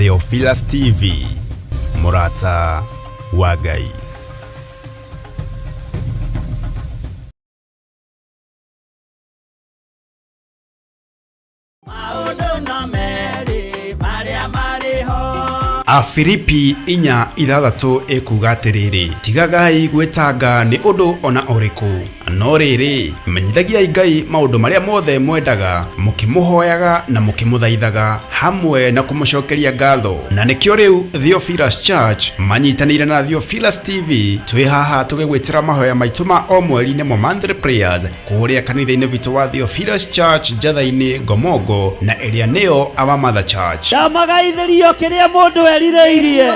Theophilus TV, Murata wa Ngai. Afilipi 4:6 ekuga atiriri, tigagai gwetanga ni undu ona uriku, no riri menyithagiai Ngai maundu maria mothe mwendaga, mukimuhoyaga na mukimuthaithaga hamwe na kumucokeria ngatho. Na nikio riu Theophilus Church manyitanire na Theophilus TV twi haha tugigwitira mahoya maitu ma o mweri-ini mo monthly prayers kuria kanitha-ini witu wa Theophilus Church Njatha-ini Ngomongo na iria niyo Our Mother Church. Ndamagaithirio kiria mundu erireirie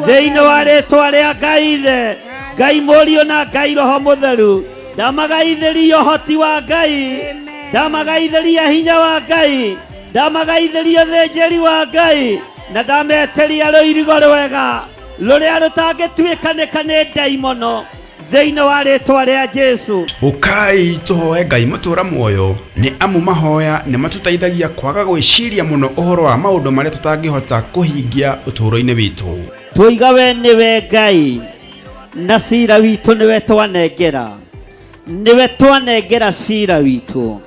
thiini wa ritwa ria Ngai Ithe, Ngai Murio na Ngai Roho Mutheru. Ndamagaithirio hoti wa Ngai, ndamagaithiria hinya wa Ngai, ndamagaithiria thenjeri wa Ngai, na ndameteria ruirigo rwega ruria rutangituikanika ni ndaimono thiini wa ritwa ria Jesu. Ukai tuhoe Ngai mutura muoyo, ni amu mahoya ni matutaithagia kwaga gwiciria muno uhoro wa maundu maria tutangihota kuhingia uturo-ini witu. Tuiga we niwe Ngai na cira witu niwe twanengera, niwe twanengera cira witu,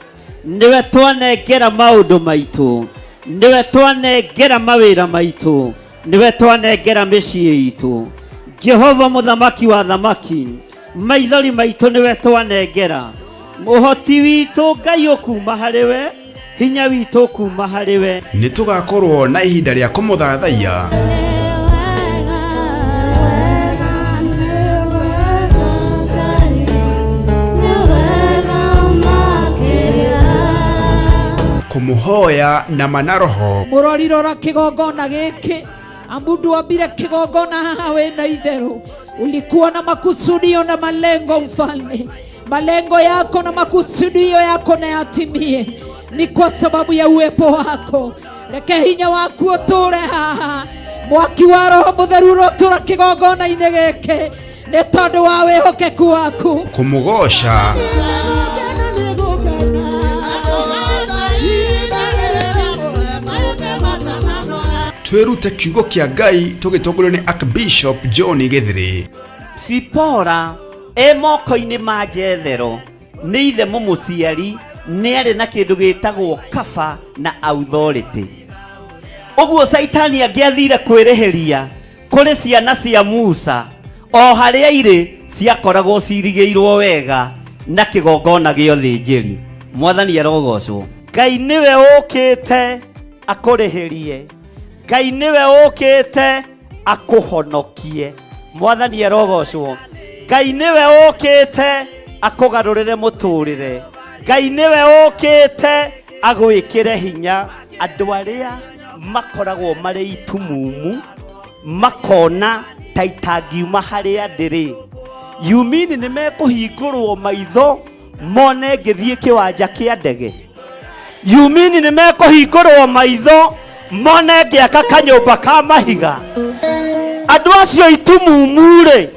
niwe twanengera maundu maitu, niwe twanengera mawira maitu, niwe twanengera micii itu. Jehova muthamaki wa thamaki, maithori maitu niwe twanengera, muhoti witu Ngai ukuma hariwe, hinya witu ukuma hariwe. Ni tugakorwo na ihinda ria kumuthathaia kumuhoya na manaroho. Murorirora kigongona giki, amundu wambire kigongona haha wena itheru, ulikuwa na makusudio na malengo mfalme. Malengo yako na makusudio yako na yatimie, ni kwa sababu ya uwepo wako. Reke hinya waku uture haha, mwaki wa Roho Mutheru urotura kigongona-ini giki ni tondu wa wihokeku waku. Kumugosha twirute kiugo kia Ngai tugitongorio ni Archbishop John Githiri. Sipora moko-ini ma Jethero ni ithe mumuciari ni ari na kindu gitagwo kaba na authority. Uguo Saitani angiathire kwirihiria kuri ciana cia Musa, o haria iri ciakoragwo cirigiirwo wega na kigongona gio thinjiri. Mwathani arogocwo. Ngai niwe ukite akurihirie, Ngai niwe ukite akuhonokie. Mwathani arogocwo. Ngai niwe ukite akugarurire muturire, Ngai niwe ukite agwikire hinya andu aria makoragwo mari itumumu, makona ta itangiuma haria ndiri. Yumini ni mekuhingurwo maitho mone ngithie kiwanja kia ndege. Yumini ni mekuhingurwo maitho mone ngiaka kanyumba ka mahiga. Andu acio itumumu-ri,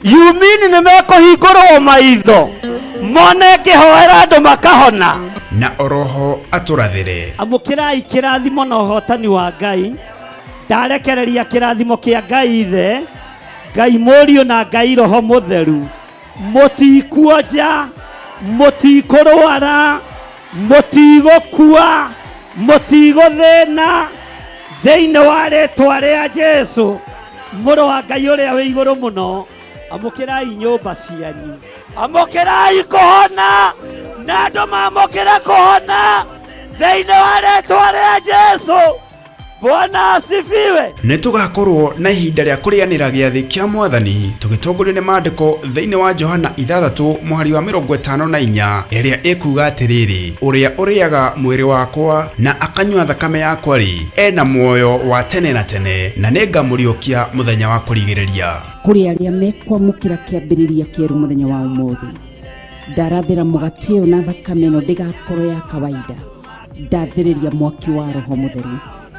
yumini ni mekuhingurwo maitho mone ngihoera andu makahona. Na oroho aturathire. Amukirai kirathimo na uhotani wa Ngai. Ndarekereria kirathimo kia Ngai Ithe, Ngai Murio na Ngai Roho Mutheru. Mutikuonja, mutikurwara, mutigukua, mutiguthina thiini wa ritwa ria Jesu Muru wa Ngai uria wi iguru muno. Amukirai nyumba cianyu, amukirai kuhona na andu mamukire kuhona thiini wa ritwa ria Jesu. Bwana asifiwe. Ni tugakorwo na ihinda ria kurianira giathi kia Mwathani tugitongorio ni maandiko thiini wa Johana 3:54 iria ikuga atiriri, uria uriaga mwiri wakwa na akanyua thakame yakwa ri ena muoyo wa tene na tene, na ningamuriukia muthenya wa kurigiriria. Kuri aria mekwamukira kiambiriria kieru muthenya wa umuthi, ndarathira mugati uyu na thakame ino ndigakorwo ya kawaida. Ndathiriria mwaki wa Roho Mutheru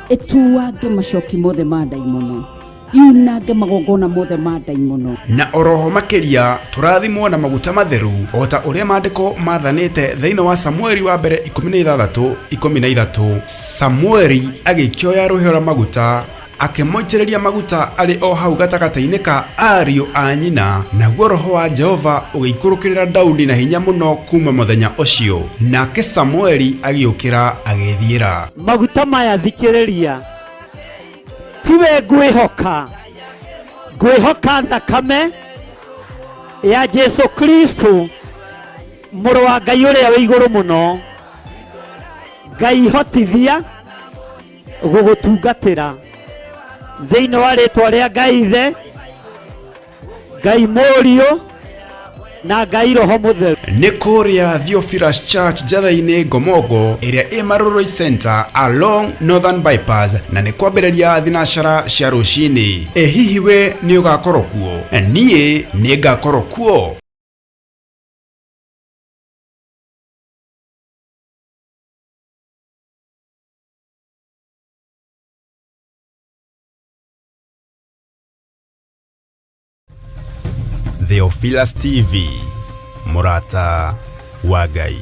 etuwange macoki mothe ma ndaimono, yunange magongona mothe ma ndaimono. Na oroho makiria turathimwo na maguta matheru ota uria maandiko mathanite thiini wa Samueli wa mbere 16:13. Samueli agikioya ruhio rwa maguta akĩmoitĩrĩria maguta arĩ o hau gatagata-inĩ ka ariũ a nyina, naguo roho wa Jehova ũgĩikũrũkĩrĩra Daudi na hinya mũno kuma mũthenya ũcio, nake Samueli agĩũkĩra agĩthiĩra. Maguta maya thikĩrĩria, tiwe ngwĩhoka thakame ya Jesu Kristo mũrũ wa Ngai ũrĩa wĩ igũrũ mũno, Ngai hotithia gũgũtungatĩra thĩinĩ wa rĩtwa rĩa Ngai Ithe, Ngai Mũriũ na Ngai Roho Mũtheru. Nĩ kũrĩa Theophilus Church njatha-inĩ Ngomongo ĩrĩa ĩ Maroroi Center along Northern Bypass, na nĩ kwambĩrĩria thinacara cia rũcinĩ. Hihi we nĩ ũgakorwo kuo? Niĩ nĩ ngakorwo kuo. Theophilus TV, mũrata wa Ngai.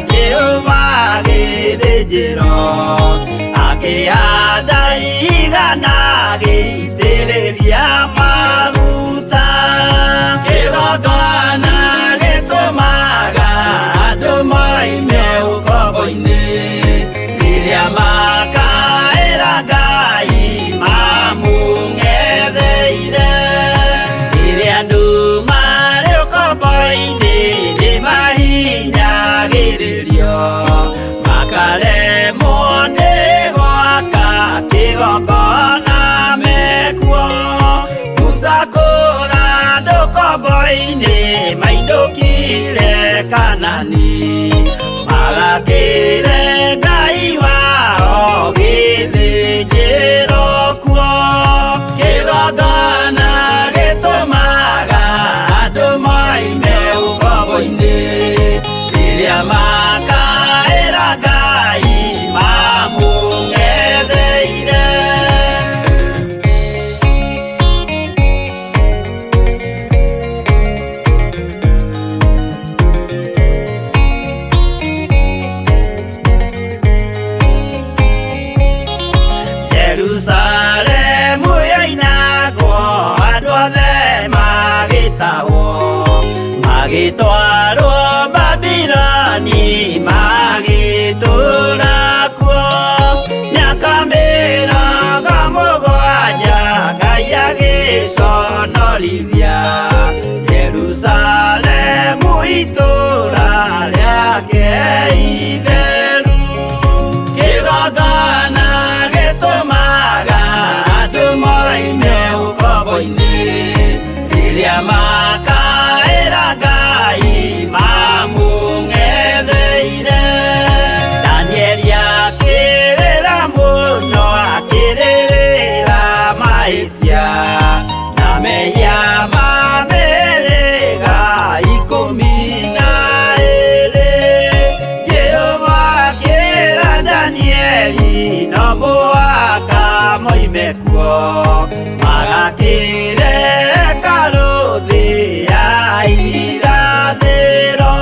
Jehovah ciana gĩitĩrĩria maguta. Kĩgongona gĩtũmaga andũ moime ũkombo-inĩ rĩrĩa makaĩra Ngai mamũng'etheire. Rĩrĩa andũ marĩ ũkombo-inĩ nĩ mahinyagĩrĩrio makaremwo nĩ gwaka kĩgongona mekuo. Gũcakũra andũ ũkombo-inĩ mainũkire Kanani magakĩre Ngai wao gĩthĩnjĩro kuo. Kĩgongona gĩtũmaga andũ moime ũkombo-inĩ rĩrĩa makaĩra Ngai mamũng'etheire. Jerusalemu yainagwo andũ othe magĩtahwo magĩtwarwo Babuloni magĩtũũra kuo. Mĩaka mĩrongo mũgwanja Ngai agĩconorithia Jerusalemu itũũra rĩake itheru. Kĩgongona gĩtũmaga andũ moime ũkombo-inĩ rĩrĩa makaĩra Ngai mamũng'etheire. Danieli akĩrĩra mũno akĩrĩrĩra mahĩtia na mehia ma mĩhĩrĩga 12. Jehova akĩra Danieli no mũhaka moime kuo magakĩre hekarũ thĩ ya irathĩro.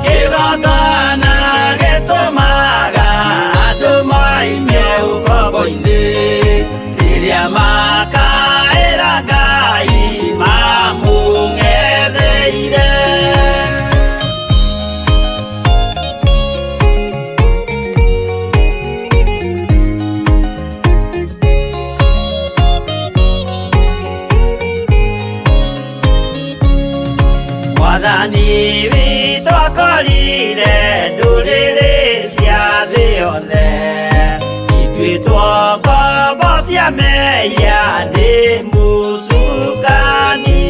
Kĩgongona gĩtũmaga andũ moime ũkombo-inĩ rĩrĩa makaĩra Ngai mamũng'etheire. Mwathani witũ akorire ndũrĩrĩ cia thĩ yothe ituĩtwo ngombo cia mehia nĩ mũcukani.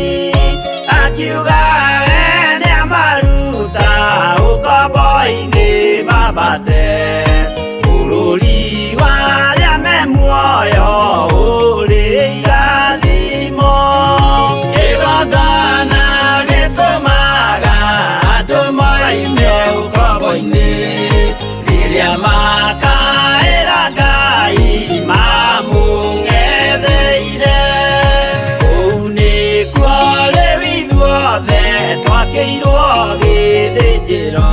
Akiuga we nĩamaruta ũkombo-inĩ mambate bũrũri wa arĩa me muoyo ũrĩ irathimo. Kĩgongona gĩtũmaga andũ moime ũkombo-inĩ rĩrĩa makaĩra Ngai mamũng'etheire. Kũu nĩkuo rĩu ithuothe twakĩirwo gĩthĩnjĩro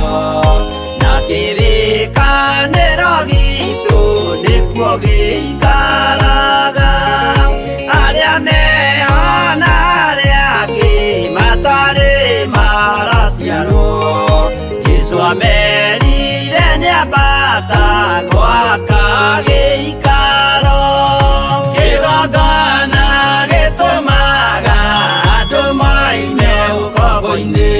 na kĩrĩkanĩro gitũ nĩkuo gĩikaraga. Arĩa meho na arĩa angĩ matarĩ maraciarwo Jesũ amerire nĩambata gwaka gĩikaro. Kĩgongona gĩtũmaga andũ moime ũkombo-inĩ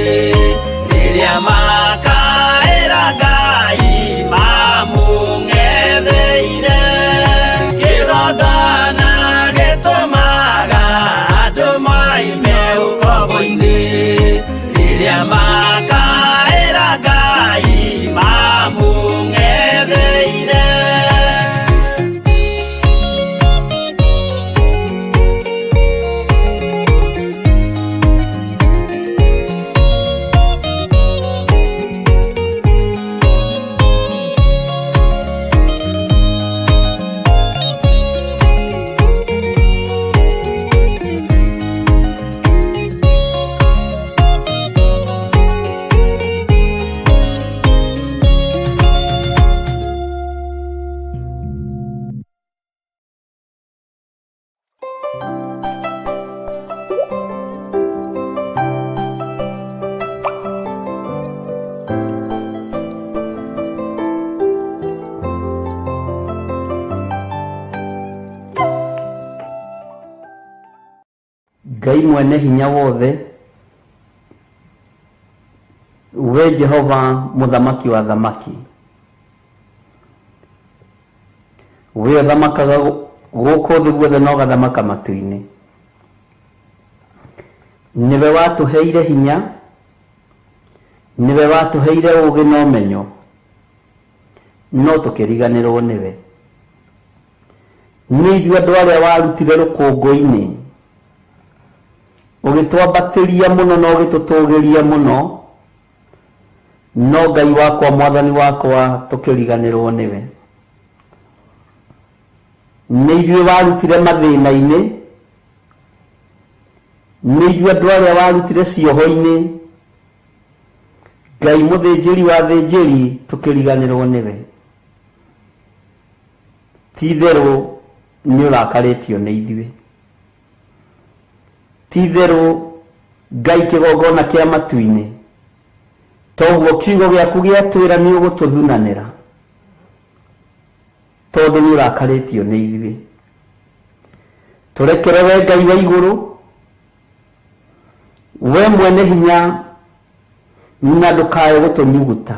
rĩrĩa makaĩra Ngai mamũng'etheire. Kĩgongona gĩtũmaga andũ moime ũkombo-inĩ rĩrĩa makaĩra Ngai mamũng'etheire. Ngai mwene hinya wothe, we Jehova muthamaki wa thamaki, we thamakaga guku thi guothe no gathamaka matu-ini. Niwe watuheire hinya, niwe watuheire ugi na umenyo, no tukiriganirwo niwe. Ni ithuĩ andũ arĩa warutire rũkũngũ-inĩ, ũgĩtwambatĩria mũno na ũgĩtũtũgĩria mũno, no Ngai wakwa mwathani wakwa tũkĩriganĩrwo nĩwe. Nĩ ithuĩ warutire mathĩna-inĩ, nĩ ithuĩ andũ arĩa warutire cioho-inĩ, Ngai mũthĩnjĩri wa thĩnjĩri tũkĩriganĩrwo nĩwe. Ti-itherũ nĩ ũrakarĩtio nĩ ithuĩ. Ti-itherũ Ngai kĩgongona kĩa matu-inĩ, toguo kiugo gĩaku gĩatwĩra nĩ ũgũtũthunanĩra, tondũ nĩ ũrakarĩtio nĩ ithuĩ. Tũrekere we Ngai wa igũrũ, we mwene hinya, na ndũkae gũtũnyuguta,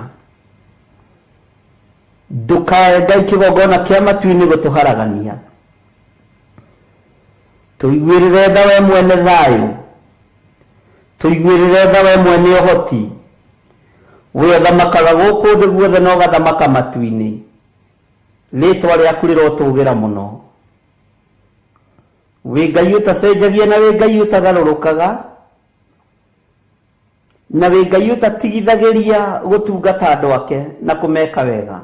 ndũkae Ngai kĩgongona kĩa matu-inĩ gũtũharagania. Tũiguĩrĩre tha we mwene thayũ, tũiguĩrĩre tha we mwene ũhoti, we ũthamakaga gũkũ thĩ guothe na ũgathamaka matu-inĩ. Rĩĩtwa rĩaku rĩrotũgĩra mũno. Wĩ Ngai ũtacenjagia na wĩ Ngai ũtagarũrũkaga, na wĩ Ngai ũtatigithagĩria gũtungata andũ ake na kũmeka wega.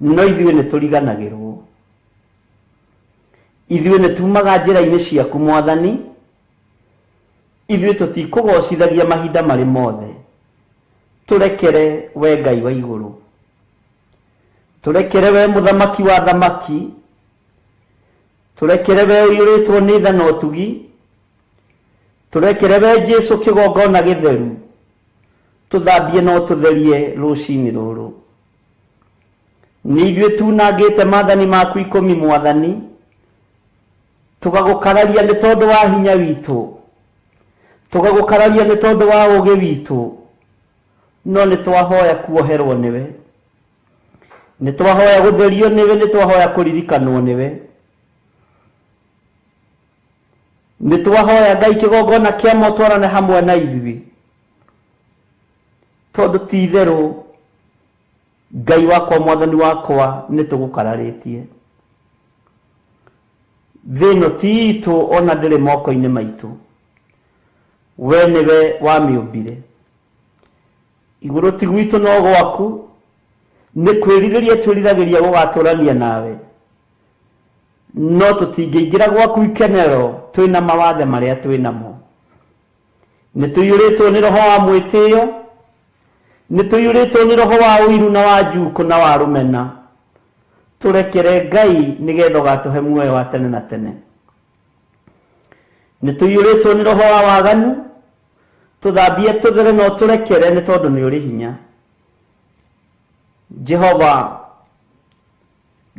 No ithuĩ nĩ tũriganagĩrwo. Ithuĩ nĩ tumaga njĩra-inĩ ciaku Mwathani, ithuĩ tũtikũgocithagia mahinda marĩ mothe. Tũrekere we Ngai wa igũrũ, tũrekere we mũthamaki wa thamaki, tũrekere we ũiyũrĩtwo nĩ tha na ũtugi, tũrekere we Jesũ kĩgongona gĩtheru, tũthambie no tũtherie rũcinĩ rũrũ. Nĩ ithuĩ tunangĩte maathani maku 10 Mwathani, tũgagũkararia nĩ tondũ wa hinya witũ, tũgagũkararia nĩ tondũ wa ũũgĩ witũ, no nĩ twahoya kuoherwo nĩwe, nĩ twahoya gũtherio nĩwe, nĩ twahoya kũririkanwo nĩwe, nĩ twahoya Ngai kĩgongona kĩama ũtwarane hamwe na ithuĩ, tondũ ti-itherũ Ngai wakwa mwathani wakwa nĩ tũgũkararĩtie. Thĩ ĩno ti itũ ona ndĩrĩ moko-inĩ maitũ, we nĩwe wamĩũmbire. Igũrũ ti gwitũ no gwaku, nĩ kwĩrirĩria twĩriragĩria gũgatũrania nawe, no tũtingĩingĩra gwaku ikenero twĩna mawathe marĩa twĩnamo. Nĩ tũiyũrĩtwo nĩ roho wa mwĩtĩĩo, nĩ tũiyũrĩtwo nĩ roho wa ũiru na wa njuko na wa rũmena. Tũrekere Ngai nĩgetha ũgatũhe muoyo wa tene na tene. Nĩ tũiyũrĩtwo nĩ roho wa waganu, tũthambie tũthere no tũrekere nĩ tondũ nĩ ũrĩ hinya. Jehova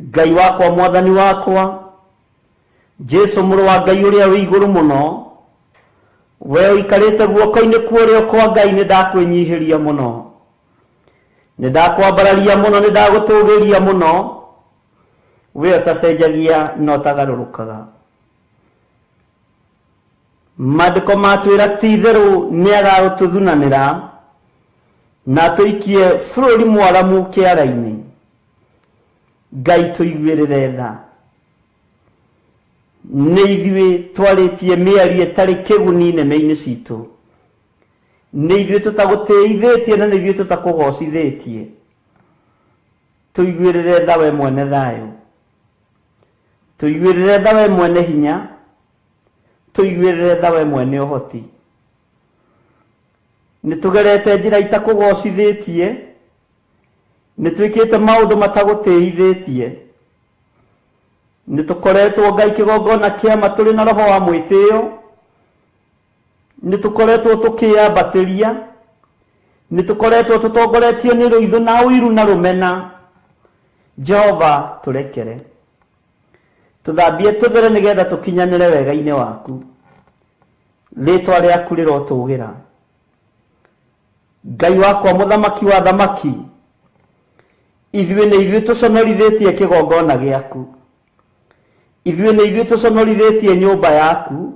Ngai wakwa mwathani wakwa, Jesũ mũrũ wa Ngai ũrĩa wĩ igũrũ mũno, we ũikarĩte guoko-inĩ kwa ũrĩo kwa Ngai, nĩ ndakwĩnyihĩria mũno, nĩ ndakwambararia mũno, nĩ ndagũtũgĩria mũno, we ũtacenjagia na ũtagarũrũkaga. Maandĩko matwĩra ti-itherũ nĩ agagũtũthunanĩra na tũikie bũrũri mwaramu kĩara-inĩ. Ngai tũiguĩrĩre tha. Nĩ ithuĩ twarĩtie mĩario ĩtarĩ kĩguni neme-inĩ citũ, nĩ ithuĩ tũtagũtĩithĩtie na nĩ ithuĩ tũtakũgocithĩtie. Tũiguĩrĩre tha we mwene thayũ, tũiguĩrĩre tha we mwene hinya, tũiguĩrĩre tha we mwene ũhoti. Nĩ tũgerete njĩra itakũgocithĩtie, nĩ twĩkĩte maũndũ matagũtĩithĩtie, nĩ tũkoretwo Ngai kĩgongona kĩama tũrĩ na roho wa mwĩtĩĩo, nĩ tũkoretwo tũkĩambatĩria, nĩ tũkoretwo tũtongoretio nĩ rũitho na ũiru na rũmena. Jehova tũrekere, tũthambie tũthere nĩgetha tũkinyanĩre wega-inĩ waku. rĩtwa rĩaku rĩrotũgĩra. Ngai wakwa mũthamaki wa thamaki, ithuĩ nĩ ithuĩ tũconorithĩtie kĩgongona gĩaku, ithuĩ nĩ ithuĩ tũconorithĩtie nyũmba yaku,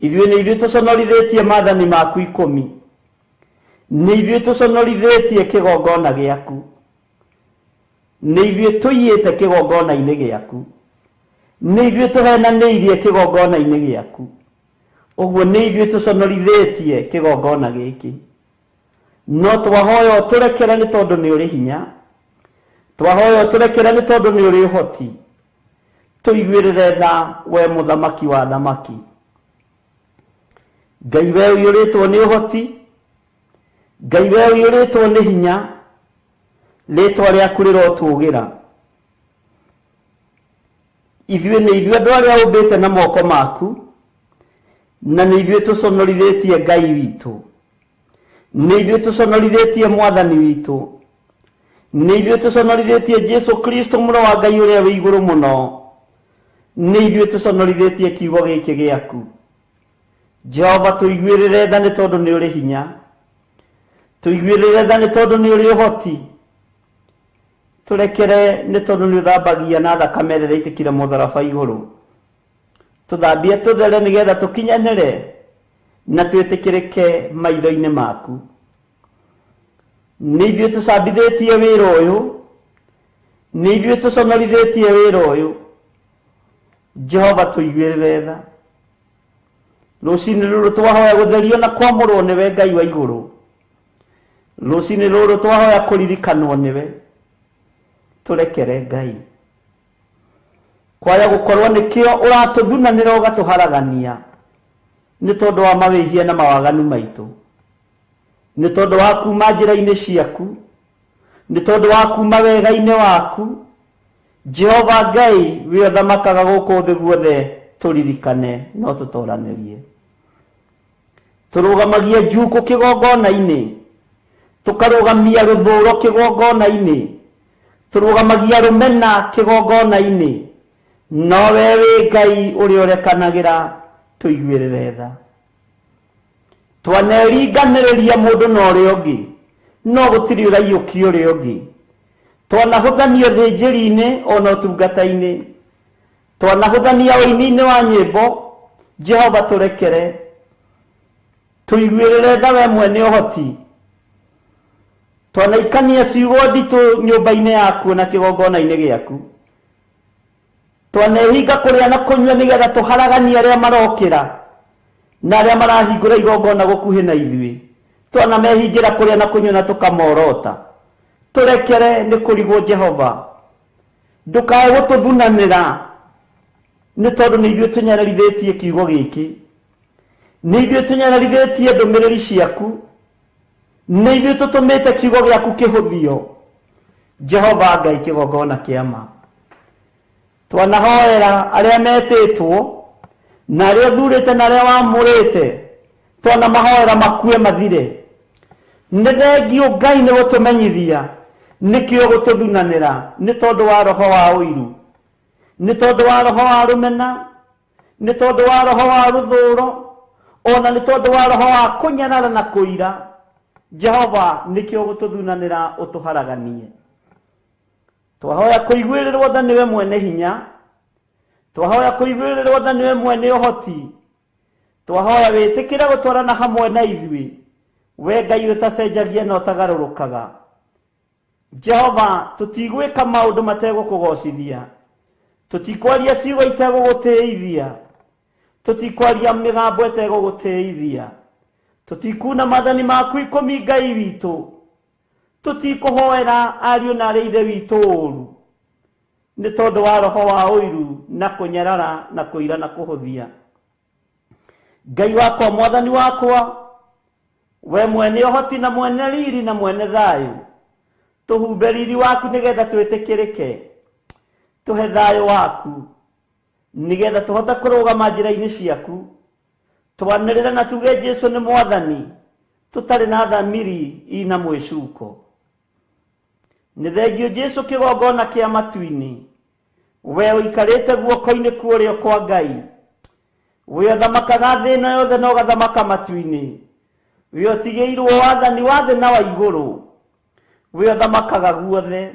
ithuĩ nĩ ithuĩ tũconorithĩtie maathani maku 10, nĩ ithuĩ tũconorithĩtie kĩgongona gĩaku, nĩ ithuĩ tũiyĩte kĩgongona-inĩ gĩaku, nĩ ithuĩ tũhenanĩirie kĩgongona-inĩ gĩaku, ũguo nĩ ithuĩ tũconorithĩtie kĩgongona gĩkĩ. No twahoya ũtũrekere nĩ tondũ nĩ ũrĩ hinya, twahoya ũtũrekere nĩ tondũ nĩ ũrĩ ũhoti, tũiguĩrĩre tha we mũthamaki wa thamaki. Ngai we ũiyũrĩtwo nĩ ũhoti, Ngai we ũiyũrĩtwo nĩ hinya, rĩtwa rĩaku rĩrotũgĩra. Ithuĩ nĩ ithuĩ andũ arĩa ũmbĩte na moko maku, na nĩ ithuĩ tũconorithĩtie Ngai witũ, nĩ ithuĩ tũconorithĩtie mwathani witũ, nĩ ithuĩ tũconorithĩtie Jesu Kristo mũrũ wa Ngai ũrĩa wĩ igũrũ mũno, nĩ ithuĩ tũconorithĩtie kiugo gĩkĩ gĩaku. Jehova, tũiguĩrĩre tha nĩ tondũ nĩ ũrĩ hinya, tũiguĩrĩre tha nĩ tondũ nĩ ũrĩ ũhoti, tũrekere nĩ tondũ nĩ ũthambagia na thakame ĩrĩa ĩitĩkire mũtharaba igũrũ. Tũthambie tũthere nĩgetha tũkinyanĩre na twĩtĩkĩrĩke maitho-inĩ maku. Nĩ ithuĩ tũcambithĩtie wĩra ũyũ, nĩ ithuĩ tũconorithĩtie wĩra ũyũ. Jehova, tũiguĩrĩre tha. Rũciinĩ rũrũ twahoya gũtherio na kwamũrwo nĩwe Ngai wa igũrũ. Rũciinĩ rũrũ twahoya kũririkanwo nĩwe. Tũrekere Ngai. Kwaya gũkorwo nĩkĩo ũratũthunanĩra ũgatũharagania, nĩ tondũ wa mawĩhia na mawaganu maitũ, nĩ tondũ wa kuma njĩra-inĩ ciaku, nĩ tondũ wa kuma wega-inĩ waku. Jehova Ngai, we ũthamakaga gũkũ thĩ guothe, tũririkane no tũtoranĩrie. Tũrũgamagie njukũ kĩgongona-inĩ, tũkarũgamia rũthũũro kĩgongona-inĩ, tũrũgamagia rũmena kĩgongona-inĩ. No we wĩ Ngai ũrĩa ũrekanagĩra, tũiguĩrĩre tha. Twaneringanĩrĩria mũndũ na ũrĩa ũngĩ, no gũtirĩ ũraiyũkia ũrĩa ũngĩ. Twanahũthanio thĩnjĩri-inĩ ona ũtungata-inĩ, twanahũthania ũini-inĩ wa nyĩmbo. Jehova, tũrekere, tũiguĩrĩre tha we mwene ũhoti. Twanaikania ciugo nditũ nyũmba-inĩ yaku na kĩgongona-inĩ gĩaku, twanehinga kũrĩa na kũnyua nĩgetha tũharaganie arĩa marokĩra na arĩa marahingũra igongona gũkuhĩ na ithuĩ. Twanamehingĩra kũrĩa na kũnyua na tũkamorota. Tũrekere nĩ kũrigwo Jehova, ndũkae gũtũthunanĩra, nĩ tondũ nĩ ithuĩ tũnyararithĩtie kiugo gĩkĩ, nĩ ithuĩ tũnyararithĩtie ndũmĩrĩri ciaku, nĩ ithuĩ tũtũmĩte kiugo gĩaku kĩhũthio. Jehova Ngai kĩgongona kĩa ma. Twanahoera arĩa metĩtwo na arĩa ũthurĩte na arĩa wamũrĩte, twanamahoera makue mathire. Nĩ thengiũ Ngai nĩ gũtũmenyithia, nĩkĩo gũtũthunanĩra, nĩ tondũ wa roho wa ũiru, nĩ tondũ wa roho wa rũmena, nĩ tondũ wa roho wa rũthũũro, ona nĩ tondũ wa roho wa kũnyarara na kũira. Jehova, nĩkĩo gũtũthunanĩra ũtũharaganie. Twahoya kũiguĩrĩrwo tha nĩwe mwene hinya, twahoya kũiguĩrĩrwo tha nĩwe mwene ũhoti, twahoya wĩtĩkĩre gũtwarana hamwe na ithuĩ, we Ngai ũtacenjagia na ũtagarũrũkaga. Jehova, tũtigwĩka maũndũ mategũkũgocithia, tũtikwaria ciugo itegũgũtĩithia, tũtikwaria mĩgambo ĩtegũgũtĩithia, tũtikuna maathani maku 10 Ngai witũ, tũtikũhoera ariũ na arĩa ithe witũ ũũru, nĩ tondũ wa roho wa ũiru na kũnyarara na kũira na kũhũthia. Ngai wakwa, mwathani wakwa, we mwene ũhoti na mwene riri na mwene thayũ, tũhumbe riri waku nĩgetha twĩtĩkĩrĩke, tũhe thayũ waku nĩgetha tũhote kũrũgama njĩra-inĩ ciaku, twanĩrĩre na tuge Jesu nĩ mwathani, tũtarĩ na thamiri ina mwĩcuko. Nĩ thengio Jesu kĩgongona kĩa matu-inĩ, we ũikarĩte guoko-inĩ kwa ũrĩo kwa Ngai, we othamakaga thĩ ĩno yothe na ũgathamaka matu-inĩ, we ũtigĩirwo wathani wa thĩ na wa igũrũ, we othamakaga guothe.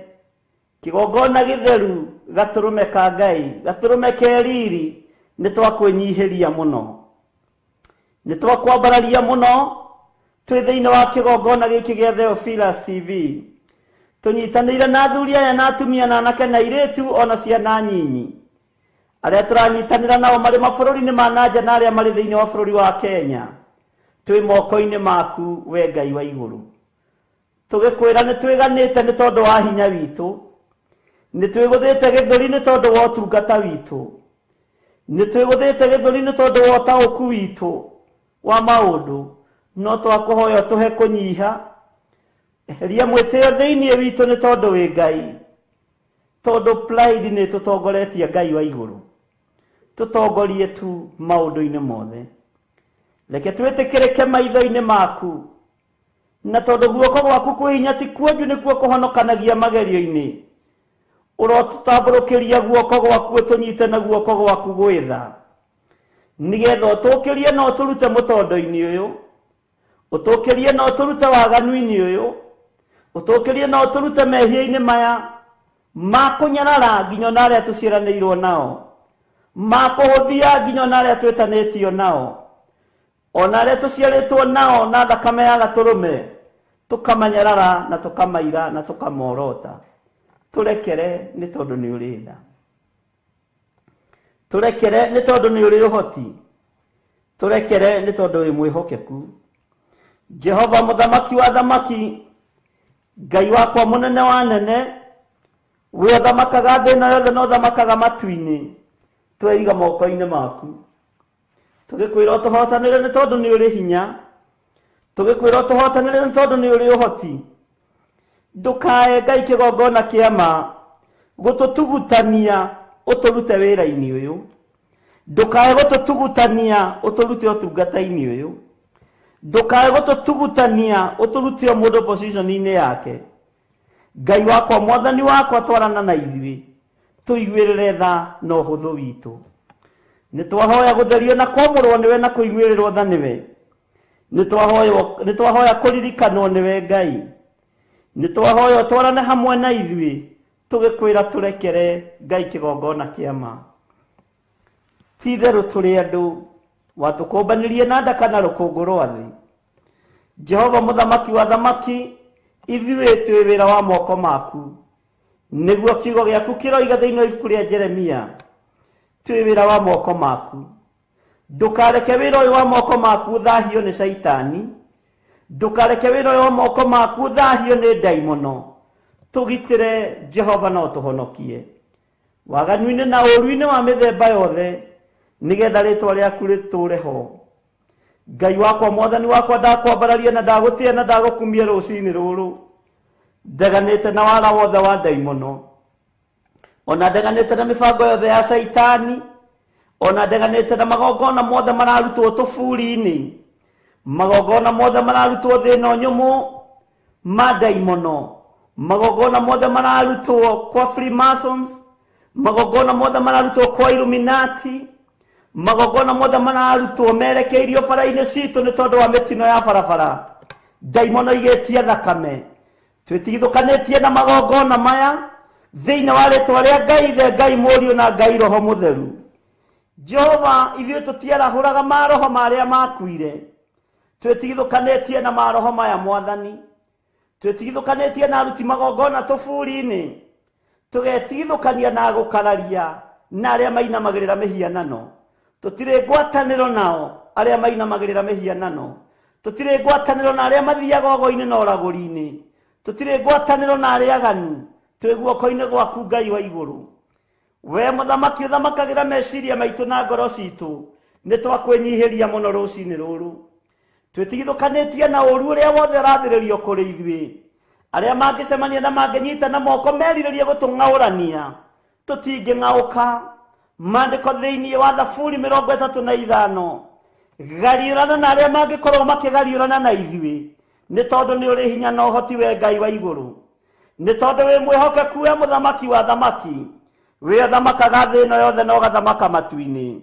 Kĩgongona gĩtheru, gatũrũme ka Ngai, gatũrũme ke riri, nĩ twakwĩnyihĩria mũno, nĩ twakwambararia mũno twĩ thĩinĩ wa kĩgongona gĩkĩ gĩa Theophilus TV, tũnyitanĩire na athuri aya na atumia na anake na airĩtu ona ciana nyinyi, arĩa tũranyitanĩra nao marĩ mabũrũri-inĩ ma nanja na arĩa marĩ thĩinĩ wa bũrũri wa Kenya. Twĩ moko-inĩ maku we Ngai wa igũrũ, tũgĩkwĩra nĩ twĩganĩte nĩ tondũ wa hinya witũ, nĩ twĩgũthĩte gĩthũri nĩ tondũ wa ũtungata witũ, nĩ twĩgũthĩte gĩthũri nĩ tondũ wa ũtaũku witũ wa maũndũ, no twakũhoya tũhe kũnyiha, eheria mwĩtĩo thĩinĩ witũ nĩ tondũ wĩ Ngai, tondũ pride nĩ tũtongoretie Ngai wa igũrũ, tũtongorie tu maũndũ-inĩ mothe. Reke twĩtĩkĩrĩke maitho-inĩ maku, na tondũ guoko gwaku kwĩ hinya ti kuonju nĩkuo kũhonokanagia magerio-inĩ, ũrotũtambũrũkĩria guoko gwaku ũtũnyite na guoko gwaku gwĩtha, nĩgetha ũtũkĩrie na ũtũrute mũtondo-inĩ ũyũ, ũtũkĩrie na ũtũrute waganu-inĩ ũyũ, ũtũkĩrie na ũtũrute mehia-inĩ maya ma kũnyarara nginya na arĩa tũciaranĩirwo nao, ma kũhũthia nginya na arĩa twĩtanĩtio nao, ona arĩa tũciarĩtwo nao na thakame ya gatũrũme, tũkamanyarara na tũkamaira na tũkamorota. Tũrekere nĩ tondũ nĩ ũrĩ tha, tũrekere nĩ tondũ nĩ ũrĩ ũhoti, tũrekere nĩ tondũ wĩ mwĩhokeku. Jehova mũthamaki wa thamaki, Ngai wakwa mũnene wa nene, we ũthamakaga thĩ ĩno yothe na ũthamakaga matu-inĩ, tweiga moko-inĩ maku, tũgĩkwĩra ũtũhotanĩre nĩ tondũ nĩ ũrĩ hinya, tũgĩkwĩra ũtũhotanĩre nĩ tondũ nĩ ũrĩ ũhoti. Ndũkae Ngai kĩgongona kĩa ma gũtũtugutania ũtũrute wĩra-inĩ ũyũ, ndũkae gũtũtugutania ũtũrute ũtungata-inĩ ũyũ, ndũkae gũtũtugutania ũtũrute o mũndũ position-inĩ yake. Ngai wakwa mwathani wakwa, twarana na ithuĩ, tũiguĩrĩre tha na ũhũthũ witũ. Nĩ twahoya gũtherio na kwamũrwo nĩwe na kũiguĩrĩrwo tha nĩwe, nĩ twahoya kũririkanwo nĩwe Ngai, nĩ twahoya twarane hamwe na ithuĩ, tũgĩkwĩra tũrekere Ngai kĩgongona kĩa ma. Ti itherũ tũrĩ andũ, watũkũmbanĩrie na ndaka na rũkũngũ rwa thĩ. Jehova mũthamaki wa thamaki, ithuĩ twĩ wĩra wa moko maku, nĩguo kiugo gĩaku kĩroiga thĩinĩ wa ibuku rĩa Jeremia, twĩ wĩra wa moko maku. Ndũkareke wĩra ũyũ wa moko maku thahio nĩ Saitani, ndũkareke wĩra ũyũ wa moko maku thahio nĩ ndaimono. Tũgitĩre Jehova na ũtũhonokie waganu-inĩ na ũũru-inĩ wa mĩthemba yothe, nĩgetha rĩtwa rĩaku rĩtũũre ho. Ngai wakwa mwathani wakwa, ndakwambararia na ndagũtĩa na ndagũkumia rũciinĩ rũrũ, ndeganĩte na wara wothe wa ndaimono, ona ndeganĩte na mĩbango yothe ya Saitani, ona ndeganĩte na magongona mothe mararutwo tũburi-inĩ, magongona mothe mararutwo thĩ ĩno nyũmũ ma ndaimono, magongona mothe mararutwo kwa Freemasons, magongona mothe mararutwo kwa Illuminati, magongona mothe mararutwo merekeirio bara-inĩ citũ nĩ tondũ wa mĩtino ya barabara. Ndaimono igĩtie thakame, twĩtigithũkanĩtie na magongona maya thĩinĩ wa rĩtwa rĩa Ngai Ithe, Ngai Mũriũ na Ngai Roho Mũtheru. Jehova, ithuĩ tũtiarahũraga maroho marĩa makuire, twĩtigithũkanĩtie na maroho maya Mwathani, twĩtigithũkanĩtie na aruti magongona tũburi-inĩ, tũgetigithũkania na gũkararia na arĩa mainamagĩrĩra mĩhianano. Tũtirĩ ngwatanĩro nao arĩa mainamagĩrĩra mĩhianano, tũtirĩ ngwatanĩro na arĩa mathiaga ũgo-inĩ na ũragũri-inĩ, tũtirĩ ngwatanĩro na arĩa aganu. Twĩ guoko-inĩ gwaku Ngai wa igũrũ, we mũthamaki ũthamakagĩra meciria maitũ na ngoro citũ, nĩ twakwĩnyihĩria mũno rũciinĩ rũrũ. Twĩtigithũkanĩtie na ũũru ũrĩa wothe ũrathĩrĩrio kũrĩ ithuĩ, arĩa mangĩcemania na mangĩnyita na moko merirĩrie gũtũng'aũrania, tũtingĩng'aũka. Maandĩko thĩinĩ wa Thaburi 35, gariũrana na arĩa mangĩkorwo makĩgariũrana na ithuĩ, nĩ tondũ nĩ ũrĩ hinya na ũhoti we Ngai wa igũrũ, nĩ tondũ wĩ mwĩhokeku we mũthamaki wa thamaki, we ũthamakaga thĩ ĩno yothe na ũgathamaka matu-inĩ.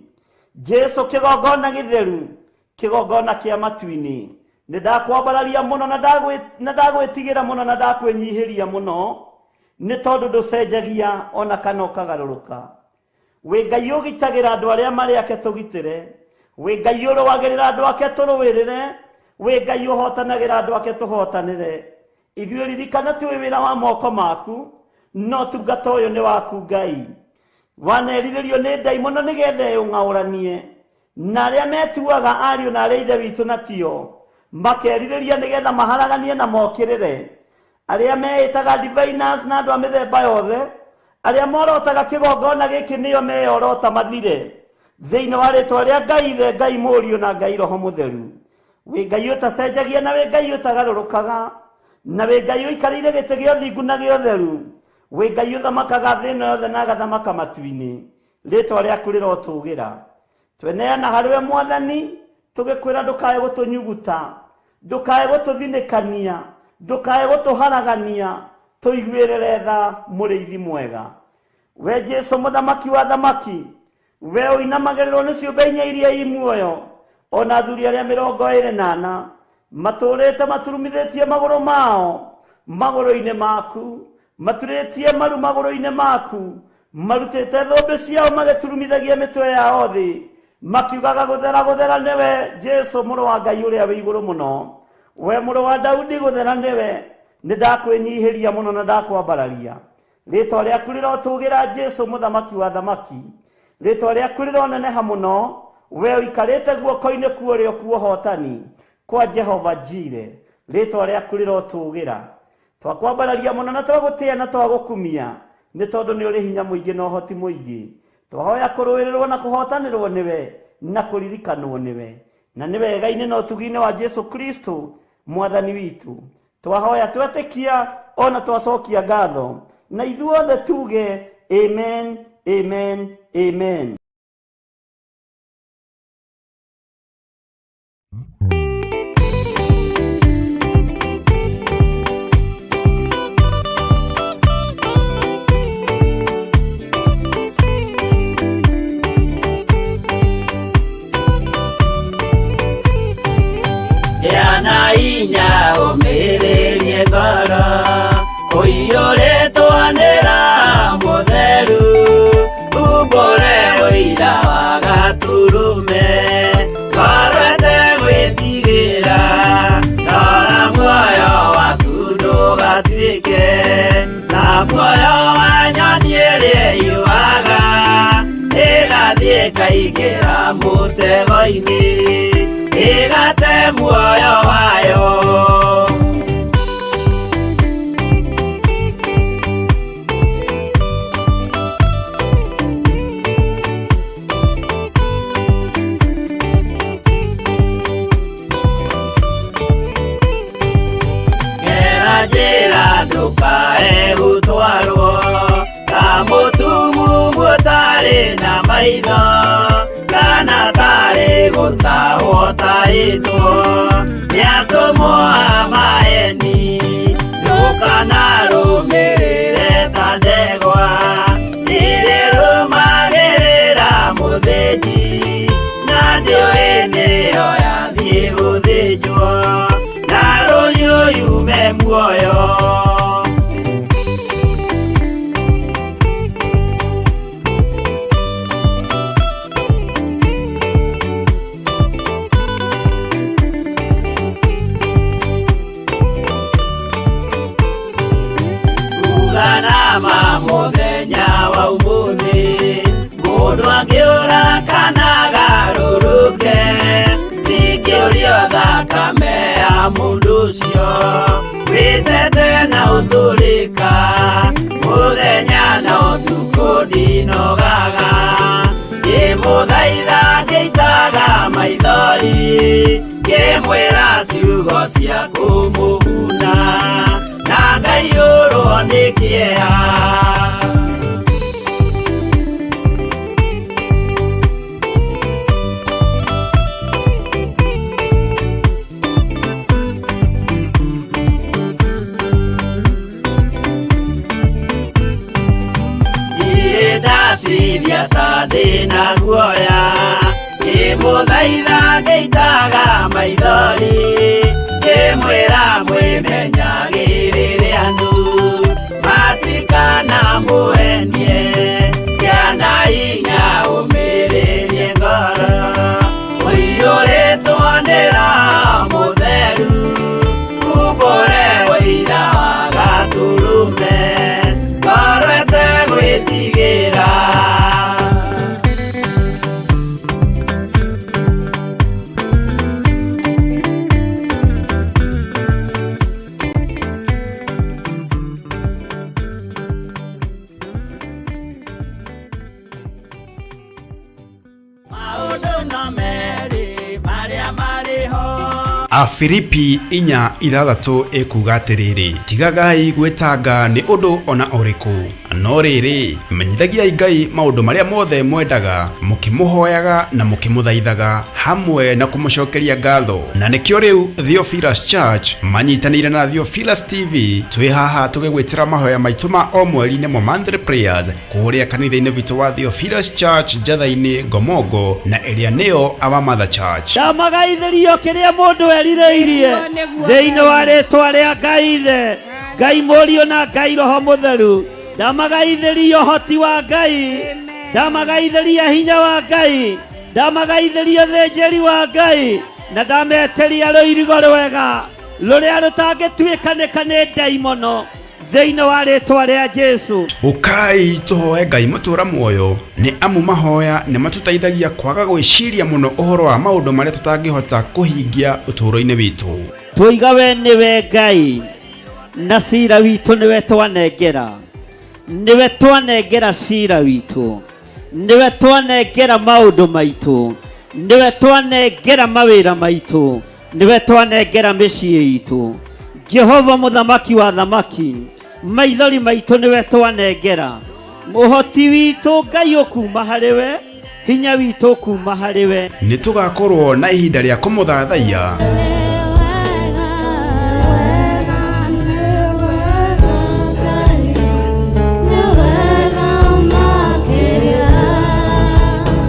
Jesu kigongona githeru, kigongona kia matu-ini. Nindakwambararia muno na ndagwitigira muno na ndakwenyihiria muno ni tondu nducenjagia ona kana ukagaruruka. We Ngai ugitagira andu aria mari ake tugitire, we Ngai uruagirira andu ake turuwirire, we Ngai uhotanagira andu ake tuhotanire. Ithuĩ ririkana twi wira wa moko maku, no tungata uyu ni waku Ngai. Waneriririo ni ndaimono nigetha yung'auranie, na aria metuaga ariũ na aria ithe witũ na tio makeririria nigetha maharaganie na mokirire. Aria meitaga diviners na andu a mithemba yothe, aria morotaga kigongona giki nio meyorota mathire thiini wa ritwa ria Ngai ithe, Ngai Mũriũ na Ngai Roho Mũtheru. We Ngai utacenjagia na we Ngai utagarurukaga, na we Ngai uikarire giti gia uthingu na gia utheru. We Ngai uthamakaga thĩ ĩno yothe na agathamaka matu-ini. Ritwa riaku rirotugira. Tweneana hariwe Mwathani, tugikwira ndukae gutunyuguta, ndukae gututhinikania, ndukae gutuharagania, tuiguirire tha Mũrĩithi mwega. We Jesu muthamaki wa thamaki, we uinamagirirwo ni ciũmbe inya iria i muoyo, ona athuri aria 24 maturite maturumithitie maguru mao maguru-ini maku, maturitie maru maguru-ini maku, marutite thũmbĩ ciao magĩturumithagia mĩtwe yao thĩ, makiugaga gũthera niwe Jesu mũrũ wa Ngai ũrĩa wĩ igũrũ mũno. We mũrũ wa Daudi gũthera niwe, nĩndakwĩnyihiria mũno na ndakwambararia. Rĩtwa rĩaku rĩrotũgĩra Jesu mũthamaki wa thamaki, rĩtwa rĩaku rĩroneneha mũno, we ũikarĩte guoko-inĩ kuo kuohotani kwa Jehova Jire. Rĩtwa rĩaku rĩrotũgĩra. Twakwambararia mũno na twagũtĩa na twagũkumia, nĩ tondũ nĩ ũrĩ hinya mũingĩ na ũhoti mũingĩ. Twahoya kũrũĩrĩrwo na kũhotanĩrwo nĩwe na kũririkanwo nĩwe, na nĩ wega-inĩ na ũtugi-inĩ wa Jesu Kristo Mwathani witũ. Twahoya twetĩkia ona twacokia ngatho, na ithuothe tuge amen, amen, amen. Yana inya umiririe ngoro, uiyũrĩtwanĩra Mũtheru, umbũre ũira wa Gatũrũme, ngoro ĩtegwĩtigĩra, rora muoyo waku ndũgatuĩke na muoyo wa nyoni ĩrĩa ĩyũaga, ĩgathiĩ ĩkaingĩra mũtego-inĩ, igate muoyo wayo. Gera njĩra ndũkae gũtwarwo ta mũtumumu ũtarĩ na maitho, kana tarĩ gũtahwo taĩtwo nĩ atũmwo a maeni. Ndũkanarũmĩrĩre ta ndegwa irĩrũmagĩrĩra mũthĩnji, na ndĩũĩ nĩyo yathiĩ gũthĩnjwo na rũhiũ yume muoyo. Mũthenya wa ũmũthĩ mũndũ angĩũra kana agarũrũke, ndingĩũrio thakame ya mũndũ ũcio wĩtete na ũtũrĩka. Mũthenya na ũtukũ ndinogaga, ngĩmũthaitha ngĩitaga maithori, ngĩmwĩra ciugo cia kũmũguna, na ngaiyũrwo nĩ kĩeha. Ndatithia ta ndĩ na guoya, ngĩmũthaitha ngĩitaga maithori ngĩmwĩra mwĩmenyagĩrĩre andũ matikana mũhenie gĩa hinya ũmĩrĩrie ngoro ũiyũrĩtwo nĩ Roho Mũtheru umbũre ũira wa Gatũrũme ngoro ĩtegwĩtigĩra. Afilipi 4:6 ekuga atiriri tigagai gwetanga ni undu ona uriku no riri menyithagiai Ngai maundu maria mothe mwendaga mukimuhoyaga na mukimuthaithaga hamwe na kumucokeria ngatho. Na nikio riu Theophilus Church manyitanire na Theophilus TV twi haha tugigwitira mahoya maitu ma o mweri nimo monthly prayers kuria kanitha-ini witu wa Theophilus Church Njatha-ini Ngomongo na iria niyo Our Mother Church. Ndamagaithirio kiria mundu erireirie thiini wa ritwa ria Ngai Ithe, Ngai Mũriũ na Ngai Roho Mũtheru. Ndamagaithirio hoti wa Ngai, ndamagaithiria hinya wa Ngai, ndamagaithirio thĩnjĩri wa Ngai, na ndameteria rũirigo rwega rũrĩa rũtangĩtuĩkanĩka nĩ ndaimono thĩinĩ wa rĩtwa rĩa Jesu. Ukai tuhoe Ngai mũtũra muoyo ni amu mahoya ni matũteithagia kwaga gwĩciria mũno ũhoro wa maũndũ marĩa tũtangĩhota kũhingia ũtũũro-inĩ witũ. Tũiga we nĩwe Ngai na cira witũ nĩwe twanengera, nĩwe twanengera cira witũ, nĩwe twanengera maũndũ maitũ, nĩwe twanengera mawĩra maitũ, nĩwe twanengera mĩciĩ itũ. Jehova mũthamaki wa thamaki, maithori maitũ nĩwe twanengera, ũhoti witũ Ngai ũkuma harĩwe, hinya witũ ũkuma harĩwe. Nĩ tũgakorwo na ihinda rĩa kũmũthathaiya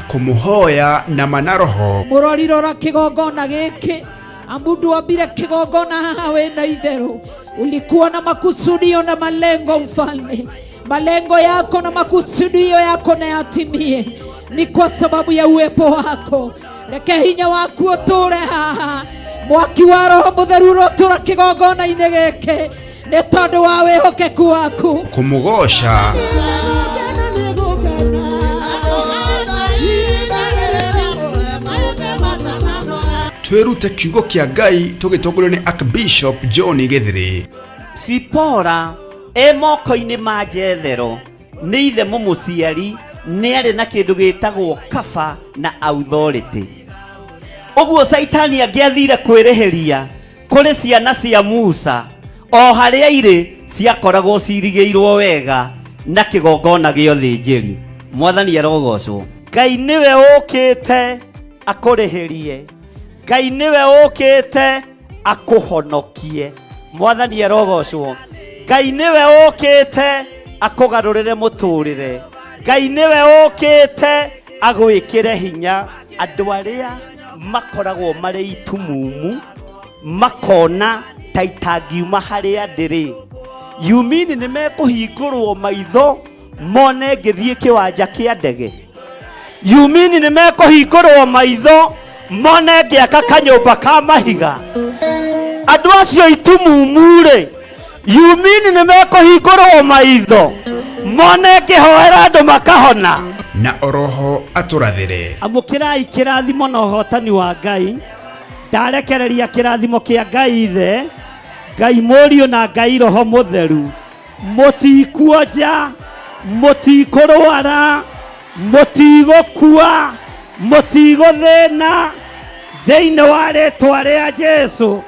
kumuhoya na manaroho. Mũrorirora kĩgongona gĩkĩ amundu wambire kĩgongona haha wĩna itherũ, ulikuwa na makusudio na malengo mfalme, malengo yako na makusudio yako na yatimie, ni kwa sababu ya uwepo wako. Reke hinya waku ũtũre haha, mwaki wa Roho Mũtheru ũtũra kĩgongona-inĩ gĩkĩ nĩ tondũ wa wĩhokeku waku. Kumugosha twirute kiugo kia Ngai tugitongorio ni Archbishop John Githiri. Sipora moko-inĩ ma Jethero nĩ ithe mũmũciari nĩ arĩ na kĩndũ gĩtagwo kaba na authority. Ũguo Saitani angĩathire kwĩrĩhĩria kũrĩ ciana cia Musa o harĩa irĩ ciakoragwo cirigĩirwo wega na kĩgongona gĩa ũthĩnjĩri. Mwathani arogocwo. Ngai nĩwe ũkĩte akũrĩhĩrie, Ngai nĩwe ũkĩte akũhonokie. Mwathani arogocwo. Ngai nĩwe ũkĩte akũgarũrĩre mũtũrĩre, Ngai nĩwe ũkĩte agwĩkĩre hinya andũ arĩa makoragwo marĩ itumumu makona ta itangiuma harĩa ndĩrĩ. Yumini nĩ mekũhingũrwo maitho mone ngĩthiĩ kĩwanja kĩa ndege. Yumini nĩ mekũhingũrwo maitho mone ngĩaka kanyũmba ka mahiga. Andũ acio itumumu-rĩ, yumini nĩ mekũhingũrwo maitho mone ngĩhoera andũ makahona. Na oroho atũrathĩre. Amũkĩrai kĩrathimo na ũhotani wa Ngai. Ndarekereria kĩrathimo kĩa Ngai Ithe, Ngai Mũriũ na Ngai Roho Mũtheru. Mũtikuonja, mũtikũrwara, mũtigũkua, mũtigũthĩna thĩinĩ wa rĩtwa rĩa Jesu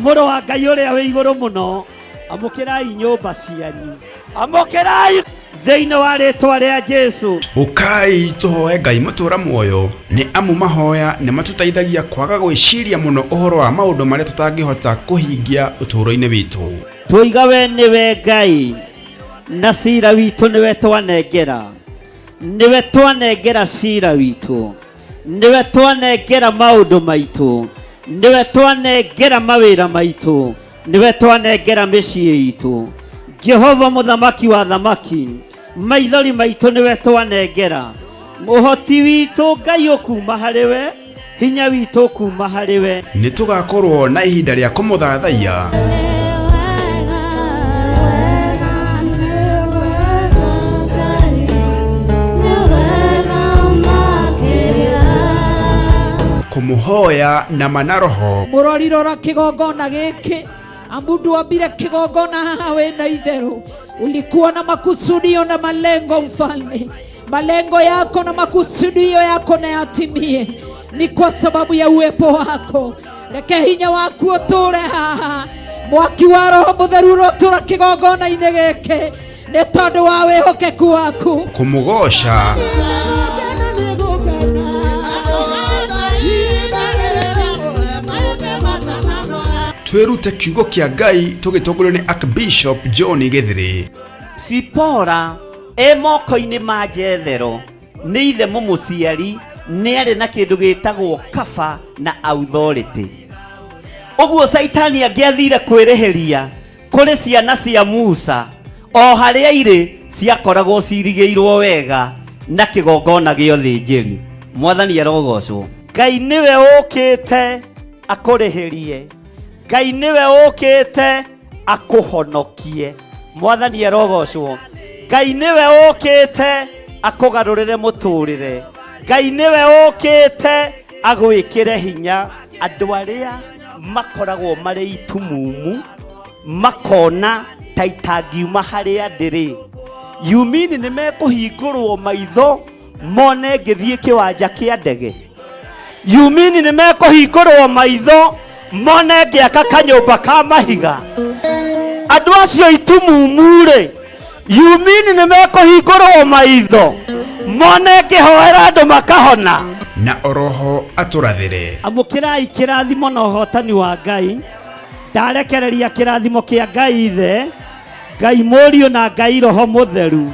mũrũ wa Ngai ũrĩa wĩ igũrũ mũno. Amũkĩrai nyũmba cianyu, amũkĩrai thĩinĩ wa rĩtwa rĩa Jesu. Ukai tuhoe Ngai mũtũra muoyo ni amu mahoya nĩ matũteithagia kwaga gwĩciria mũno ũhoro wa maũndũ marĩa tũtangĩhota kũhingia ũtũũro-inĩ witũ. Tũiga we nĩwe Ngai na cira witũ nĩwe twanengera, nĩwe twanengera cira witũ, niwe twanengera maundu maitu, niwe twanengera mawira maitu, niwe twanengera micii itu. Jehova muthamaki wa thamaki, maithori maitu niwe twanengera. Uhoti witu Ngai ukuma hariwe, hinya witu kuma hariwe. Nitugakorwo na ihinda ria kumuthathaia kumuhoya na manaroho. Murorirora kigongona giki, amundu ambire kigongona haha wena itheru. Ulikuwa na makusudio na malengo mfalme. Malengo yako na makusudio yako na yatimie, ni kwa sababu ya uwepo wako. Reke hinya waku uture haha, mwaki wa Roho Mutheru urotura kigongona-ini giki, ni tondu wa wihokeku waku. Kumugosha twirute kiugo kia Ngai tugitongorio ni Archbishop John Githiri. Sipora moko-ini ma Jethero ni ithe mumuciari, ni ari na kindu gitagwo kaba na authority. Uguo Saitani angiathire kwirihiria kuri ciana cia Musa, o haria iri ciakoragwo cirigiirwo wega na kigongona gio thinjiri. Mwathani arogocwo. Ngai niwe ukite akurihirie, Ngai niwe ukite akuhonokie. Mwathani arogocwo. Ngai niwe ukite akugarurire muturire, Ngai niwe ukite agwikire hinya. Andu aria makoragwo mari itumumu makona ta itangiuma haria ndiri, yumini ni mekuhingurwo maitho mone ngithie kiwanja kia ndege, yumini ni mekuhingurwo maitho mone ngiaka kanyumba ka mahiga. Andu acio itumumu ri, yumini ni mekuhingurwo maitho mone ngihoera andu makahona. Na oroho aturathire. Amukirai kirathimo na uhotani wa Ngai. Ndarekereria kirathimo kia Ngai ithe, Ngai Mũriũ na Ngai Roho Mutheru.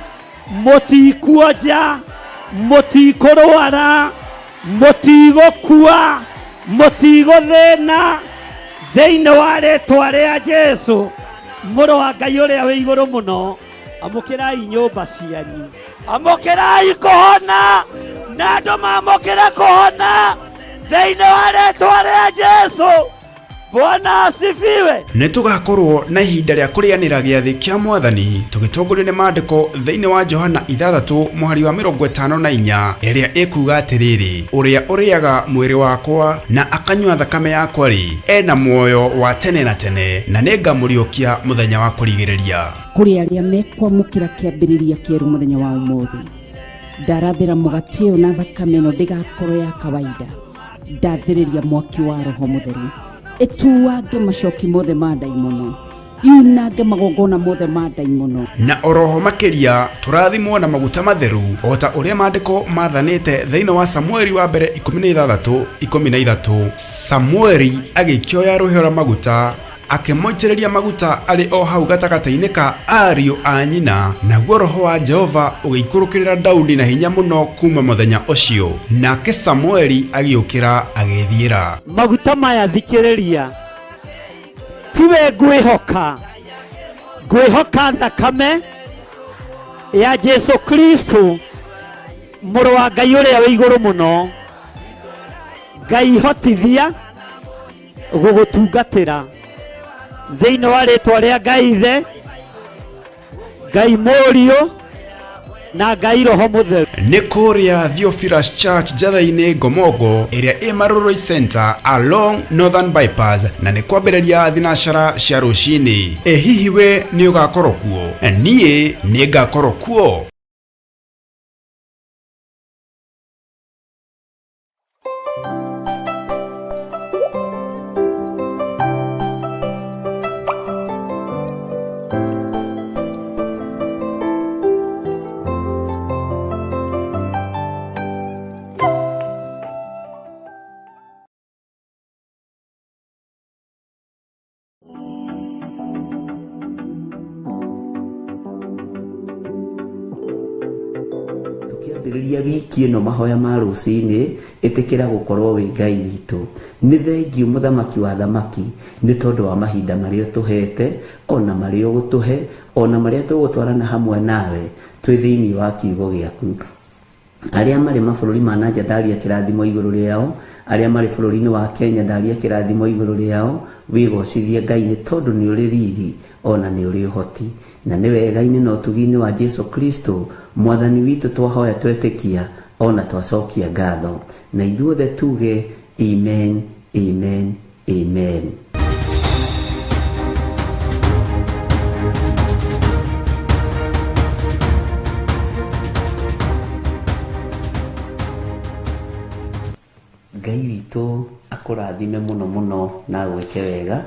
Mutikuonja, mutikurwara, mutigukua, mutiguthina, thiini wa ritwa ria Jesu Mũrũ wa Ngai uria wi iguru muno. Amukirai nyumba cianyu, amukirai kuhona, na andu mamukire kuhona thiini wa ritwa ria Jesu. Bwana asifiwe. Nitugakorwo na ihinda ria kurianira giathi kia Mwathani tugitongorio ni maandiko thiini wa Johana 6:54 iria ikuga atiriri, uria uriaga mwiri wakwa na akanyua thakame yakwa ri ena muoyo wa tene na tene, na ningamuriukia muthenya wa kurigiriria. Kuri aria mekwamukira kiambiriria kieru muthenya wa umuthi, ndarathira mugati uyu na thakame ino ndigakorwo ya kawaida. Ndathiriria mwaki wa Roho Mutheru etuwange macoki mothe ma daimono, yunange magongona mothe ma daimono. Na oroho makiria turathimwo na maguta matheru ota uria maandiko mathanite thiini wa Samueli wa mbere 16:13. Samueli agikioya ruhio ra maguta akimoitereria maguta ari o hau gatagataini ka ariu a nyina, naguo Roho wa Jehova ugiikurukirira Daudi na hinya muno kuma muthenya ucio, nake Samueli agiukira agithiira. Maguta maya thikiriria, tiwe ngwihoka thakame ya Jesu Kristo Mũrũ wa Ngai uria wi iguru muno. Ngai hotithia gugutungatira thiini wa ritwa ria Ngai Ithe, Ngai Mũriũ na Ngai Roho Mutheru. Ni kuria Theophilus Church Jathaini Gomogo iria i Maroroi Center along Northern Bypass, na ni kwambiriria thinashara cia rucini. Hihi we ni ugakorwo kuo? Nie ni ngakorwo kuo. tukiambĩrĩria wiki ĩno mahoya ma rũcinĩ ĩtĩkĩra gũkorwo wĩ Ngai witũ. Nĩ thengiũ mũthamaki wa thamaki nĩ tondũ wa mahinda marĩa ũtũhete, ona marĩa ũgũtũhe, ona marĩa tũgũtwarana hamwe nawe twĩ thĩinĩ wa kiugo gĩaku. Arĩa marĩ mabũrũri ma nanja ndaria kĩrathimo igũrũ rĩao, arĩa marĩ bũrũri-inĩ wa Kenya ndaria kĩrathimo igũrũ rĩao, wĩgocithie Ngai nĩ tondũ nĩ ũrĩ riri ona nĩ ũrĩ ũhoti. Na nĩ wega-inĩ na ũtugi-inĩ wa Jesu Kristo mwathani witũ twahoya twetĩkia ona twacokia ngatho. Na ithuothe tuge amen, amen, amen. Ngai witũ akũrathime mũno mũno na gwĩke wega,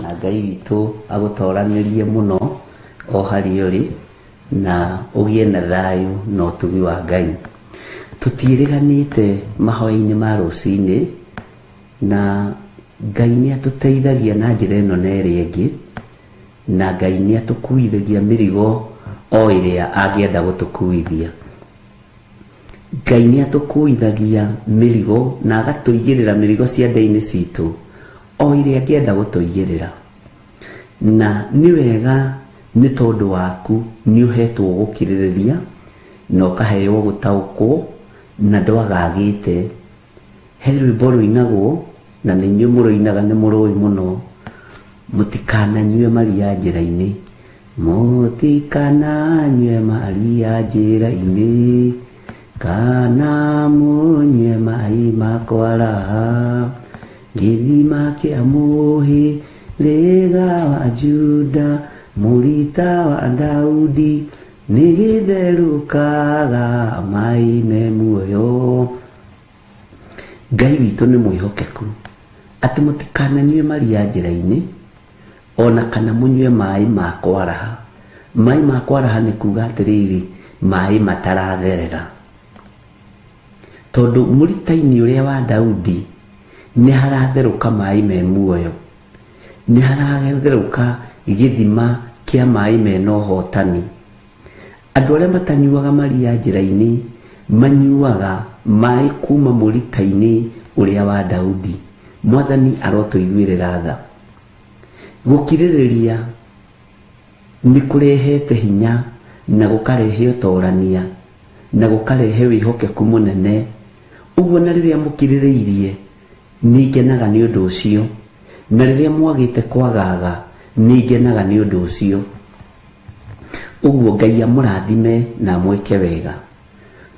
na Ngai witũ agũtoranĩrie mũno o harĩ ũrĩ, na ũgĩe na thayũ na ũtugi wa Ngai. Tũtiĩrĩganĩte mahoya-inĩ ma rũcinĩ, na Ngai nĩ atũteithagia na njĩra ĩno na ĩrĩa ĩngĩ, na Ngai nĩ atũkuithagia mĩrigo o ĩrĩa angĩenda gũtũkuithia. Ngai nĩ atũkuithagia mĩrigo na agatũigĩrĩra mĩrigo ciande-inĩ citũ o ĩrĩa angĩenda gũtũigĩrĩra. Na nĩ wega nĩ tondũ waku nĩ ũhetwo gũkirĩrĩria na ũkaheo gũtaũkwo na ndwagagĩte. He rwĩmbo rũinagwo na nĩ inyuĩ mũrũinaga nĩ mũrũĩ mũno, mũtikananyue maria njĩra-inĩ, mũtikananyue maria njĩra-inĩ, kana mũnyue maĩ ma kwaraha, gĩthima kĩa mũhĩrĩga wa Juda, mũrita wa Daudi, nĩ gĩtherũkaga maĩ me muoyo. Ngai witũ nĩ mwĩhokeku atĩ mũtikananyue maria njĩra-inĩ, ona kana mũnyue maĩ ma kwaraha. Maĩ ma kwaraha nĩ kuga atĩrĩrĩ, maĩ mataratherera. Tondũ mũrita-inĩ ũrĩa wa Daudi nĩ haratherũka maĩ me muoyo, nĩ haratherũka gĩthima kĩa maĩ mena ũhotani. Andũ arĩa matanyuaga maria njĩra-inĩ manyuaga maĩ kuma mũrita-inĩ ũrĩa wa Daudi. Mwathani arotũiguĩrĩra tha. Gũkirĩrĩria nĩ kũrehete hinya na gũkarehe ũtorania na gũkarehe wĩhokeku mũnene. Ũguo na rĩrĩa mũkirĩrĩirie nĩ ngenaga nĩ ũndũ ũcio, na rĩrĩa mwagĩte kwagaga nĩ ngenaga nĩ ũndũ ũcio. Ũguo Ngai amũrathime na mwĩke wega,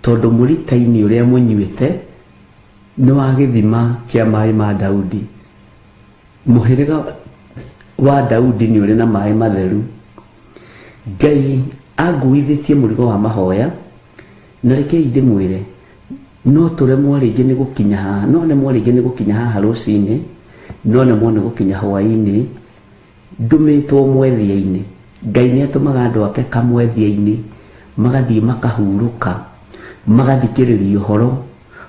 tondũ mũrita-inĩ ũrĩa mũnyuĩte nĩ wa gĩthima kĩa maĩ ma Daudi. Mũhĩrĩga wa Daudi nĩ ũrĩ na maĩ matheru. Ngai anguithĩtie mũrigo wa mahoya, na rekei ndĩmwĩre no tũremwo rĩngĩ nĩ gũkinya haha, no nemwo rĩngĩ nĩ gũkinya haha rũcinĩ, no nemwo nĩ gũkinya hwaĩ-inĩ. Ndũmĩtwo mwethia-inĩ. Ngai nĩ atũmaga andũ ake kamwethia-inĩ, magathiĩ makahurũka, magathikĩrĩria ũhoro,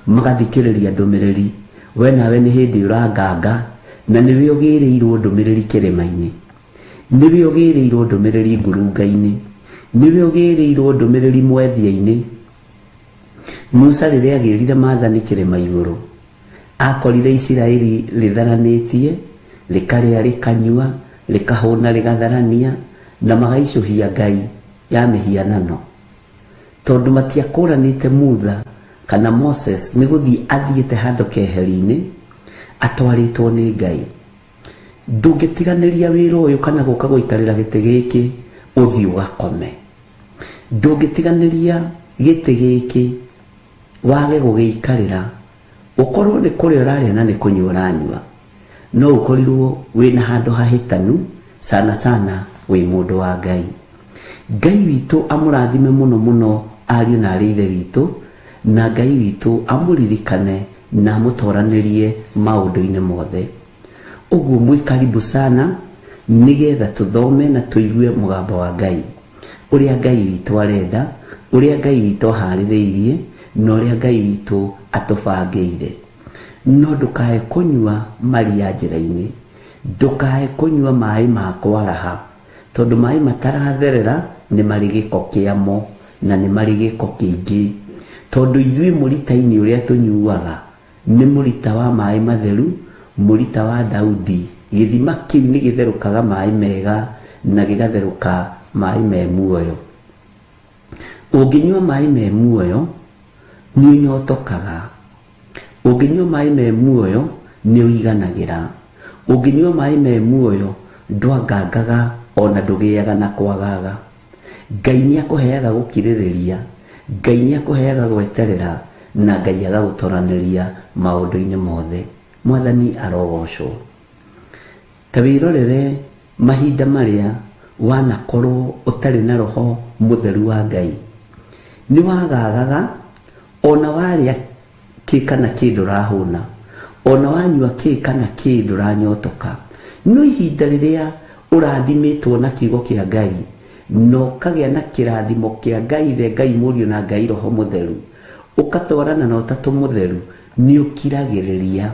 magathikĩrĩria ndũmĩrĩri. We nawe nĩ hĩndĩ ũranganga na nĩwe ũgĩrĩirwo ndũmĩrĩri kĩrĩma-inĩ, nĩwe ũgĩrĩirwo ndũmĩrĩri ngurunga-inĩ, nĩwe ũgĩrĩirwo ndũmĩrĩri mwethia-inĩ. Musa rĩrĩa agĩrire maathani kĩrĩma igũrũ, akorire Isiraeli rĩtharanĩtie, rĩkarĩa rĩkanyua, rĩkahũna rĩgatharania, na magaicũhia Ngai ya mĩhianano. Tondũ matiakũranĩte Mutha kana Moses nĩ gũthiĩ athiĩte handũ keheri-inĩ atwarĩtwo nĩ Ngai. Ndũngĩtiganĩria wĩra ũyũ kana gũka gũikarĩra gĩtĩ gĩkĩ ũthiĩ ũgakome. Ndũngĩtiganĩria gĩtĩ gĩkĩ wage gũgĩikarĩra, ũkorwo nĩ kũrĩa ũrarĩa na nĩ kũnyua ũranyua, no ũkorirwo wĩna handũ hahĩtanu sana sana wĩ mũndũ wa Ngai. Ngai witũ amũrathime mũno mũno ariũ na arĩ ithe witũ, na Ngai witũ amũririkane na amũtoranĩrie maũndũ-inĩ mothe. Ũguo mwĩkaribu sana nĩgetha tũthome na tũigue mũgambo wa Ngai, ũrĩa Ngai witũ arenda, ũrĩa Ngai witũ aharĩrĩirie, na ũrĩa Ngai witũ atũbangĩire. No ndũkae kũnyua maria njĩra-inĩ, ndũkae kũnyua maĩ ma kwaraha, tondũ maĩ mataratherera nĩ marĩ gĩko kĩamo na nĩ marĩ gĩko kĩingĩ, tondũ ithuĩ mũrita-inĩ ũrĩa tũnyuaga nĩ mũrita wa maĩ matheru, mũrita wa Daudi. Gĩthima kĩu nĩ gĩtherũkaga maĩ mega na gĩgatherũka maĩ me muoyo. Ũngĩnyua maĩ me muoyo nĩ ũnyotokaga. Ũngĩnyua maĩ me muoyo nĩ ũiganagĩra. Ũngĩnyua maĩ me muoyo ndwangangaga ona ndũgĩaga na kwagaga. Ngai nĩ akũheaga gũkirĩrĩria, Ngai nĩ akũheaga gweterera, na Ngai agagũtoranĩria maũndũ-inĩ mothe. Mwathani arogocwo. Ta wĩrorere mahinda marĩa wanakorwo ũtarĩ na roho mũtheru wa Ngai. Nĩ wagagaga, ona warĩa kĩ kana kĩ ndũrahũna, ona wanyua kĩ kana kĩ ndũranyotoka. No ihinda rĩrĩa ũrathimĩtwo na kiugo kĩa Ngai, no kagĩa na kĩrathimo kĩa Ngai, the Ngai Mũriũ na Ngai Roho Mũtheru, ũkatwarana na Ũtatũ Mũtheru, nĩ ũkiragĩrĩria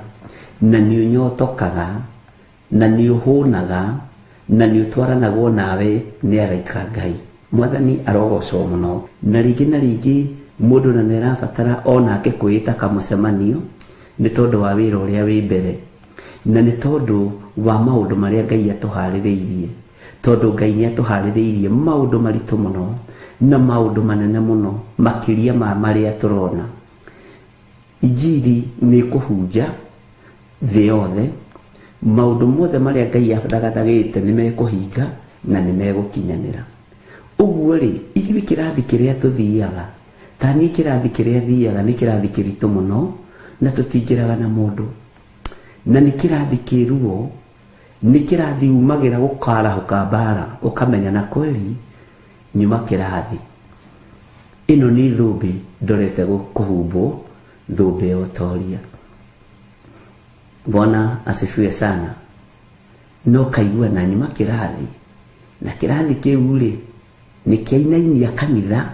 na nĩ ũnyotokaga na nĩ ũhũnaga na nĩ ũtwaranagwo nawe nĩ araika Ngai. Mwathani arogocwo mũno. Na rĩngĩ mũndũ na nĩ arabatara onake kwĩĩta kamũcemanio nĩ tondũ wa wĩra ũrĩa wĩ mbere, na nĩ tondũ wa maũndũ marĩa Ngai atũharĩrĩirie, tondũ Ngai nĩ atũharĩrĩirie maũndũ maritũ mũno na maũndũ manene mũno makĩria ma marĩa tũrona. Injiri nĩ kũhunja thĩ yothe, maũndũ mothe marĩa Ngai athagathagĩte nĩ mekũhinga na nĩ megũkinyanĩra. Ũguo rĩ, ithuĩ kĩrathi kĩrĩa tũthiaga, ta niĩ kĩrathi kĩrĩa thiaga nĩ kĩrathi kĩritũ mũno na tũtingĩraga na mũndũ, na nĩ kĩrathi kĩruo, nĩ kĩrathi umagĩra gũkarahũka mbara ũkamenya na kweli nyuma kĩrathi. Ĩno nĩ thũmbĩ ndorete kũhumbwo, thũmbĩ ya ũtoria. Bwana asifiwe sana. No kaigua na nyuma kĩrathi, na kĩrathi kĩu rĩ nĩ kĩainainia kanitha,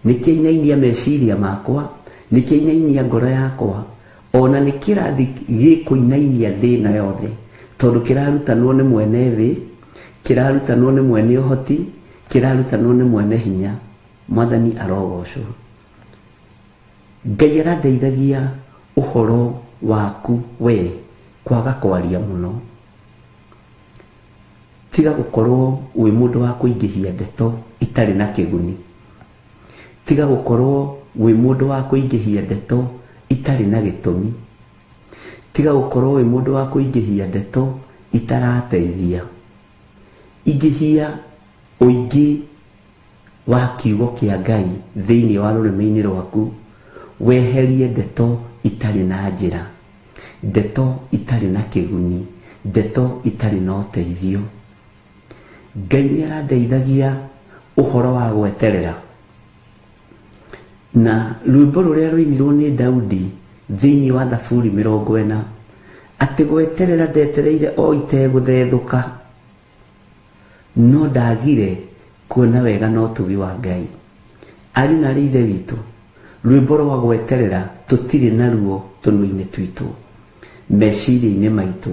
nĩ kĩainainia meciria makwa, nĩ kĩainainia ngoro yakwa, ona nĩ kĩrathi gĩkũinainia thĩna yothe, tondũ kĩrarutanwo nĩ mwene thĩ, kĩrarutanwo nĩ mwene ũhoti, kĩrarutanwo nĩ mwene hinya. Mwathani arogocwo. Ngai arandeithagia ũhoro waku we kwaga kwaria mũno. Tiga gũkorwo wĩ mũndũ wa kũingĩhia ndeto itarĩ na kĩguni. Tiga gũkorwo wĩ mũndũ wa kũingĩhia ndeto itarĩ na gĩtũmi. Tiga gũkorwo wĩ mũndũ wa kũingĩhia ndeto itarateithia. Ingĩhia ũingĩ wa kiugo kĩa Ngai thĩinĩ wa rũrĩmĩ-inĩ rwaku. Weherie ndeto itarĩ na njĩra, ndeto itarĩ na kĩguni, ndeto itarĩ na ũteithio. Ngai nĩ arandeithagia ũhoro wa gweterera. Na rwĩmbo rũrĩa rũinirwo nĩ Daudi thĩinĩ wa Thaburi 40, atĩ gweterera ndetereire o itegũthethũka, no ndagire kuona wega na ũtugi wa Ngai. Ariũ na aarĩ a Ithe witũ, rwĩmbo rwa gweterera tũtirĩ naruo tũnua-inĩ twitũ, meciria-inĩ maitũ,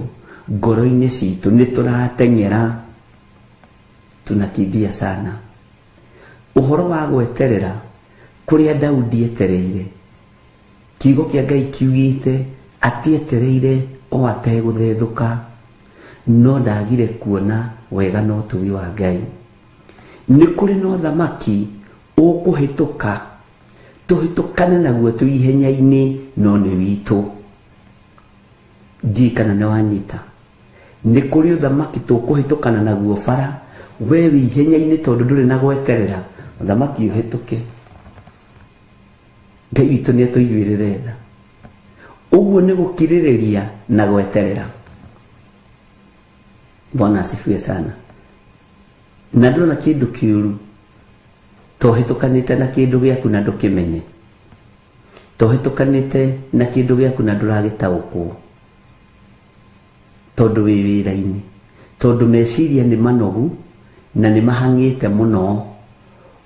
ngoro-inĩ citũ. Nĩ tũrateng'era, tunakimbia sana. Ũhoro wa gweterera kũrĩa Daudi etereire, kiugo kĩa Ngai kiugĩte atietereire o ategũthethũka, no ndagire kuona wega na ũtugi wa Ngai. Nĩ kũrĩ na ũthamaki ũkũhĩtũka, tũhĩtũkane naguo twĩ ihenya-inĩ, no nĩ witũ. Ndiĩ kana nĩ wanyita. Nĩ kũrĩ ũthamaki tũkũhĩtũkana naguo bara, we wĩ ihenya-inĩ tondũ ndũrĩ na gweterera, ũthamaki ũhĩtũke. Ngai witũ nĩ atũiguĩrĩre tha. Ũguo nĩ gũkirĩrĩria na gweterera. Bwana asifiwe sana. Na ndũrona kĩndũ kĩũru tohĩtũkanĩte na kĩndũ gĩaku na ndũkĩmenye, tohĩtũkanĩte na kĩndũ gĩaku na ndũragĩtaũkwo, tondũ wĩ wĩra-inĩ, tondũ meciria nĩ manogu na nĩ mahang'ĩte mũno,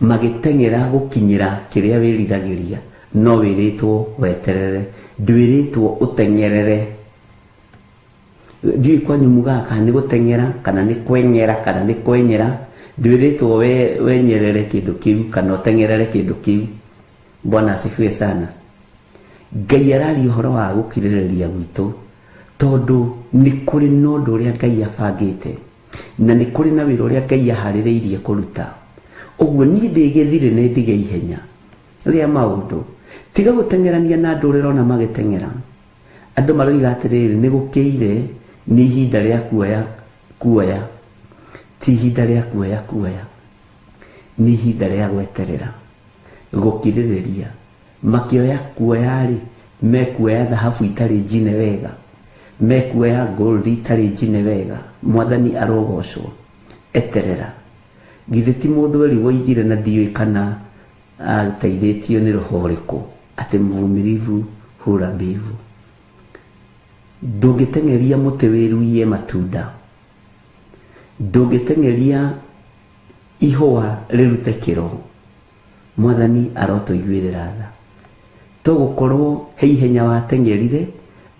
magĩteng'era gũkinyĩra kĩrĩa wĩriragĩria. No wĩrĩtwo weterere, ndwĩrĩtwo ũteng'erere. Ndiũĩ kwanyu mugaga kana nĩ gũteng'era kana nĩ kweng'era kana nĩ kwenyera, ndwiritwo wenyerere kindu kiu kana utengerere kindu kiu. Bwana asifiwe sana. Ngai arari uhoro wa gukiririria gwitu tondu ni kuri nondu uria Ngai abangite na ni kuri na wira uria Ngai ahaririirie kuruta. Uguo ni ndigithire ni ndige ihenya ria maundu tiga gutengerania na nduriro na magitengera. Andu maroiga atiriri ni gukiire ni ihinda ria kuoya ti ihinda ria kuoya ni ihinda ria gweterera gukiririria. Makioya kuoya ri mekuoya dhahabu itari njine wega, mekuoya gold itari njine wega. Mwathani arogocwo. Eterera. Githe ti mundu weri woigire na ndiwe kana ataithitio ni roho riku ati mvumilivu hura mbivu. Ndungitengeria muti wiruie matunda, ndungitengeria ihua rirute kiro. Mwathani arotuiguirira tha tugukorwo he ihenya watengerire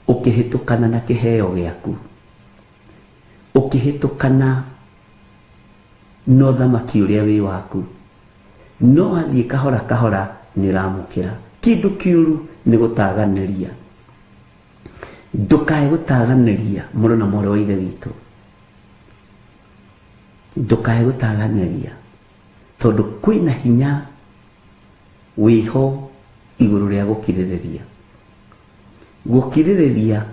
ukihitukana na kiheo giaku, ukihitukana no thamaki uria wi waku, no athie kahora kahora ni ramukira. Kindu kiuru ni gutaganiria. Ndukae gutaganiria muru na moro wa ithe witu, ndukae gutaganiria tondu kwina hinya wiho iguru ria gukiririria. Gukiririria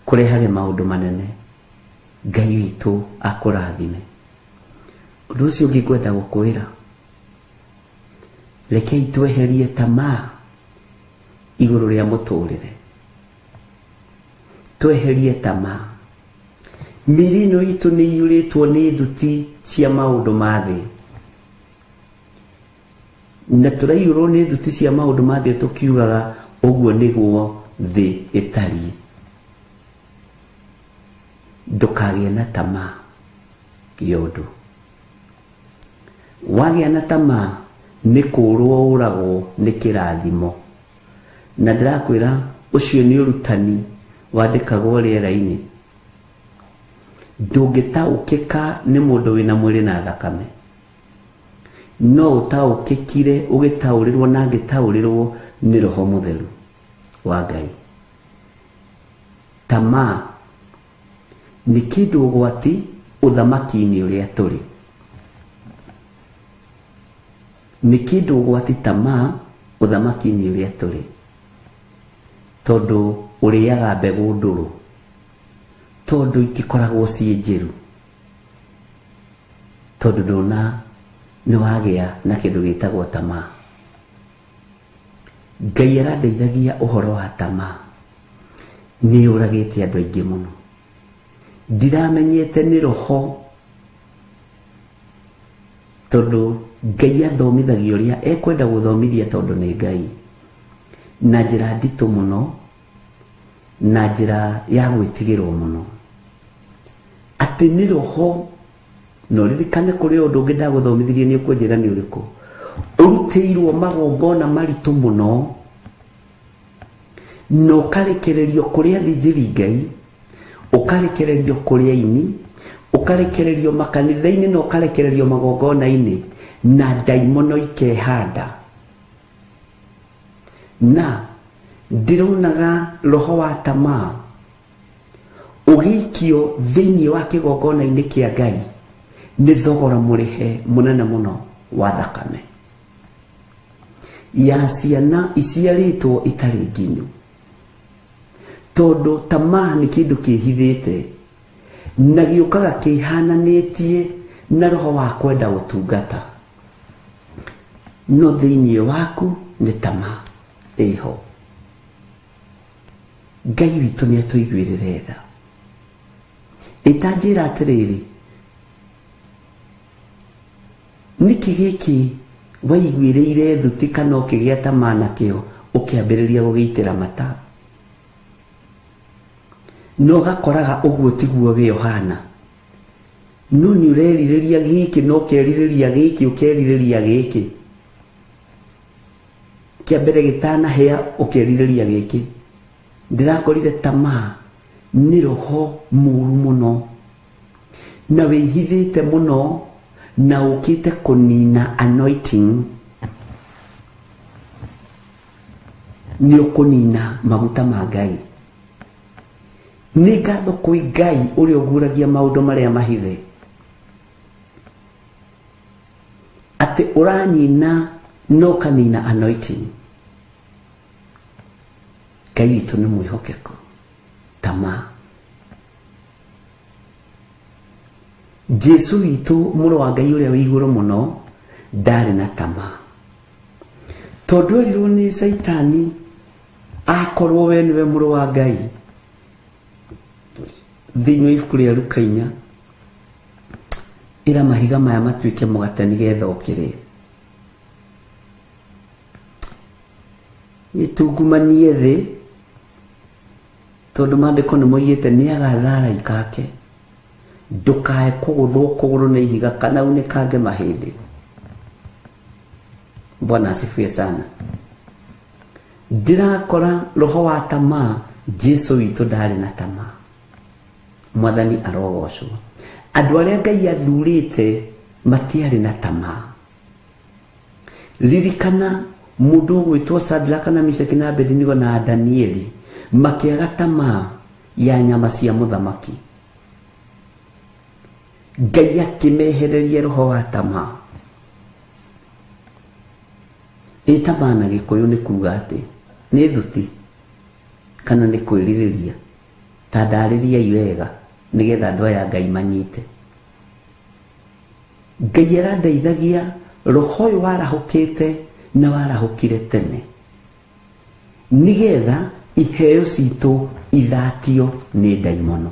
kurehage maundu manene. Ngai witu akurathime. Undu ucio ngikwenda gukwira, rekei tweherie tamaa iguru ria muturire, tweherie tamaa. Mirino itu ni iyuritwo ni thuti cia maundu ma thi, na turaiyurwo ni thuti cia maundu ma thi tukiugaga uguo niguo thi itari. Ndukagie na tamaa yondu wagia na tamaa ni kurwo uragwo ni kirathimo. Na ndirakwira ucio ni urutani wandikagwo riera-ini. Ndungitaukika ni mundu wina mwiri na thakame, no utaukikire ugitaurirwo na ngitaurirwo ni roho mutheru wa Ngai. Tamaa ni kindu ugwati uthamaki-ini uria turi, ni kindu ugwati tamaa uthamaki-ini uria turi, tondu uriaga mbegu nduru, tondu ikikoragwo cie njiru, tondu nduna ni wagia na kindu gitagwo tamaa. Ngai arandeithagia uhoro wa tamaa ni uragite andu aingi muno. Ndiramenyete ni roho, tondu Ngai athomithagia uria ekwenda guthomithia tondu ni Ngai na njira nditu muno, na njira ya gwitigirwo muno. Ati ni roho, no ririkane kuri undu ungi ndaguthomithirie ni ukunjira ni uriku. Uruteirwo magongona maritu muno, no karekererio kuri athĩnjĩri Ngai, ukarekererio kuri aini, ukarekererio makanitha-ini, no karekererio magongona-ini, na daimono ikehanda. Na ndironaga roho wa tamaa ugikio thiini wa kigongona-ini kia Ngai ni thogora murihe munene muno wa thakame ya ciana iciaritwo itari nginyu. Tondu tamaa ni kindu kihithite na giukaga kihananitie na roho wa kwenda gutungata, no thiini waku ni tamaa iho. Ngai witu ni atuiguirire tha. Itanjira atiriri, niki giki waiguireire thuti kana ukigia tamaa nakio ukiambiriria gugitira mata, no gakoraga uguo tiguo we Yohana. No ni ureririria giki, no keririria giki, ukeririria giki, kiambere gitana hea ukeririria giki. Ndirakorire tamaa ni roho muru muno na wihithite muno na ukite kunina anointing, ni ukunina maguta ma Ngai. Nĩ ngatho kwĩ Ngai ũrĩa ũguragia maũndũ marĩa mahithe, atĩ ũranina no kanina anointing. Ngai witũ nĩ mwĩhokeku. Tamaa. Jesu witũ mũrũ wa Ngai ũrĩa wĩ igũrũ mũno ndarĩ na tamaa, tondũ erirwo nĩ Saitani akorwo we nĩwe mũrũ wa Ngai. Thĩinĩ wa ibuku rĩa Luka 4 ĩra mahiga maya matuĩke mũgate nĩgetha ũkĩrĩe. Nĩtungumanie thĩ, tondũ maandĩko nĩmoigĩte nĩagathara araika ake, ndũkae kũgũthwo kũgũrũ na ihiga kana unĩkange mahĩndĩ. Bwana asifiwe sana. Ndirakora roho wa tamaa. Jesu witũ ndarĩ na tamaa. Mwathani arogocwo. Andũ arĩa Ngai athurĩte matiarĩ na tamaa. Ririkana mũndũ ũgwĩtwo Shadraka na Meshaki na Abedinego na Danieli makĩaga tamaa ya nyama cia mũthamaki. Ngai akĩmehereria roho wa tamaa. Tamaa na Gĩkũyũ nĩ kuuga atĩ nĩ thuti kana nĩ kwĩrirĩria, ta ndarĩriai wega nĩgetha andũ aya Ngai manyite. Ngai arandeithagia roho ũyũ warahũkĩte na warahũkire tene, nĩgetha iheo citũ ithatio nĩ ndaimono.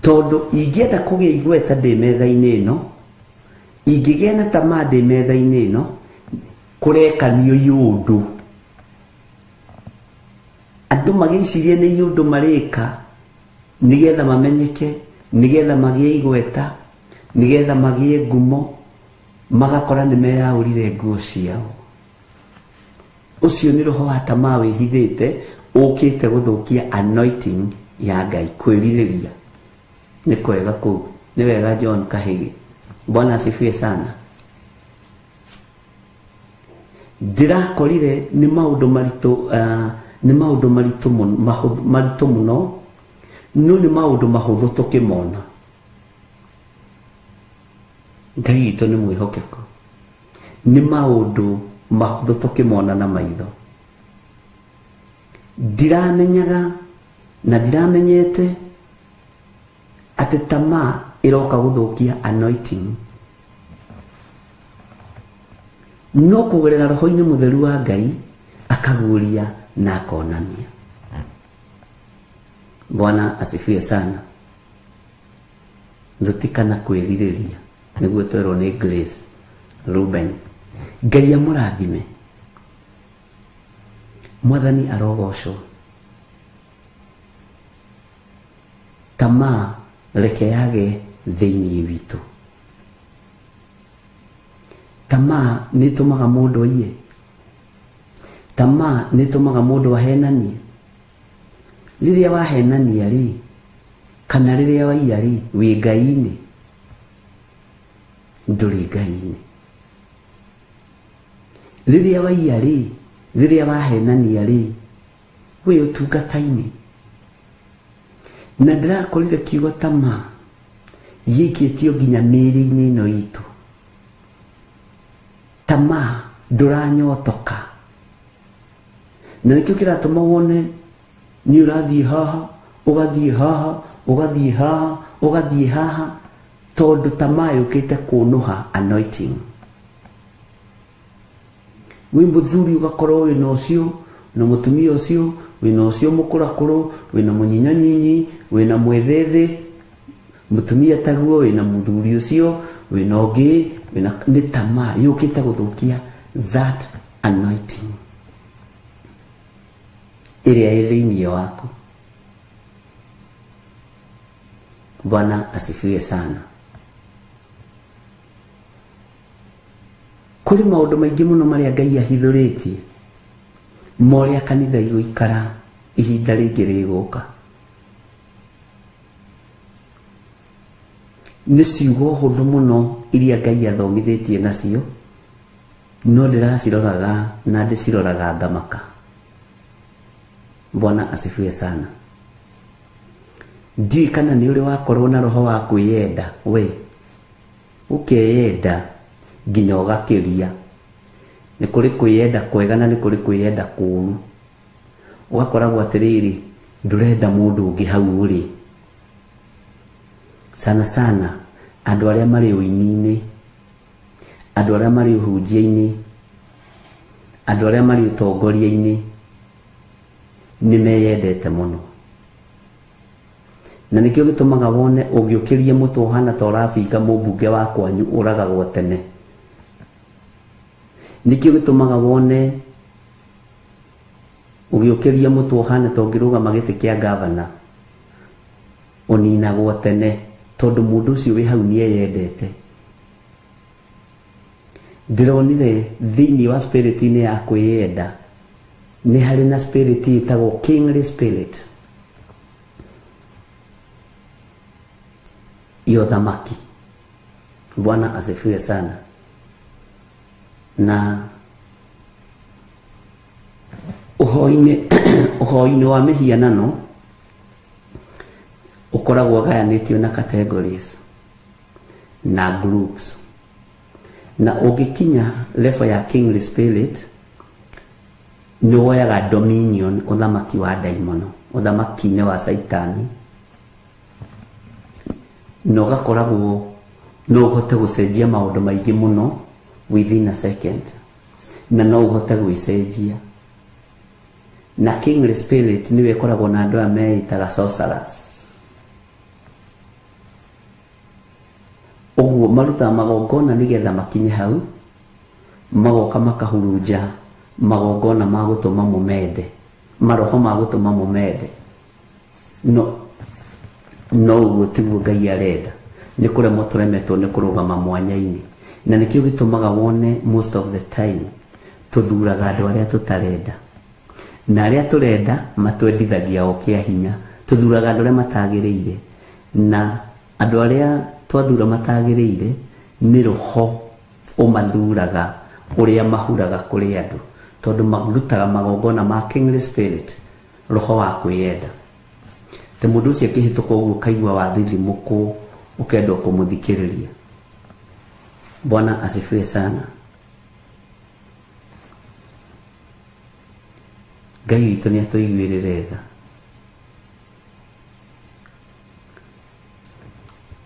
Tondũ ingĩenda kũgĩa igweta ndĩ metha-inĩ ĩno, ingĩgĩa na tamaa ndĩ metha-inĩ ĩno, kũrekanio yũndũ. Andũ magĩcirie nĩ yũndũ marĩka nĩgetha mamenyeke, nĩgetha magĩe igweta, nĩgetha magĩe ngumo, magakora nĩmeyaũrire nguo ciao. Ũcio nĩ roho wa tamaa wĩhithĩte ũkĩte gũthũkia anointing ya Ngai. Kwĩrirĩria nĩ kwega kũu. Nĩ wega John Kahĩgi. Bwana asifiwe sana. Ndĩrakorire nĩ maũndũ maritũ, nĩ maũndũ maritũ mũno, no nĩ maũndũ mahũthũ tũkĩmona. Ngai witũ nĩ mwĩhokeku. Nĩ maũndũ mahũthũ tũkĩmona na maitho. Ndiramenyaga na ndiramenyete atĩ tamaa ĩroka gũthũkia anointing. No kũgerera roho-inĩ mũtheru wa Ngai akaguũria na akonania. Bwana asifiwe sana. Thutikana kwĩrirĩria nĩguo twerwo nĩ Grace Ruben. Ngai amũrathime. Mwathani arogocwo. Tamaa reke yage thĩinĩ witũ. Tamaa nĩ ĩtũmaga mũndũ aiye. Tamaa nĩ ĩtũmaga mũndũ ahenanie. Rĩrĩa wahenania rĩ, kana rĩrĩa waiya rĩ, wĩ Ngai-inĩ, ndũrĩ Ngai-inĩ. Rĩrĩa waiya rĩ, rĩrĩa wahenania rĩ, wĩ ũtungata-inĩ. Na ndĩrakorire kiugo tamaa gĩikĩtio nginya mĩĩrĩ-inĩ ĩno itũ. Tamaa ndũranyotoka. Na nĩkĩo kĩratũma wone nĩ ũrathiĩ haha, ũgathiĩ haha, ũgathiĩ haha, ũgathiĩ haha, tondũ tamaa yũkĩte kũnũha anointing. Wĩ mũthuri ũgakorwo wĩna ũcio, na mũtumia ũcio, wĩna ũcio mũkũrakũrũ, wĩna mũnyinanyinyi, wĩna mwethethĩ, mũtumia taguo, wĩna mũthuri ũcio, wĩna ũngĩ, wĩna nĩ tamaa yũkĩte gũthũkia that anointing ĩrĩa ĩ thĩinĩ waku. Bwana asifiwe sana. Kũrĩ maũndũ maingĩ mũno marĩa Ngai ahithũrĩtie, morĩa kanitha igũikara ihinda rĩngĩ rĩgũka. nĩ ciugo hũthũ mũno iria Ngai athomithĩtie nacio, no ndĩraciroraga na ndĩciroraga ngamaka. Bwana asifiwe sana. Ndiũĩ kana nĩ ũrĩ wakorwo na roho wa kwĩyenda we, ũkeyenda nginya ũgakĩria. Nĩ kũrĩ kwĩyenda kwega na nĩ kũrĩ kwĩyenda kũũru. Ũgakoragwo atĩrĩrĩ, ndũrenda mũndũ ũngĩ hau ũrĩ. Sana sana andũ arĩa marĩ ũini-inĩ, andũ arĩa marĩ ũhunjia-inĩ, andũ arĩa marĩ ũtongoria-inĩ nĩ meyendete mũno. Na nĩkĩo gĩtũmaga wone ũngĩũkĩria mũtwe ũhana ta ũrabinga mũmbunge wa kwanyu ũragagwo tene. Nĩkĩo gĩtũmaga wone ũgĩũkĩria mũtwe ũhana ta ũngĩrũgama gĩtĩ kĩa gavana ũninagwo tene, tondũ mũndũ ũcio wĩ hau nĩeyendete. Ndĩronire thĩinĩ wa spirit-inĩ ya kwĩyenda nĩ harĩ na spirit ĩtagwo kingly spirit, iyo thamaki. Bwana asifiwe sana. Na ũhoi-inĩ wa mĩhianano ũkoragwo gayanĩtio na categories na groups, na ũngĩkinya level ya kingly spirit nĩ woyaga dominion, ũthamaki wa daimono, ũthamaki-inĩ wa saitani, na ũgakoragwo no ũhote gũcenjia maũndũ maingĩ mũno within a second, na no ũhote gwĩcenjia. Na kingly spirit nĩwe ĩkoragwo na andũ aya meitaga sorcerers. Ũguo marutaga magongona nĩgetha makinye hau, magoka makahurunja magongona ma gũtũma mũmende, maroho ma gũtũma mũmende. No ũguo tiguo Ngai arenda. Nĩ kũremwo tũremetwo nĩ kũrũgama mwanya-inĩ, na nĩkĩo gĩtũmaga wone most of the time tũthuraga andũ arĩa tũtarenda, na arĩa tũrenda matwendithagia o kĩa hinya. Tũthuraga andũ arĩa matagĩrĩire, na andũ arĩa twathura matagĩrĩire nĩ roho ũmathuraga ũrĩa mahuraga kũrĩ andũ, tondũ marutaga magongona ma kingly spirit, roho wa kwĩyenda. Te mũndũ ũcio akĩhĩtũka ũguo kaigua wathithimũkũ ũkenda kũmũthikĩrĩria. Bwana asifiwe sana. Ngai witũ nĩ atũiguĩrĩre tha.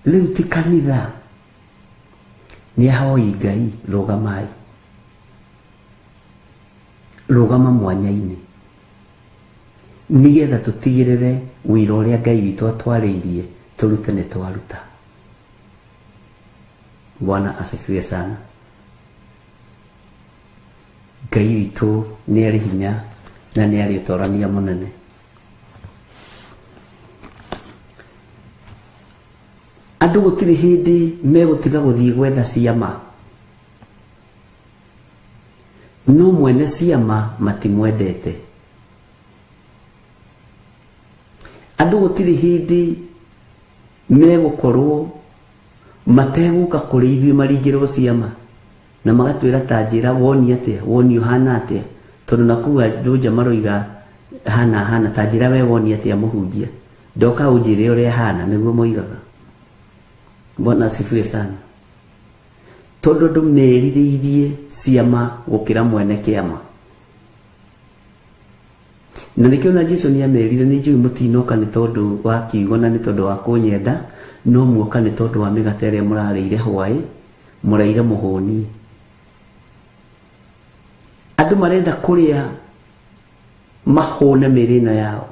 Rĩu ti kanitha nĩ ahoi Ngai, rũgamai, rũgama mwanya-inĩ, nĩgetha tũtigĩrĩre wĩra ũrĩa Ngai witũ atwarĩirie tũrute nĩ twaruta. Bwana asifiwe sana. Ngai witũ nĩ arĩ hinya na nĩ arĩ ũtorania mũnene. Andũ gũtirĩ hĩndĩ megũtiga gũthiĩ gwetha ciama, no mwene ciama matimwendete. Andũ gũtirĩ hĩndĩ megũkorwo mategũka kũrĩ ithuĩ maringĩrwo ciama na magatwĩra ta njĩra woni atĩa, woni ũhana atĩa, tondũ nakuga Njonja maroiga hana ta njĩra we woni atĩa mũhunjia, ndoka ũnjĩre ũrĩa hana, nĩguo moigaga. Bwana asifiwe sana. Tondũ andũ merirĩirie ciama gũkĩra mwene kĩama. Na nĩkĩo na Jesũ nĩ amerire, nĩ njũĩ mũtinoka nĩ tondũ wa kiugo na nĩ tondũ wa kũnyenda, no muoka nĩ tondũ wa mĩgate ĩrĩa mũrarĩire hwaĩ, mũraire mũhũni. Andũ marenda kũrĩa mahũne mĩrĩ yao.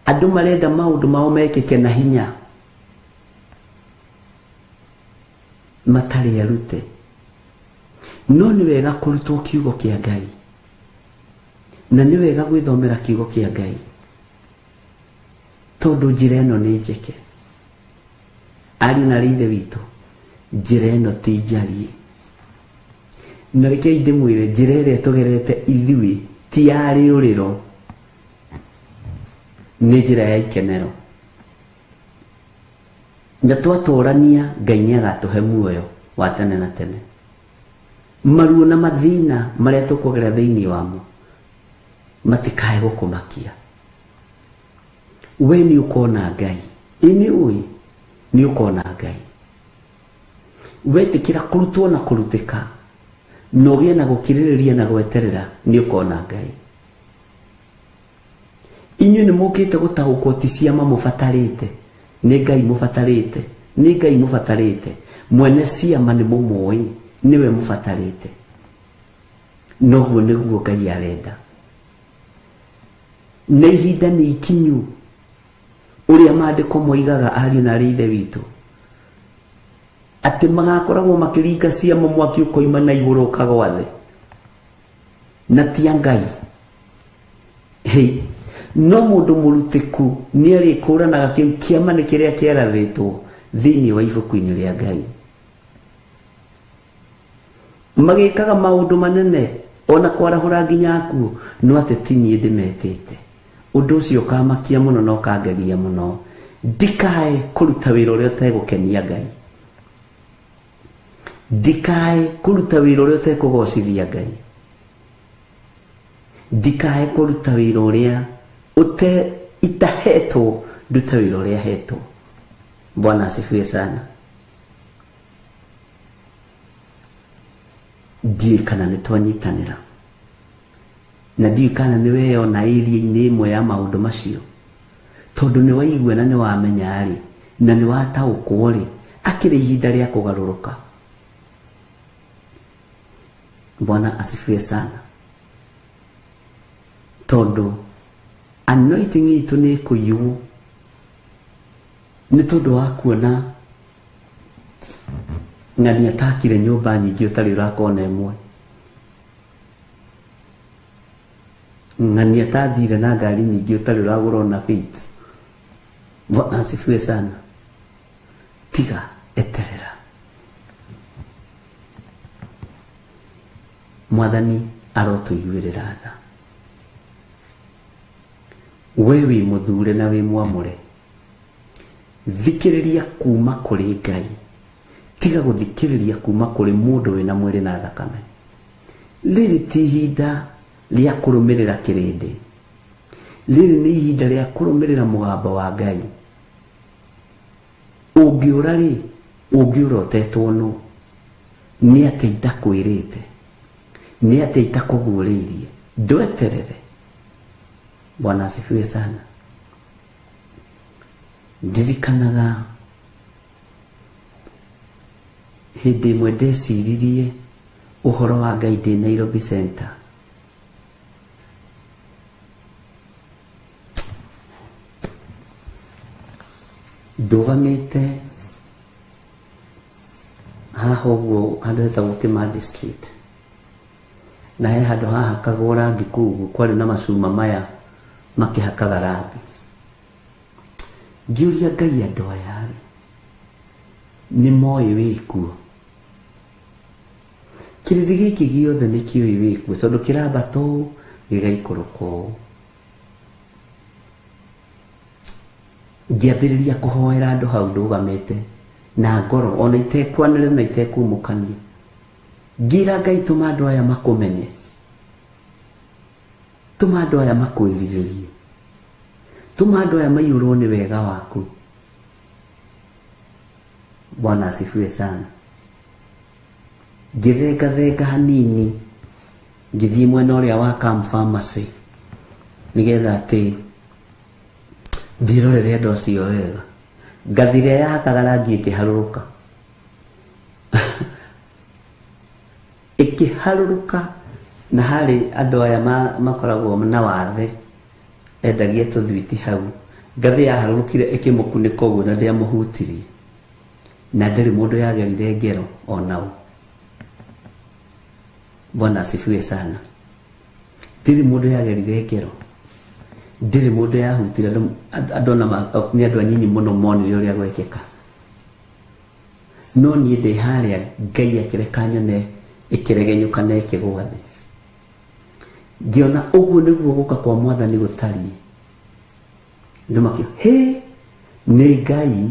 Andũ marenda maũndũ mao mekĩke na hinya, matarĩ arute. No nĩ wega kũrutwo kiugo kĩa Ngai, na nĩ wega gwĩthomera kiugo kĩa Ngai, tondũ njĩra ĩno nĩ njeke. Ariũ na ithe witũ, njĩra ĩno ti njarie. Na rekei ndĩmwĩre, njĩra ĩrĩa tũgerete ithuĩ ti ya rĩũrĩro, nĩ njĩra ya ikenero. na twatorania Ngai nĩagatũhe muoyo wa tene na tene. Maruo na mathĩna marĩa tũkũgerera thĩinĩ wamo matikae gũkũmakia. We nĩ ũkona Ngai, nĩ ũĩ nĩ ũkona Ngai. Wetĩkĩra kũrutwo na kũrutĩka na ũgĩe na gũkirĩrĩria na gweterera nĩ ũkona Ngai. Inyuĩ nĩ mũkĩte gũtaũkwo ti ciama mũbatarĩte, nĩ Ngai mũbatarĩte, nĩ Ngai mũbatarĩte. Mwene ciama nĩ mũmũĩ, niwe mũbatarĩte. Noguo nĩguo Ngai arenda. Na ihinda nĩ ikinyu ũrĩa maandĩko moigaga ariũ na ithe witũ atĩ magakoragwo makĩringa ciama mwaki ũkoima na igũrũ ũkagwa thĩ, na ti Ngai. No mũndũ mũrutĩku nĩ arĩkũranaga kĩama nĩ kĩrĩa kĩarathĩtwo thĩinĩ wa ibuku-inĩ rĩa Ngai. Magĩkaga maũndũ manene ona kwarahũra nginya akuo, no atĩ ti niĩ ndĩmetĩte. Ũndũ ũcio ũkamakia mũno na ũkangegia mũno. Ndikae kũruta wĩra ũrĩa ũtegũkenia Ngai. Ndikae kũruta wĩra ũrĩa ũtekũgocithia Ngai. Ndikae kũruta wĩra ũrĩa itahetwo, nduta wĩra ũrĩa hetwo. Bwana asifiwe sana. Ndiũĩ kana nĩ twanyitanĩra, na ndiũĩ kana nĩ weyona area-inĩ ĩmwe ya maũndũ macio, tondũ nĩ waigua na nĩ wamenya rĩ, na nĩ wataũkwo rĩ, akĩrĩ ihinda rĩa kũgarũrũka. Bwana asifiwe sana. Tondũ anointing itũ nĩ kũiywo nĩ tondũ wa kuona ng'ani atakire nyũmba nyingĩ ũtarĩ ũrakona ĩmwe. Ng'ani atathire na ngari nyingĩ ũtarĩ ũragũra ona fits. Bwana asifiwe sana. Tiga eterera. Mwathani arotũiguĩrĩra tha. We wĩ mũthure na wĩ mwamũre, thikĩrĩria kuma kũrĩ Ngai, tiga gũthikĩrĩria kuma kũrĩ mũndũ wĩna mwĩrĩ na thakame. Rĩrĩ ti ihinda rĩa kũrũmĩrĩra kĩrĩndĩ, rĩrĩ nĩ ihinda rĩa kũrũmĩrĩra mũgambo wa Ngai. Ũngĩũra rĩ, ũngĩũra ũtetwo nũ, nĩ atĩ itakwĩrĩte, nĩ atĩ itakũguũrĩirie. Ndweterere. Bwana asifiwe sana. Ndirikanaga hĩndĩ ĩmwe ndeciririe ũhoro wa Ngai ndĩ Nairobi Center. Ndũgamĩte haha ũguo handũ hetagwo Kimathi Street, na he handũ hahakagwo rangi kũu, kwarĩ na macuma maya makĩhakaga rangi. Ngĩũria Ngai andũ aya rĩ, nĩ moĩ wĩkuo? Kĩrĩndĩ gĩkĩ gĩothe nĩ kĩũĩ wĩkuo, tondũ kĩrambata ũũ gĩgaikũrũka ũũ. Ngĩambĩrĩria kũhoera andũ hau ndũgamĩte na ngoro ona itekwanĩrĩra na itekũmũkania. Ngĩra Ngai, tũma andũ aya makũmenye, tũma andũ aya makwĩrirĩrie, tũma andũ aya maiyũrwo nĩ wega waku. Bwana asifiwe sana. Ngĩthengathenga hanini, ngĩthiĩ mwena ũrĩa wa Camp Pharmacy nĩgetha atĩ ndirorere andũ acio wega. Ngathire yahakaga rangi ĩkĩharũrũka ĩkĩharũrũka, na harĩ andũ aya makoragwo na wathe endagia tũthwiti hau. Ngathĩ yaharũrũkire ĩkĩmũkunĩka ũguo na ndĩamũhutirie, na ndĩrĩ mũndũ yagerire ngero onao. Bwana asifiwe sana. Ndĩrĩ mũndũ yagerire ngero, ndĩrĩ mũndũ yahutire andũ nĩ andũ anyinyi mũno monire ũrĩa gwekĩka. No niĩ ndĩ harĩa Ngai akĩreka nyone ĩkĩregenyũka na ĩkĩgwa thĩ. Ngĩona ũguo nĩguo gũka kwa Mwathani gũtariĩ. Ndĩmakĩo, nĩ Ngai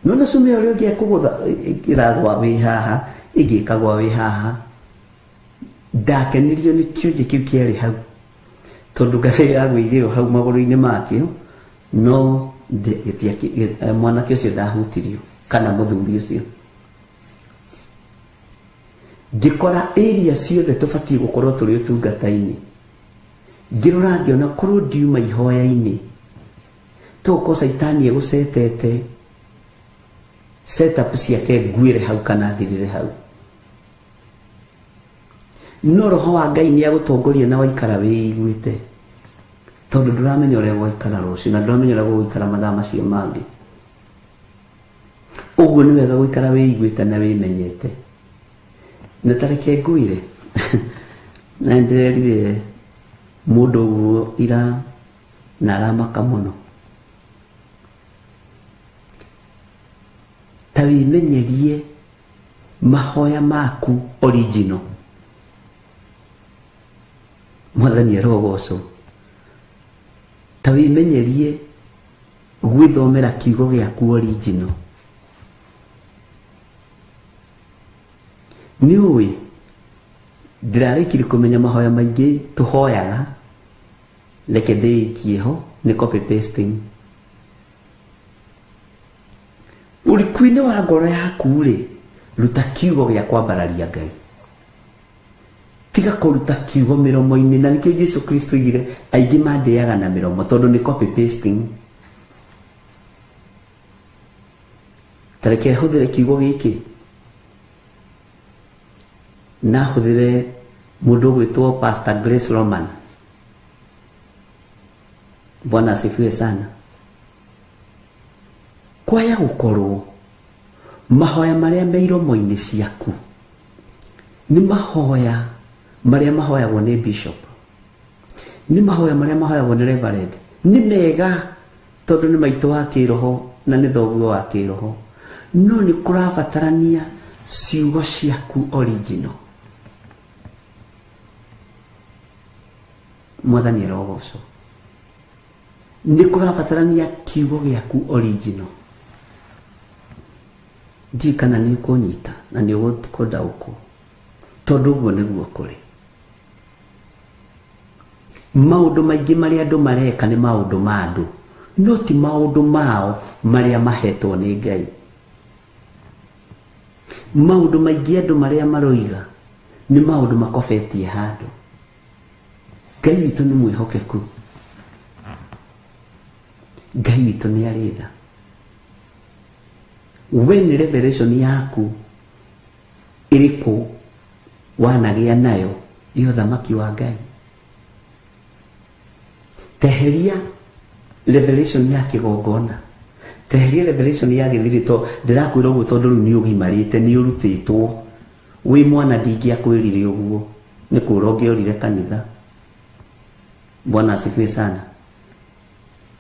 nona sume ore ngi akugutha iragwa wi haha igikagwa wi haha ndakenirio ni kiuje kiu kiari hau tondu gae yagwigiro hau maguru-ini makio no mwanake ucio ndahutirio kana muthuri ucio ngikora area ciothe tubatie gukorwo turi utungata-ini ngirora ngiona korwo ndiuma ihoya-ini toko saitani egucetete setup ciake nguire hau kana thirire hau no roho wa Ngai ni agutongoria na waikara wiiguite tondu nduramenya uria waikara rucio na nduramenya uria gwaikara mathaa macio mangi uguo ni wega guikara wiiguite na wimenyete na tareke nguire na ndirerire mundu uguo ira na aramaka muno tawimenyerie mahoya maku original mwathani rogoco tawimenyerie gwithomera kiugo giaku original niwe ndirarekire kumenya mahoya maingi tuhoyaga leke ndikieho ni copy pasting urikuine wa ngoro yaku ri ruta kiugo gia kwambararia Ngai tiga kuruta kiugo miromo-ini na nikio Jesu Kristo igire aingi mandeaga na miromo tondu ni copy pasting tareke huthire kiugo giki na huthire mundu gwitwo Pastor Grace Roman. Bwana asifiwe sana. Kwaya gukorwo mahoya maria meiromo-ini ciaku ni mahoya maria mahoyagwo ni bishop, ni mahoya maria mahoyagwo ni reverend, ni mega tondu ni maitu wa kiroho na ni thoguo wa kiroho, no ni kurabatarania ciugo ciaku original. Mwathani erogoco ni kurabatarania kiugo giaku original. Ndi kana ni kunyita na ni ugukoda uko tondu guo niguo kuri maundu maingi maria andu mareka ni maundu ma andu no ti maundu mao maria mahetwo ni Ngai. Maundu maingi andu maria maroiga ni maundu makofetie handu. Ngai witu ni mwihokeku, Ngai witu ni aritha. When revelation yaku iriku wanagia nayo iyo thamaki wa Ngai, teheria revelation ya kigongona, teheria revelation ya githirito. Ndirakwira uguo tondu riu ni ugimarite ni urutitwo wi mwana ndingi akwirire uguo ni kura ungiorire kanitha. Bwana asifiwe sana.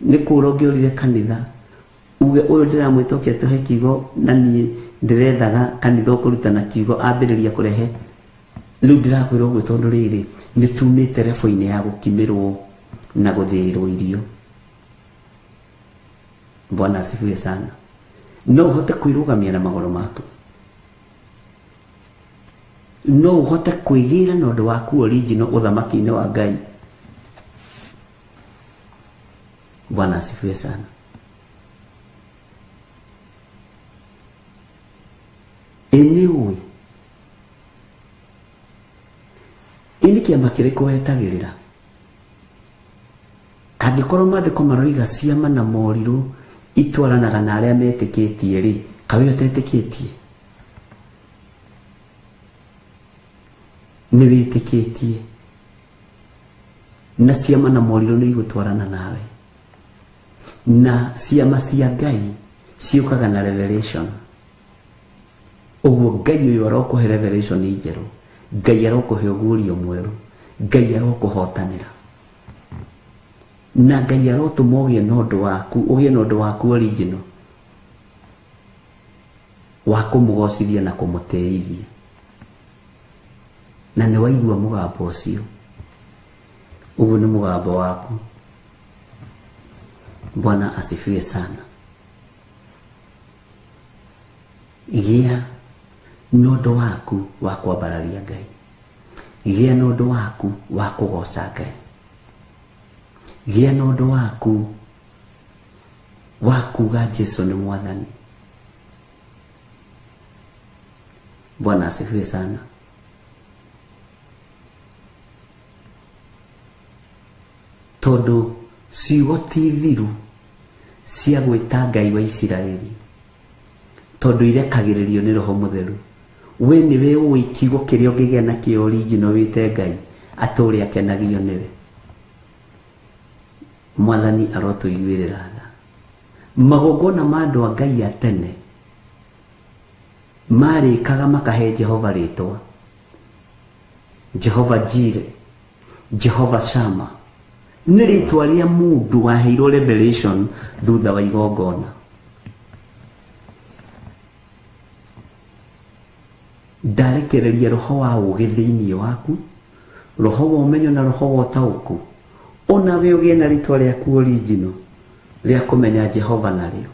Ni kura ungiorire kanitha uge uyu ndiramwitokia tuhe kiugo na ni ndirethaga kanitha ukurutana kiugo ambiriria kurehe. Riu ndirakwira uguo tondu riri ni tumite refo-ini ya gukimirwo na guthirwo irio. Bwana asifiwe sana. No uhote kwirugamia na magoro maku, no uhote kwigira na undu waku original uthamaki-ini wa Ngai. Bwana asifiwe sana. Anyway, ini kiama kiriko wetagirira angikorwo mandiko maroiga ciama na moriru itwaranaga na aria metikitie ri kawe utetikitie ni witikitie na ciama na moriru ni igutwarana nawe na ciama cia Ngai ciukaga na revelation. Uguo Ngai uyu arokuhe revelation injeru, Ngai arokuhe ugurio mweru, Ngai arokuhotanira na Ngai arotuma ugie na undu waku, ugie na undu waku original wa kumugocithia na kumuteithia na ni waigua mugambo ucio. Uguo ni mugambo waku. Bwana asifiwe sana. gĩa nondo waku wa kwambararia Ngai, gĩa nondo waku wa kũgoca Ngai, gĩa nondo waku wa kuga Jesu ni Mwathani. Bwana asifiwe sana. Tondu ciugo ti thiru cia gwĩta Ngai wa Isiraeli, tondu irekagĩrĩrio nĩ Roho Mũtheru. We nĩwe ũĩ kiugo kĩrĩa ũngĩgĩa nakĩo original wĩte Ngai atũre akenagio nĩwe. Mwathani arotũiguĩrĩra tha. Magongona ma andũ a Ngai a tene marĩkaga makahe Jehova rĩtwa, Jehova Jire, Jehova Shama. Nĩ rĩtwa rĩa mũndũ waheirwo revelation thutha wa igongona. Ndarekereria roho wa ũgĩ thĩinĩ waku, roho wa ũmenyo na roho wa ũtaũku, ona we ũgĩe na rĩtwa rĩaku original rĩa kũmenya Jehova narĩo.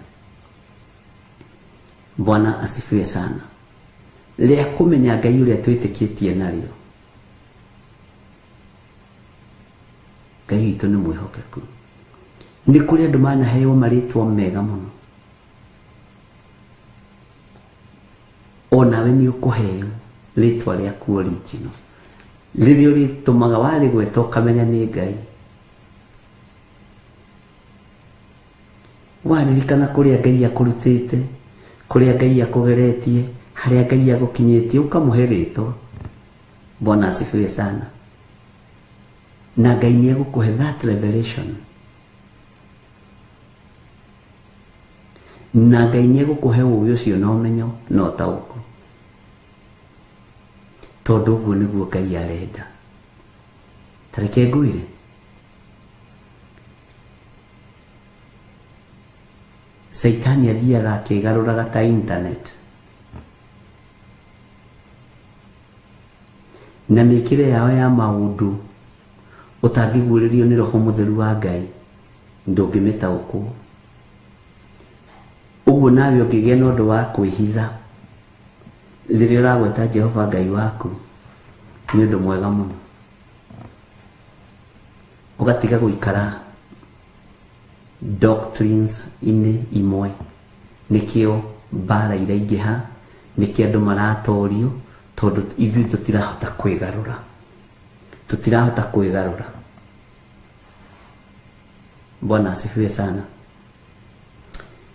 Bwana asifiwe sana. Rĩa kũmenya Ngai ũrĩa twĩtĩkĩtie narĩo. Ngai witũ nĩ mwĩhokeku. Nĩ kũrĩ andũ manaheo marĩtwa mega mũno, ona we nĩ ũkũheo rĩtwa rĩaku original rĩrĩa ũrĩtũmaga warĩgweta ũkamenya nĩ Ngai. Waririkana kũrĩa Ngai akũrutĩte, kũrĩa Ngai akũgeretie, harĩa Ngai agũkinyĩtie, ũkamũhe rĩtwa. Bwana asifiwe sana. Na Ngai nĩ egũkũhe that revelation, na Ngai nĩ egũkũhe ũũgĩ ũcio na ũmenyo na ũtaũku, tondũ ũguo nĩguo Ngai arenda. Tareke ngwĩre, Saitani athiaga akĩgarũraga ta internet, na mĩkĩre yao ya maũndũ ũtangĩguũrĩrio nĩ Roho Mũtheru wa Ngai ndũngĩmĩtaũkwo. Ũguo nawe ũngĩgĩa na ũndũ wa kwĩhitha rĩrĩa ũragweta Jehova Ngai waku, nĩ ũndũ mwega mũno. Ũgatiga gũikara doctrines inĩ imwe, nĩkĩo mbara iraingĩha, nĩkĩo andũ maratorio, tondũ ithuĩ tũtirahota kwĩgarũra, tũtirahota kwĩgarũra. Bwana asifiwe sana.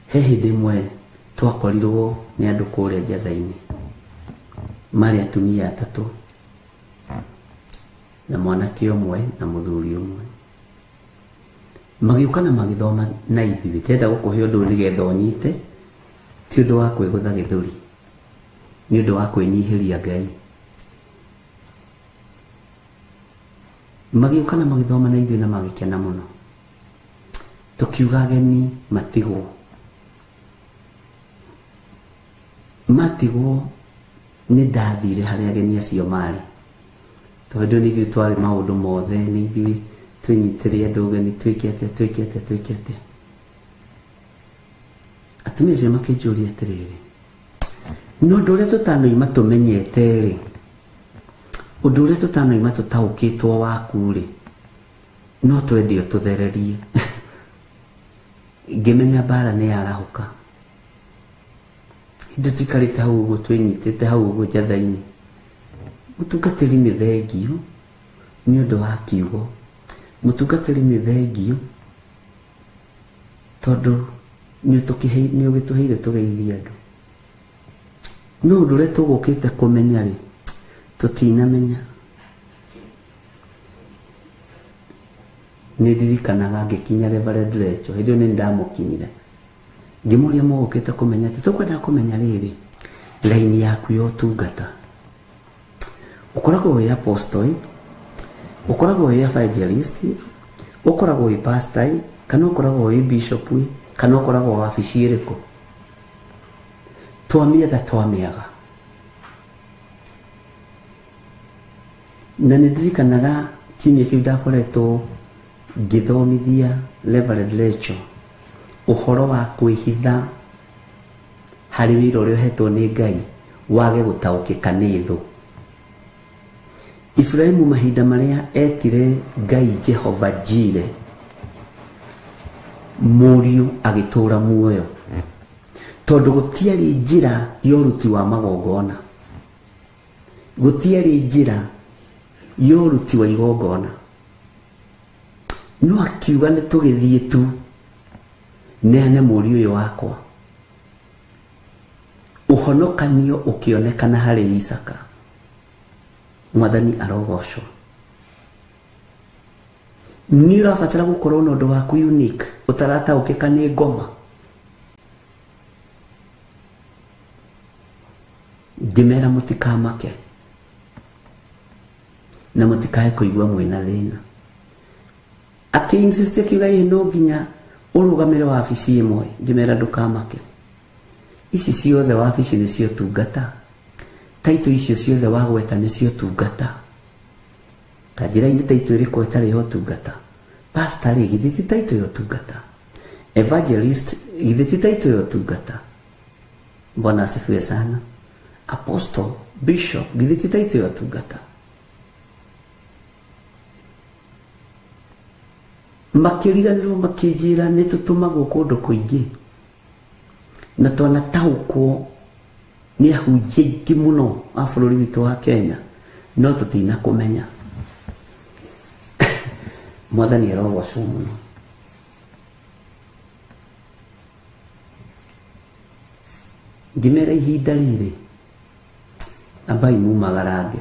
He hĩndĩ ĩmwe twakorirwo nĩ andũ kũrĩa njatha-inĩ, marĩ atumia atatũ na mwanake ũmwe na mũthuri ũmwe. Magĩũka na magĩthoma na ithuĩ, tenda gũkũhe ũndũ nĩgetha ũnyite, ti ũndũ wa kwĩgũtha gĩthũri, nĩ ũndũ wa kwĩnyihĩria Ngai. Magĩũka na magĩthoma na ithuĩ na magĩkena mũno. Tũkiuga ageni matigwo, matigwo nĩ ndathire harĩa ageni acio marĩ, tondũ nĩ ithuĩ twarĩ maũndũ mothe, nĩ ithuĩ twĩnyitĩre andũ ũgeni, twĩke atĩa. Atumia acio makĩnjũria atĩrĩrĩ, no ũndũ ũrĩa tũtanoima tũmenyete-rĩ, ũndũ ũrĩa tũtanoima tũtaũkĩtwo waku-rĩ, no twende ũtũthererie. Ngĩmenya mbara nĩ yarahũka. Hĩndĩ tũikarĩte hau ũguo, twĩnyitĩte hau ũguo njatha-inĩ, mũtungatĩri nĩ thengio nĩ ũndũ wa kiugo, mũtungatĩri nĩ thengio tondũ nĩ ũgĩtũheire tũgeithie andũ. No ũndũ ũrĩa tũgũkĩte kũmenya-rĩ, tũtinamenya. Nĩ ndirikanaga ngĩkinya Reverend Rachel, hĩndĩ ĩyo nĩ ndamũkinyire, ngĩmũria mũgũkĩte kũmenya atĩ, tũkwenda kũmenya rĩrĩ, raini yaku ya ũtungata, ũkoragwo wĩ apostle, ũkoragwo wĩ evangelist, ũkoragwo wĩ pastor, kana ũkoragwo wĩ bishop, kana ũkoragwo wabici ĩrĩkũ? Twamĩaga. Na nĩ ndirikanaga kiumia kĩu ndakoretwo ngĩthomithia Reverend Rachel ũhoro wa kwĩhitha harĩ wĩra ũrĩa ũhetwo nĩ Ngai wage gũtaũkĩka nĩ thũ. Ibrahimu mahinda marĩa etire Ngai Jehova Jire, mũriũ agĩtũra muoyo, tondũ gũtiarĩ njĩra ya ũruti wa magongona, gũtiarĩ njĩra ya ũruti wa igongona. No akiuga nĩ tũgĩthiĩ tu neane mũriũ ũyũ wakwa. Ũhonokanio ũkĩonekana harĩ Isaka. Mwathani arogocwo. Nĩ ũrabatara gũkorwo na ũndũ waku unique, ũtarataũkĩka nĩ ngoma. Ngĩmera mũtikamake na mũtikae kũigua mwĩna thĩna. Akĩ-insist akiuga no nginya ũrũgamĩre wabici ĩmwe. Ngĩmera ndũkamake. Ici ciothe wabici nĩcio tungata. Taito icio ciothe wagweta nĩcio tungata. Kanjĩra-inĩ taito ĩrĩkũ ĩtarĩ ho tungata? Pastor rĩ, githĩ ti taito yo tungata? Evangelist, githĩ ti taito yo tungata? Bwana asifiwe sana. Apostle, bishop, githĩ ti taito yo tungata? Makĩriganĩrwo makĩnjĩra nĩ tũtũmagwo kũndũ kũingĩ na twanataũkwo nĩ ahunjia aingĩ mũno a bũrũri witũ wa Kenya, no tũtinakũmenya. Mwathani arogocwo mũno. Ngĩmera ihinda rĩrĩ ambai mumagarange.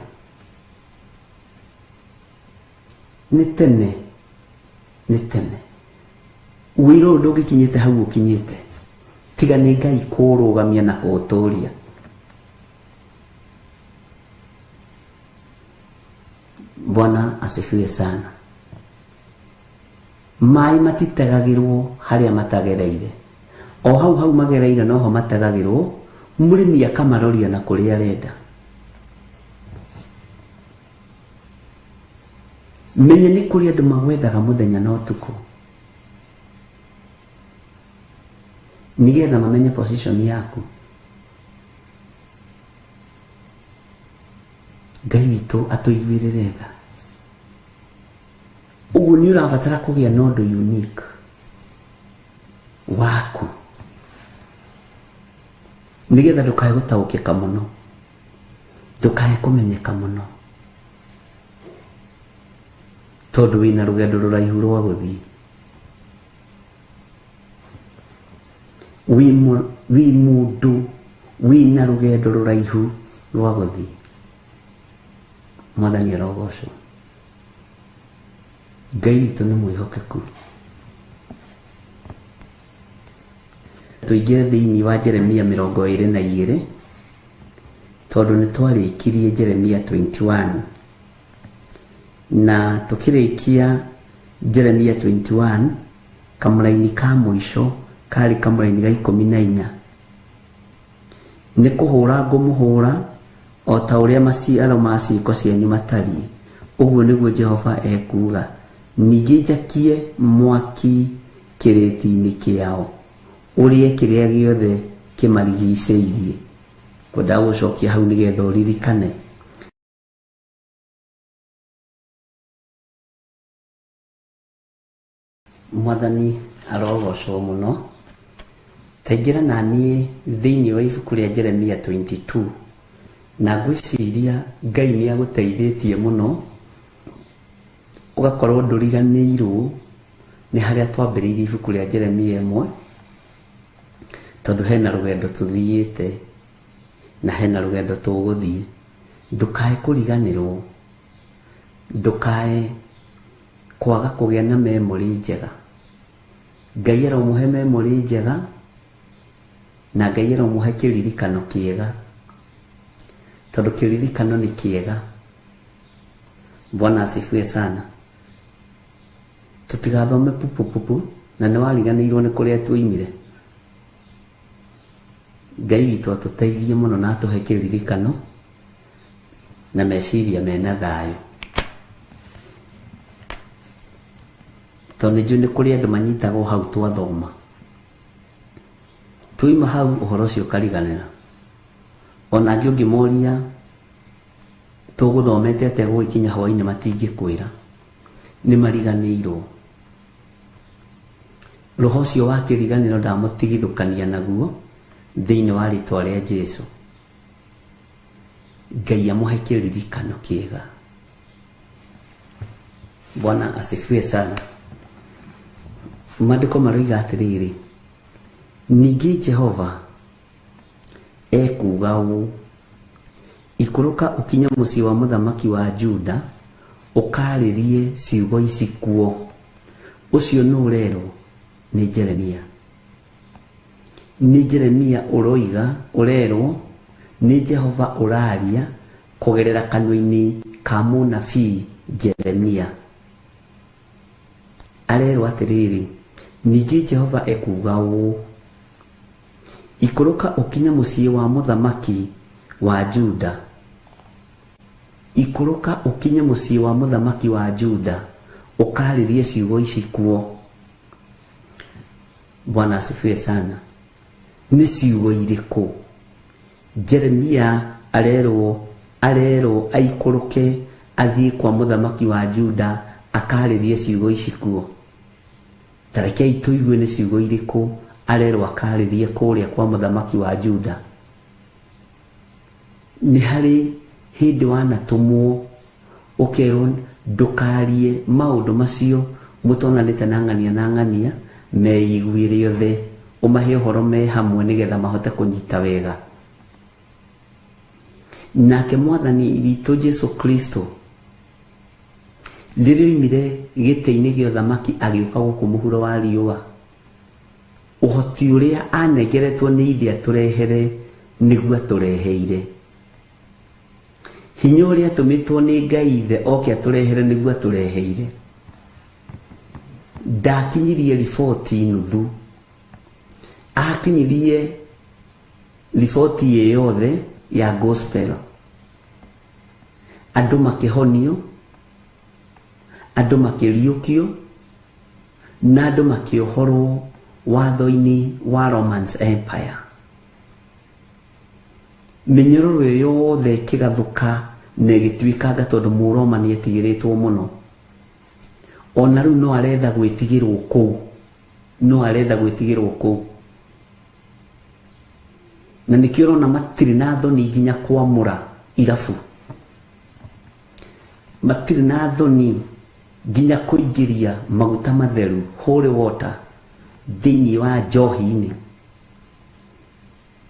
Nĩ tene wĩra ũyũ ndũngĩkinyĩte hau ũkinyĩte, tiga nĩ Ngai kũũrũgamia na kũũtũũria. Bwana asifiwe sana. Maĩ matitegagĩrwo harĩa matagereire, o hau magereire noho mategagĩrwo, mũrĩmi akamaroria na kũrĩa arenda. Menye nĩ kũrĩ andũ magwethaga mũthenya na ũtukũ nĩgetha mamenye position yaku. Ngai witũ atũiguĩrĩre tha. Ũguo nĩ ũrabatara kũgĩa na ũndũ unique waku nĩgetha ndũkae gũtaũkĩka mũno, ndũkae kũmenyeka mũno, tondũ wĩna rũgendo rũraihu rwa gũthiĩ. Wĩ mũndũ wĩna rũgendo rũraihu rwa gũthiĩ. Mwathani arogocwo. Ngai witũ nĩ mwĩhokeku. Tũingĩre thĩinĩ wa Jeremia 22 tondũ nĩ twarĩkirie Jeremia 21, na tũkĩrĩkia Jeremia 21 kamũraini ka mũico karĩ kamũraini ga 14. Nĩ kũhũra ngũmũhũra o ta ũrĩa maciaro ma ciĩko cianyu matariĩ, ũguo nĩguo Jehova ekuuga. Ningĩ njakie mwaki kĩrĩti-inĩ kĩao ũrĩe kĩrĩa gĩothe kĩmarigicĩirie. Kwenda gũcokia hau nĩgetha ũririkane Mwathani arogocwo mũno. Taingĩra na niĩ thĩinĩ wa ibuku rĩa Jeremia 22 na ngwĩciria Ngai nĩ agũteithĩtie mũno ũgakorwo ndũriganĩirwo nĩ harĩa twambĩrĩirie ibuku rĩa Jeremia 1, tondũ hena rũgendo tũthiĩte na hena rũgendo tũgũthiĩ. Ndũkae kũriganĩrwo, ndũkae kwaga kũgĩa na memory njega. Ngai aromũhe memory njega na Ngai aromũhe kĩririkano kĩega, tondũ kĩririkano nĩ kĩega. Bwana asifiwe sana. Tutigathome pupu na nĩ wariganĩirwo nĩ kũrĩa tuoimire. Ngai witũ atũteithie mũno na atũhe kĩririkano na meciria mena thayũ, tondũ nĩ kũrĩ andũ manyitagwo hau twathoma tuima hau uhoro cio kariganira ona ngĩ ũngĩmoria tũgũthomete atĩa gũgĩkinya hwainĩ matingĩkwĩra nĩ mariganĩirwo. Roho ũcio wa kĩriganĩro ndamũtigithũkania naguo thĩinĩ wa rĩtwa rĩa Jesũ. Ngai amũhe kĩririkano kĩega. Bwana asifiwe sana. Maandĩko maroiga atĩrĩrĩ, ningĩ Jehova ekuga ũũ, ikũrũka ũkinye mũciĩ wa mũthamaki wa Juda ũkarĩrie ciugo ici kuo. Ũcio nĩ ũrerwo nĩ Jeremia. Nĩ Jeremia ũrerwo nĩ Jehova ũraria kũgerera kanua-inĩ ka mũnabii Jeremia. Arerwo atĩrĩrĩ, ningĩ Jehova ekuga ũũ, ikũrũka ũkinye mũciĩ wa mũthamaki wa Juda. Ikũrũka ũkinye mũciĩ wa mũthamaki wa Juda ũkarĩrie ciugo ici kuo. Bwana asifiwe sana. Nĩ ciugo irĩkũ? Jeremia arerwo aikũrũke athiĩ kwa mũthamaki wa Juda akarĩrie ciugo ici kuo. Tarekei tũigue nĩ ciugo irĩkũ arerwo akarĩrie kũrĩa kwa mũthamaki wa Juda. Nĩ harĩ hĩndĩ wanatũmwo ũkerwo ndũkarie maũndũ macio mũtonanĩte na ng'ania meiguĩre othe, ũmahe ũhoro me hamwe nĩgetha mahote kũnyita wega. Nake Mwathani witũ Jesũ Kristo rĩrĩa oimire gĩtĩ-inĩ gĩa ũthamaki agĩũka gũkũ mũhuro wa riũa, ũhoti ũrĩa anengeretwo nĩ Ithe atũrehere nĩguo atũreheire. Hinya ũrĩa atũmĩtwo nĩ Ngai Ithe oke atũrehere nĩguo atũreheire. Ndakinyirie riboti nuthu, akinyirie riboti ĩyo yothe ya gospel. Andũ makĩhonio, andũ makĩriũkio, na andũ makĩohorwo watho-inĩ wa Roman Empire. Mĩnyororo ĩyo yothe ĩkĩgathũka na ĩgĩtuĩkanga tondũ Mũroma nĩ etigĩrĩtwo mũno. Ona rĩu no aretha gwĩtigĩrwo kũu, na nĩkĩo ũrona matirĩ na thoni nginya kwamũra irabu. Matirĩ na thoni nginya kũingĩria maguta matheru, holy water, thĩinĩ wa njohi-inĩ,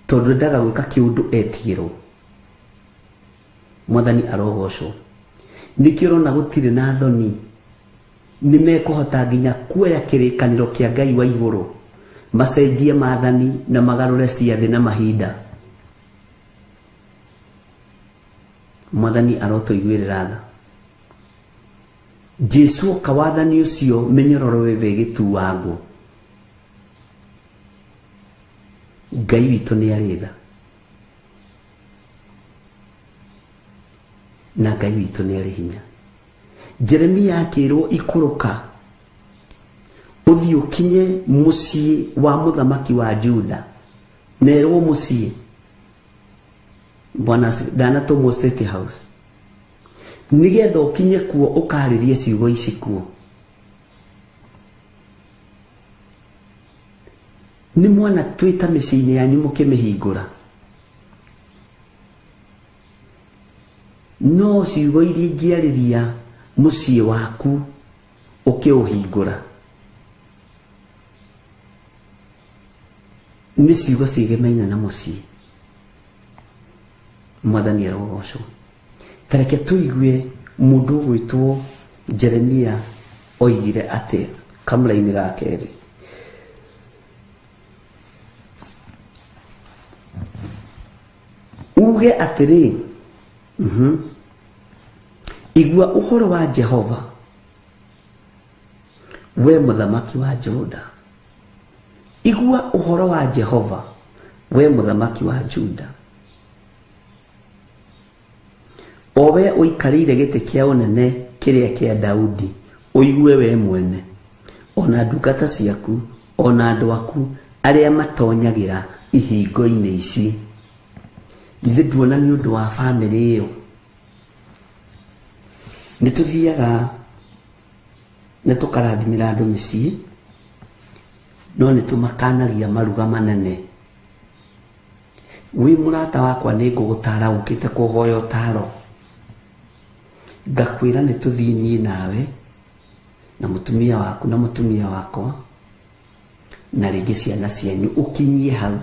tondũ ndaga gwĩka kĩũndũ etigĩrwo. Mwathani arogocwo. Nĩkĩo ũrona gũtirĩ na thoni, nĩ mekũhota nginya kuoya kĩrĩkanĩro kĩa Ngai wa igũrũ, macenjie maathani na magarũre ciathĩ na mahinda. Mwathani arotũiguĩrĩra tha. Jesũ oka wathani ũcio mĩnyororo weve ĩgĩtuangwo. Ngai witũ nĩ arĩ tha, na Ngai witũ nĩ arĩ hinya. Jeremia akĩrwo ikũrũka ũthiĩ ũkinye mũciĩ wa mũthamaki wa Juda. Nerwo mũciĩ, Bwana ndanatũmwo State House, nĩgetha ũkinye kuo ũkarĩrie ciugo ici kuo. Nĩ mwana twĩta mĩciĩ-inĩ yanyu mũkĩmĩhingũra, no ciugo iria ingĩarĩria mũciĩ waku ũkĩũhingũra nĩ ciugo ciĩgemaine na mũciĩ. Mwathani arogocwo. Tareke tũigue mũndũ ũgwĩtwo Jeremia oigire atĩa kamũra-inĩ ga kerĩ. Uge atĩrĩ, igua ũhoro wa Jehova, we mũthamaki wa Juda. Igua ũhoro wa Jehova, we mũthamaki wa Juda. O we ũikarĩire gĩtĩ kĩa ũnene kĩrĩa kĩa Daudi, ũigue we mwene, ona ndungata ciaku, ona andũ aku aria matonyagira ihingo-inĩ ici ithe nduona nĩ ũndũ wa bamĩrĩ ĩyo nĩ tũthiaga nĩ tũkarathimĩra andũ mĩciĩ no nĩ tũmakanagia maruga manene. Wĩ mũrata wakwa nĩ ngũgũtara ũkĩte kũhoya ũtaro ngakwĩra nĩ tũthiĩ niĩ nawe na mũtumia waku na mũtumia wakwa na rĩngĩ ciana cianyu ũkinyie hau.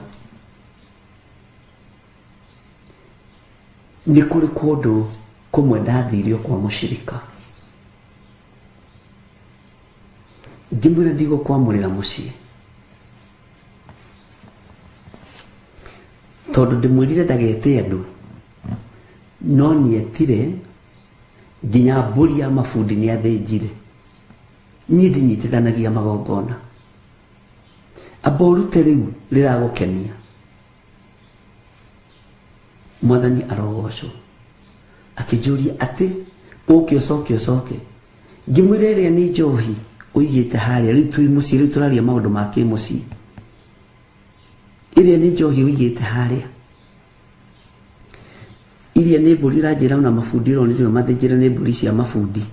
Nĩ kũrĩ kũndũ kũmwe ndathiire kwa mũcirika ngĩmwĩra ndigũkwamũrĩra mũciĩ tondũ ndĩmwĩrire ndagete andũ no nĩetire nginya mbũri ya mabundi nĩ athĩnjire. Niĩ ndinyitithanagia magongona amba ũrute rĩu rĩragũkenia. Mwathani arogocwo akĩnjũria atĩ ũke ũcoke. Ngĩmwĩra ĩrĩa nĩ njohi ũigĩte harĩa rĩu twĩ mũciĩ rĩu tũraria maũndũ ma kĩmũciĩ. Ĩrĩa nĩ njohi ũigĩte harĩa iria nĩ mbũri ũranjĩra na mabundi ũronire mathĩnjĩre nĩ mbũri cia mabundi.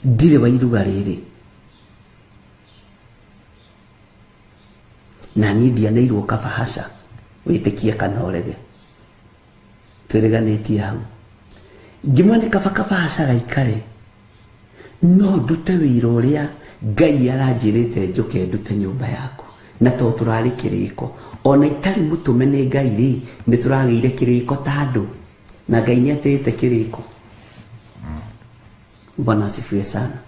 Ndirĩ wa iruga rĩrĩ na niĩ ndianĩirwo kabahaca wĩtĩkie kana ũrege. Twĩrĩganĩtie hau ngĩmwĩra nĩ kaba kabahaca gaikare no ndute wĩra ũrĩa Ngai aranjĩrĩte njũke ndute nyũmba yaku na to tũrarĩ kĩrĩko ona itarĩ mũtũme nĩ Ngai rĩ nĩ tũragĩire kĩrĩko ta andũ na Ngai nĩ atĩte kĩrĩko. Bwana asifiwe sana.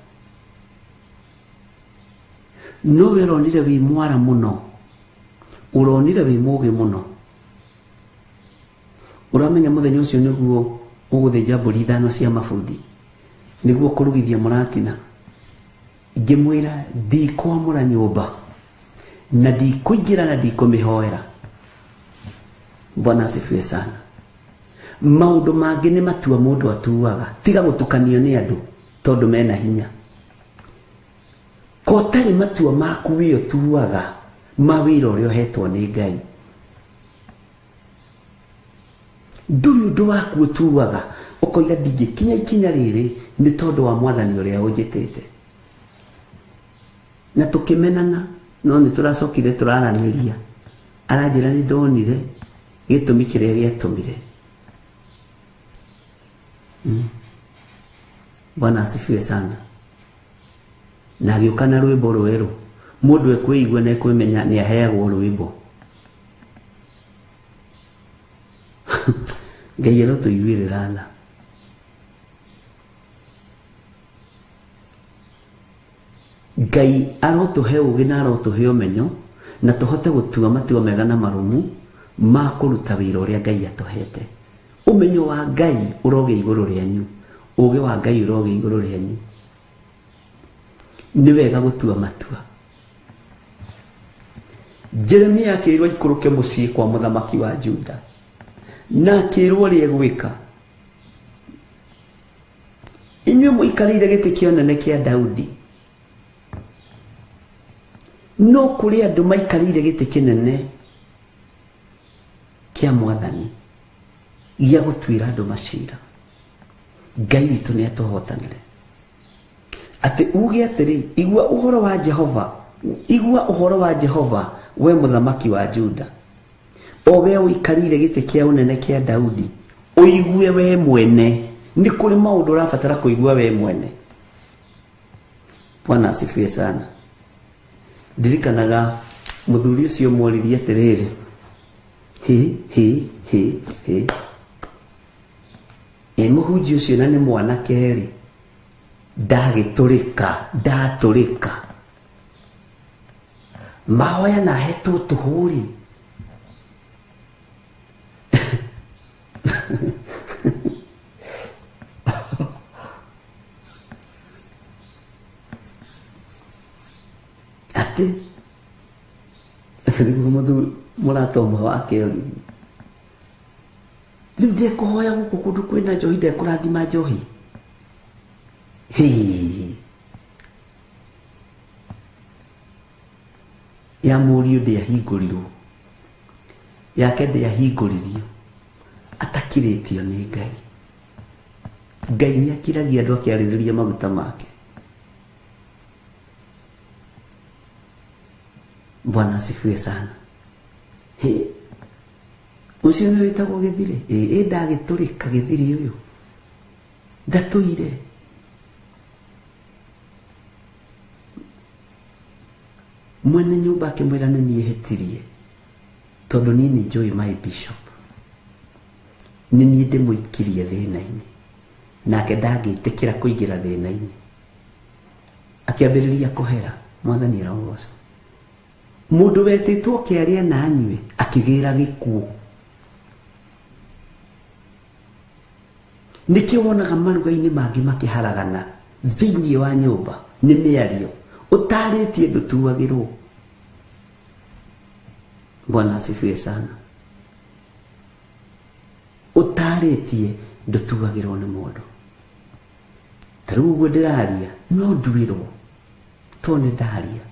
No ũronire wĩ mwara mũno ũronire wĩ mũũgĩ mũno ũramenya mũthenya ũcio nĩguo ũgũthĩnja mbũri 5 cia mabundi nĩguo kũrugithia mũratina. Ngĩmwĩra ndikwamũra nyũmba na ndikũingĩra na ndikũmĩhoera. Bwana asifiwe sana. Maũndũ mangĩ nĩ matua mũndũ atuaga tiga gũtukanio nĩ andũ tondũ mena hinya. Kotarĩ matua maku wĩ ũtuaga mawĩra ũrĩa ũhetwo nĩ Ngai. Ndũrĩ ũndũ waku ũtuaga ũkoiga ndingĩkinya ikinya rĩrĩ nĩ tondũ wa Mwathani ũrĩa ũnjĩtĩte. Na tũkĩmenana no nĩ tũracokire tũraranĩria aranjĩra nĩ ndonire gĩtũmi kĩrĩa gĩatũmire. Bwana asifiwe sana. Na agĩũka na rwĩmbo rwerũ mũndũ ekwĩigua na ekwĩmenya nĩ aheagwo rwĩmbo. Ngai arotũiguĩrĩra tha. Ngai arotũhe ũgĩ na arotũhe ũmenyo na tũhote gũtua matua mega na marũmu ma kũruta wĩra ũrĩa Ngai atũhete. Ũmenyo wa Ngai ũrogĩa igũrũ rĩanyu, ũgĩ wa Ngai ũrogĩa igũrũ rĩanyu. Nĩ wega gũtua matua. Jeremia akĩrwo ikũrũke mũciĩ kwa mũthamaki wa Juda na akĩrwo ũrĩa egwĩka. Inyuĩ mũikarĩire gĩtĩ kĩa ũnene kĩa Daudi no kũrĩ andũ maikarĩire gĩtĩ kĩnene kĩa Mwathani gĩa gũtuĩra andũ macira. Ngai witũ nĩ atũhotanĩre atĩ uge atĩrĩ igua ũhoro wa Jehova, igua ũhoro wa Jehova we mũthamaki wa Juda, o we ũikarĩire gĩtĩ kĩa ũnene kĩa Daudi, ũigue we mwene. Nĩ kũrĩ maũndũ ũrabatara kũigua we mwene. Bwana asifiwe sana. Ndirikanaga mũthuri ũcio mworirie atĩrĩrĩ mũhunjia ũcio na nĩ mwanake rĩ ndatũrĩka mahoya na hetwo tũhũri. Atĩ mũrata ũmwe wake rĩu ndekũhoya gũkũ kũndũ kwĩna njohi, ndekũrathima njohi. ya mũriũ ndĩahingũrirwo, yake ndĩahingũririo, atakirĩtio nĩ Ngai. Ngai nĩ akiragia andũ akĩarĩrĩria maguta make. Bwana asifiwe sana. Ucio nĩ wĩtagwo gĩthire. Ndagĩtũrĩka gĩthiri ũyũ, ndatũire. Mwene nyũmba akĩmwĩra nĩ niĩ hĩtirie, tondũ niĩ nĩ njũĩ my bishop, nĩ niĩ ndĩmũikirie thĩna-inĩ, nake ndangĩtĩkĩra kũingĩra thĩna-inĩ. Akĩambĩrĩria kũhera. Mwathani arogoca. Mũndũ wetĩtwo kĩarĩa na anyue akĩgĩra gĩkuũ. Nĩkĩo wonaga maruga-inĩ mangĩ makĩharagana thĩinĩ wa nyũmba, nĩ mĩario. Ũtarĩtie ndũtuagĩrwo. Bwana asifiwe sana. Ũtarĩtie ndũtuagĩrwo nĩ mũndũ. Tarĩu ũguo ndĩraria no nduĩrwo, to nĩ ndaria.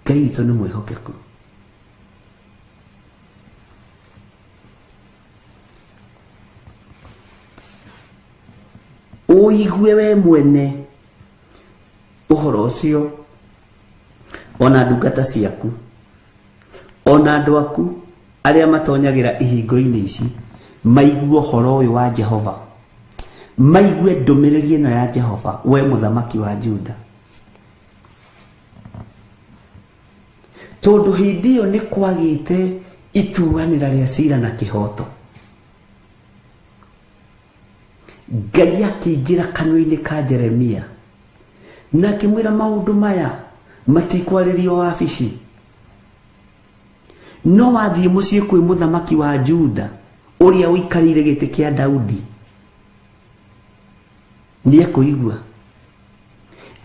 Ngai witũ nĩ mwĩhokeku. Ũigue we mwene ũhoro ũcio, ona ndungata ciaku, ona andũ aku arĩa matonyagĩra ihingo-inĩ ici maigue ũhoro ũyũ wa Jehova, maigue ndũmĩrĩri ĩno ya Jehova, we mũthamaki wa Juda. Tondũ hĩndĩ ĩyo nĩ kwagĩte ituanĩra rĩa cira na kĩhoto. Ngai akĩingĩra kanua-inĩ ka Jeremia na akĩmwĩra maũndũ maya matikwarĩrio wabici, no wathiĩ mũciĩ kwĩ mũthamaki wa Juda ũrĩa ũikarĩire gĩtĩ kĩa Daudi, nĩ ekũigua.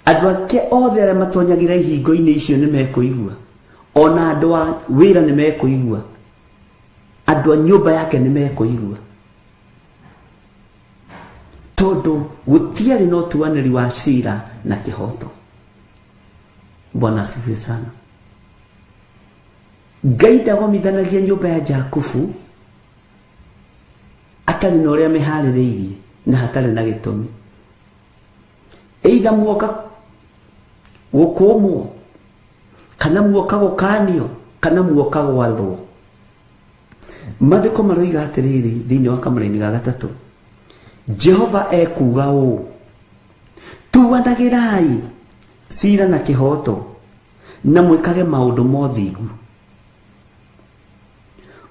Andũ ake othe arĩa matonyagĩra ihingo-inĩ icio nĩ mekũigua, ona andũ a wĩra nĩ mekũigua, andũ a nyũmba yake nĩ mekũigua, tondũ gũtiarĩ na ũtuanĩri wa cira na kĩhoto. Bwana asifiwe sana. Ngai ndagomithanagia nyũmba ya Jakubu atarĩ na ũrĩa mĩharĩrĩirie na hatarĩ na gĩtũmi. Either muoka gũkũmwo, kana muoka gũkanio, kana muoka gwathwo. Maandĩko maroiga atĩrĩrĩ thĩinĩ wa kamũra-inĩ ga gatatũ, Jehova ekuga ũũ: tuanagĩrai cira na kĩhoto na mwĩkage maũndũ mothingu.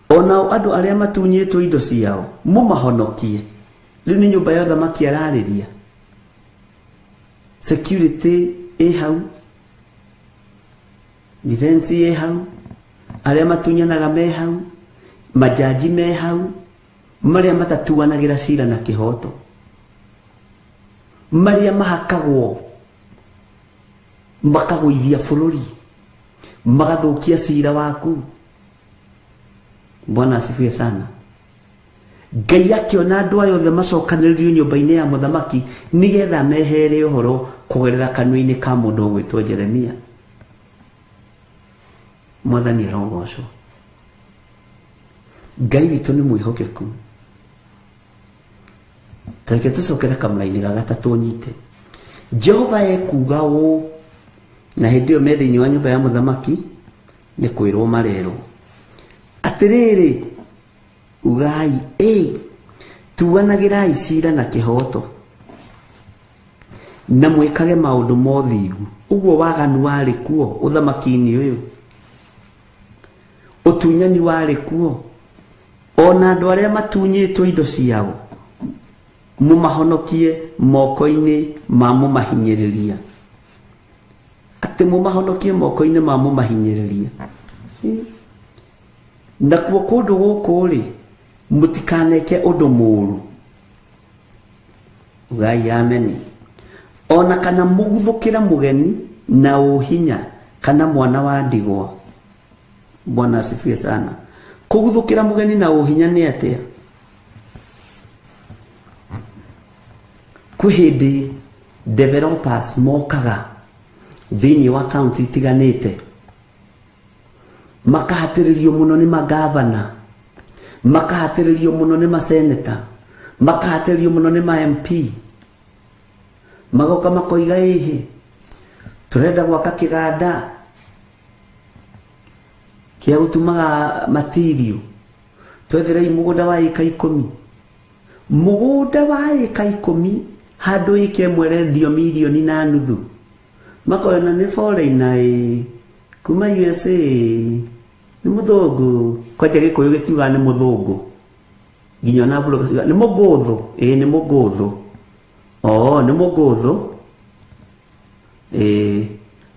Onao andũ arĩa matunyĩtwo indo ciao mũmahonokie. Rĩu nĩ nyũmba ya ũthamaki ararĩria. Security ĩ hau, defense ĩ hau, arĩa matunyanaga me hau, majaji me hau, marĩa matatuanagĩra cira na kĩhoto, marĩa mahakagwo makagũithia bũrũri, magathũkia cira waku. Bwana asifiwe sana. Ngai akĩona andũ aya othe macokanĩrĩrio nyũmba-inĩ ya mũthamaki nĩgetha mehere ũhoro kũgerera kanua-inĩ ka mũndũ ũgwĩtwo Jeremia. Mwathani arogocwo. Ngai witũ nĩ mwĩhokeku. Tareke tũcokere kamũra-inĩ ga gatatũ nyite. Jehova ekuga ũũ, na hĩndĩ ĩyo me thĩinĩ wa nyũmba ya mũthamaki nĩ kwĩrwo marerwo atĩrĩrĩ, ugai tuanagĩrai cira na kĩhoto na mwĩkage maũndũ mothingu. Ũguo waganu warĩ kuo ũthamaki-inĩ ũyũ, ũtunyani warĩ kuo, ona andũ arĩa matunyĩtwo indo ciao mũmahonokie moko-inĩ ma mũmahinyĩrĩria. Atĩ mũmahonokie moko-inĩ ma mũmahinyĩrĩria. Nakuo kũndũ gũkũ rĩ, mũtikaneke ũndũ mũũru. Ugai ameni. Ona kana mũguthũkĩra mũgeni na ũhinya kana mwana wa ndigwa. Bwana asifiwe sana. Kũguthũkĩra mũgeni na ũhinya nĩ atĩa? Kwĩ hĩndĩ developers mokaga thĩinĩ wa kaunti itiganĩte makahatĩrĩrio mũno nĩ magavana, makahatĩrĩrio mũno nĩ maseneta, makahatĩrĩrio mũno nĩ ma MP, magoka makoiga ĩhĩ tũrenda gwaka kĩganda kĩa gũtumaga material, twetherei mũgũnda wa ĩka 10. Mũgũnda wa ĩka 10 handũ ĩka ĩmwe rendio milioni na nuthu, makoona nĩ foreigner kuma USA, nĩ mũthũngũ. Kwanja Gĩkũyũ gĩtiuga nĩ mũthũngũ, nginya na bũrũri gĩtiuga nĩ mũgũthũ. Nĩ mũgũthũ, nĩ mũgũthũ.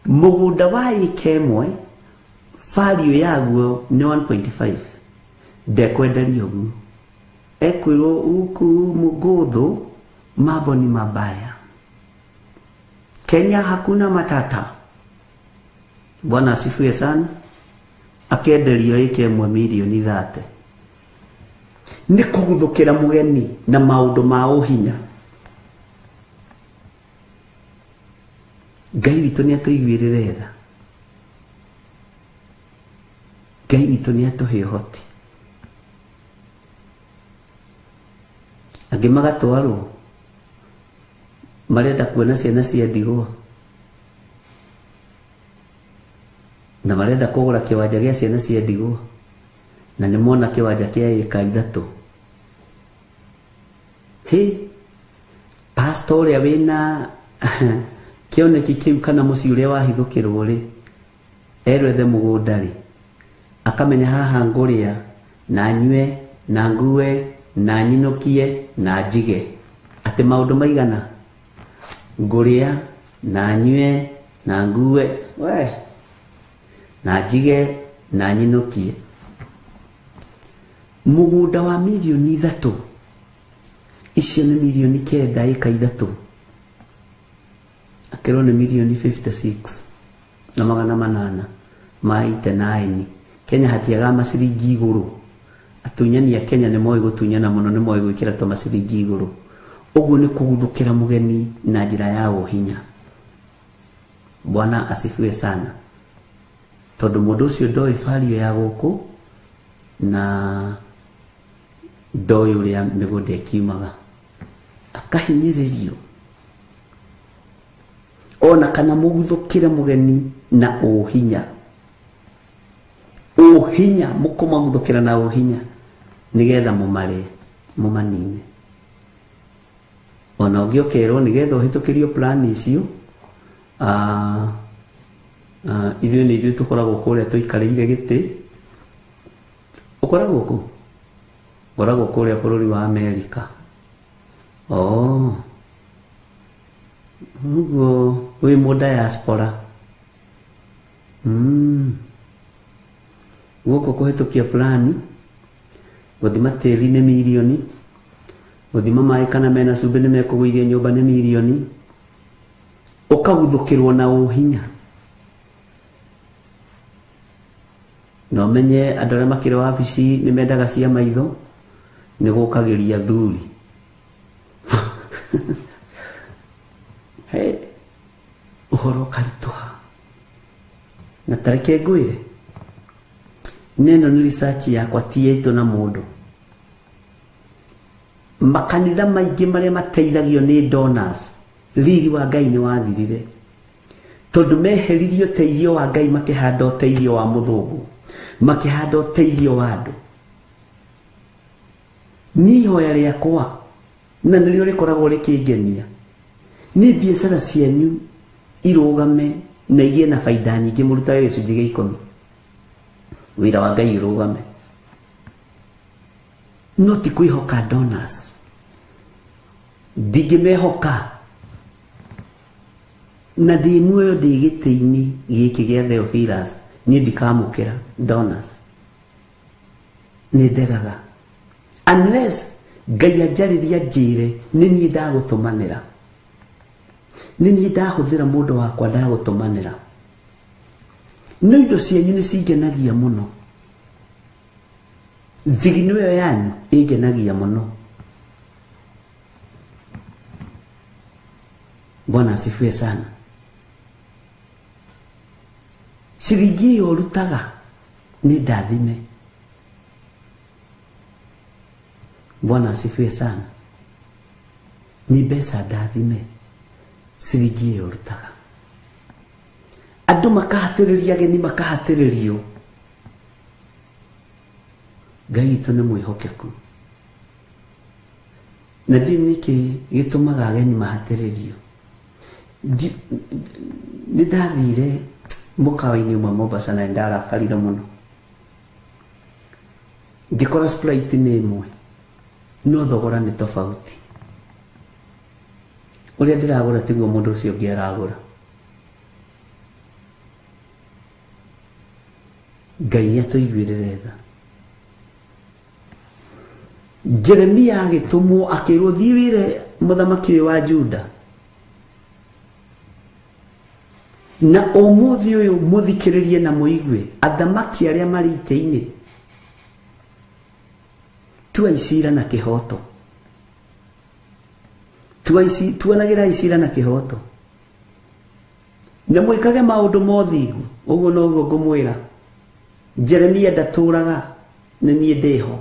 Mũgũnda wa ĩka ĩmwe value yaguo nĩ 1.5, ndekwenderio ũguo. Ekwĩrwo huku mũgũthũ mambo ni mabaya. Kenya hakuna matata. Bwana asifiwe sana. Akenderio ĩka ĩmwe milioni 30. Nĩ kũguthũkĩra mũgeni na maũndũ ma ũhinya. Ngai witũ nĩ atũiguĩrĩre tha. Ngai witũ nĩ atũhe ũhoti. Angĩ magatwarwo marenda kuona ciana cia ndigwa, na marenda kũgũra kĩwanja gĩa ciana cia ndigwa, na nĩ mona kĩwanja kĩa ĩka 3. Pastor ũrĩa wĩna kĩoneki kĩu kana mũciĩ ũrĩa wahithũkĩrwo rĩ, erwethe mũgũnda rĩ, akamenya haha ngũrĩa na nyue na ngue na nyinũkie na njige. Atĩ maũndũ maigana? Ngũrĩa na nyue na ngue na njige na nyinũkie. Mũgũnda wa milioni 3, icio nĩ milioni 9 ĩka 3, akĩrwo nĩ milioni 56 na magana 800 ma 89. Kenya hatiaga maciringi igũrũ. Atunyani a Kenya nĩ moĩ gũtunyana mũno, nĩ moĩ gwĩkĩra to maciringi igũrũ. Ũguo nĩ kũguthũkĩra mũgeni na njĩra ya ũhinya. Bwana asifiwe sana. Tondũ mũndũ ũcio ndoĩ value ya gũkũ na ndoĩ ũrĩa mĩgũnda ĩkiumaga, akahinyĩrĩrio. Ona kana mũguthũkĩre mũgeni na ũhinya. Ũhinya mũkũmaguthũkĩra na ũhinya nĩgetha mũmanine. Ona ũngĩ ũkerwo nĩgetha ũhĩtũkĩrio plan icio, ithuĩ nĩ ithuĩ tũkoragwo kũrĩa tũikarĩire gĩtĩ. Ũkoragwo kũ? Ũkoragwo kũrĩa bũrũri wa Amerika. Ũguo wĩ mũ diaspora. Gũkũ kũhĩtũkia plani, gũthima tĩri nĩ milioni, gũthima maĩ kana mena cumbĩ nĩ mekũgũithia nyũmba nĩ milioni. Ũkaguthũkĩrwo na ũhinya. Na ũmenye andũ arĩa makĩrĩ wabici nĩ mendaga cia maitho, nĩ gũkagĩria thuri. Ũhoro ũkaritũha. Na tareke ngwĩre, neno nĩ research yakwa ti yaitũ na mũndũ. Makanitha maingĩ marĩa mateithagio nĩ donors, riri wa Ngai nĩ wathirire. Tondũ meheririo teithio wa Ngai makĩhanda ũteithio wa mũthũngũ, makĩhanda ũteithio wa andũ. Niĩ ihoya rĩakwa, na nĩrĩo rĩkoragwo rĩkĩngenia, nĩ biacara cianyu irũgame na igĩe na baida nyingĩ, mũrutage gĩcunjĩ gĩa 10. Wĩra wa Ngai ũrũgame. No ti kwĩhoka donors. Ndingĩmehoka. Na ndĩ muoyo ndĩ gĩtĩ-inĩ gĩkĩ gĩa Theophilus, niĩ ndikamũkĩra donors. Nĩ ndegaga. Unless Ngai anjarĩria njĩre nĩ niĩ ndagũtũmanĩra, nĩ niĩ ndahũthĩra mũndũ wakwa ndagũtũmanĩra. No indo cianyu nĩ cingenagia mũno. Thigino ĩyo yanyu ĩngenagia mũno. Bwana asifiwe sana. Ciringi ĩyo ũrutaga ni ndathime. Bwana asifiwe sana. Ni mbeca ndathime ciringi ĩyo rutaga. Andũ makahatĩrĩria ageni makahatĩrĩrio. Ngai witũ nĩ mwĩhokeku. Na ndiũ nĩkĩ gĩtũmaga ageni mahatĩrĩrio. Nĩ ndathire mũkawa-inĩ ũmwe Mombasa na ndarakarire mũno. Ngĩkora Sprite nĩ ĩmwe no thogora nĩ tofauti. Ũrĩa ndĩragũra tiguo mũndũ ũcio ũngĩ aragũra. Ngai nĩatũiguĩrĩre tha. Jeremia agĩtũmwo akĩrwo thiĩ wĩre mũthamaki wa Juda. Na ũmũthĩ ũyũ mũthikĩrĩrie na mũigue athamaki arĩa marĩ itĩ-inĩ. Tua icira na kĩhoto. Tuanagĩra icira na kĩhoto. Na mwĩkage maũndũ ma ũthingu. Ũguo noguo ngũmwĩra. Jeremia ndatũraga na niĩ ndĩho.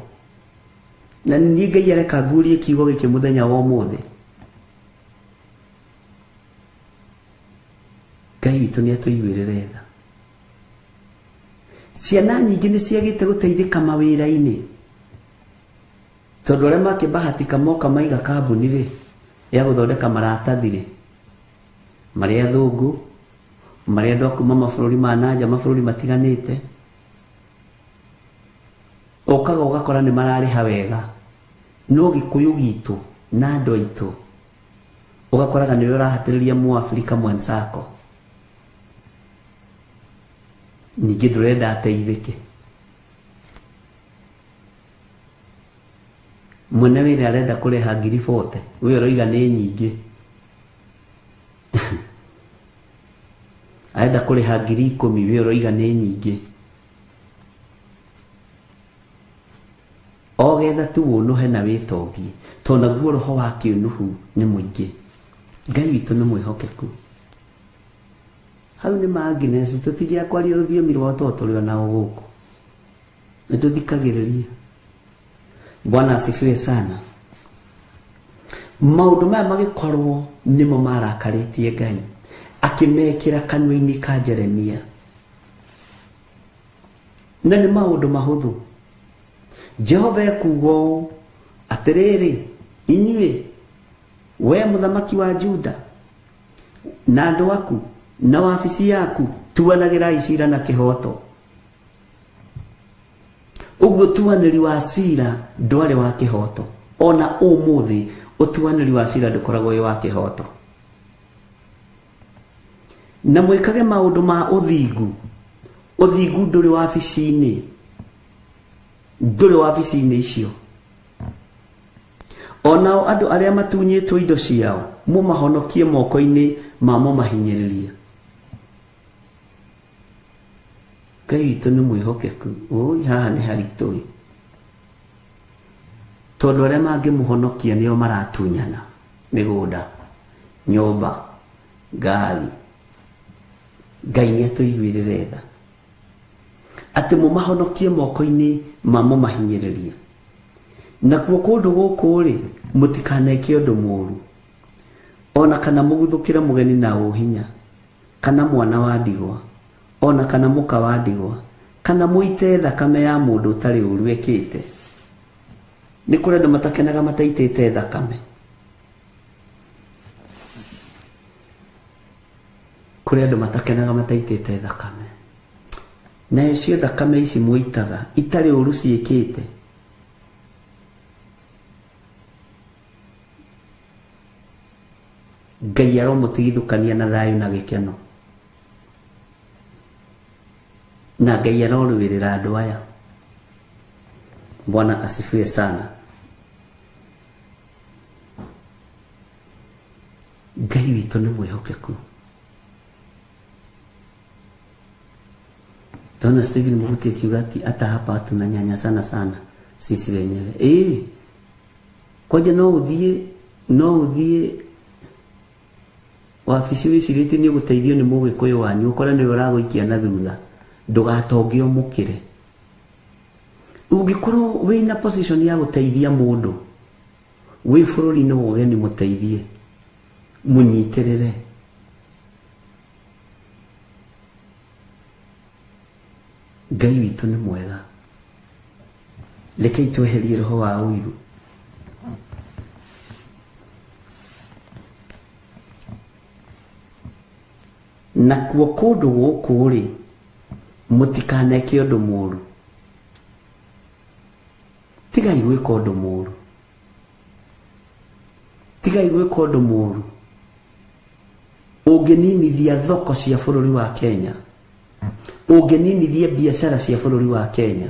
Na niĩ Ngai areka ngurie kiugo gĩkĩ mũthenya wa ũmũthĩ. Ngai witũ nĩatũiguĩrĩre tha. Ciana nyingĩ nĩciagĩte gũteithĩka mawĩra-inĩ. Tondũ arĩa makĩbahatika moka maiga kambuni-rĩ ya gũthondeka maratathi-rĩ, marĩa athũngũ, marĩa andũ a kuma mabũrũri ma nanja, mabũrũri matiganĩte, ũkaga ũgakora nĩ mararĩha wega. No Gĩkũyũ gitũ na andũ aitũ ũgakoraga nĩwe ũrahatĩrĩria Mũafrika mwenzako. Ningĩ ndũrenda ateithĩke. Mwene wĩra arenda kũrĩha 40,000, we ũroiga nĩ nyingĩ. Arenda kũrĩha 10,000, we ũroiga nĩ nyingĩ. Ogetha tu ũnũhe na wĩtongie, tondũ naguo roho wa kĩũnũhu nĩ mũingĩ. Ngai witũ nĩ mwĩhokeku. Hau nĩ ma-Agnes, tũtige kwaria rũthiomi rwa ũtoto rwĩ onao gũkũ. Nĩtũthikagĩrĩria. Bwana asifiwe sana. Maũndũ maya magĩkorwo nĩmo marakarĩtie Ngai, akĩmekĩra kanua-inĩ ka Jeremia. Na nĩ maũndũ mahũthũ. Jehova ekuuga ũũ atĩrĩrĩ, inyuĩ we mũthamaki wa Juda na andũ aku na wabici yaku tuanagĩra icira na kĩhoto. Ũguo tuanĩri wa cira ndwarĩ wa kĩhoto. Ona ũmũthĩ ũtuanĩri wa cira ndũkoragwo wĩ wa kĩhoto. Na mwĩkage maũndũ ma ũthingu. Ũthingu ndũrĩ wabici-inĩ. Ndũrĩ wabici-inĩ icio. Onao andũ arĩa matunyĩtwo indo ciao mũmahonokie moko-inĩ ma mũmahinyĩrĩria. Ngai witũ nĩ mwĩhokeku. Ũĩ haha nĩ haritũ. Tondũ arĩa mangĩmũhonokia nĩo maratunyana mĩgũnda, nyũmba, ngari. Ngai nĩatũiguĩrĩre tha. Atĩ mũmahonokie moko-inĩ ma mũmahinyĩrĩria. Nakuo kũndũ gũkũ-rĩ mũtikaneke ũndũ mũũru. Ona kana mũguthũkĩre mũgeni na ũhinya, kana mwana wa ndigwa, ona kana mũka wa ndigwa, kana mũite thakame ya mũndũ ũtarĩ ũũru ekĩte. Nĩ kũrĩ andũ matakenaga mataitĩte thakame. Kũrĩ andũ matakenaga mataitĩte thakame. Na cio thakame ici mũitaga itarĩ ũũru ciĩkĩte. Ngai aromũtigithũkania na thayũ na gĩkeno. Na Ngai arorũĩrĩra andũ aya. Bwana asifiwe sana. Ngai witũ nĩ mwĩhokeku. Dona Steven Muguti akiuga ati hata hapa tunanyanyasana sana sisi wenyewe. Kwaje no uthie wabici wĩcirĩtie nĩ ũgũteithio nĩ Mũgĩkũyũ wanyu, ũkora nĩwe ũragũikia na thutha. Ndũgatonge ũmũkĩre. Ungikorwo wina position ya guteithia mundu wi bururi no ugeni muteithie munyitirire Ngai witu ni mwega rekei tweherie roho wa uiru na kuo kundu guku ri mutikaneke undu muru tigai gwika undu muru tigai gwika undu muru ungininithia thoko cia bururi wa Kenya ungininithia biashara cia bururi wa Kenya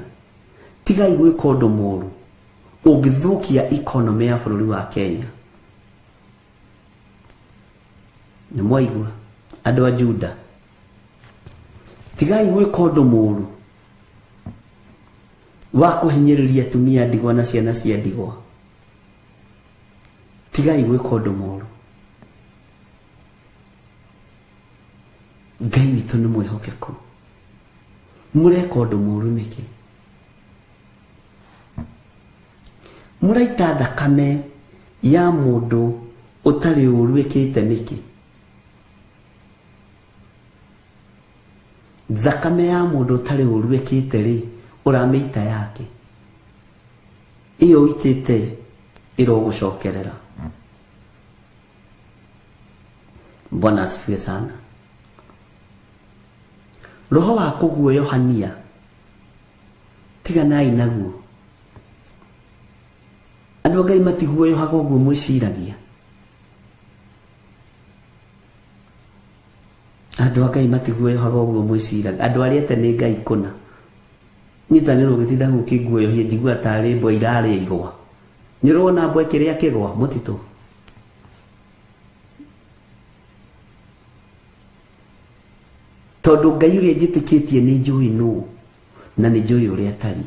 tigai gwika undu muru ungithukia economy ya bururi wa Kenya ni mwaigua andu a Juda tigai gwika undu muru wa kuhinyiriria tumia ndigwa na ciana cia ndigwa tigai gwika undu muru Ngai witu ni mwihokeku mureka undu muru niki muraita thakame ya mundu utari uru wikite niki thakame ya mundu utari uru wikite ri urameita yake iyo itite irogucokerera Bwana asifiwe sana roho wa kuguoyohania tiganai naguo andu Ngai matiguoyohaga uguo mwiciragia andu Ngai matiguoyohaga uguo mwiciragia andu aria tene Ngai kuna nyitaniro gitinda gukiguoyohia njigua tari mbwa irare igwa nirona mbwa kiria kigwa mutitu tondu Ngai uria njitikitie ni njui nu na ni njui uria tari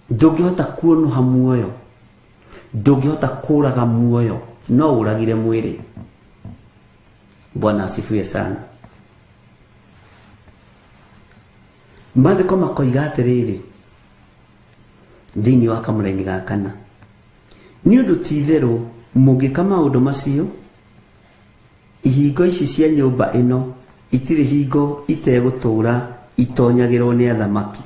ndungihota kuonuha muoyo ndungihota kuraga muoyo no uragire mwiri Bwana asifiwe sana Mandiko makoiga atiriri thiini wa kamureni ga kana ni undu titheru mugika maundu macio ihingo ici cia nyumba ino itiri hingo itegutura itonyagirwo ni athamaki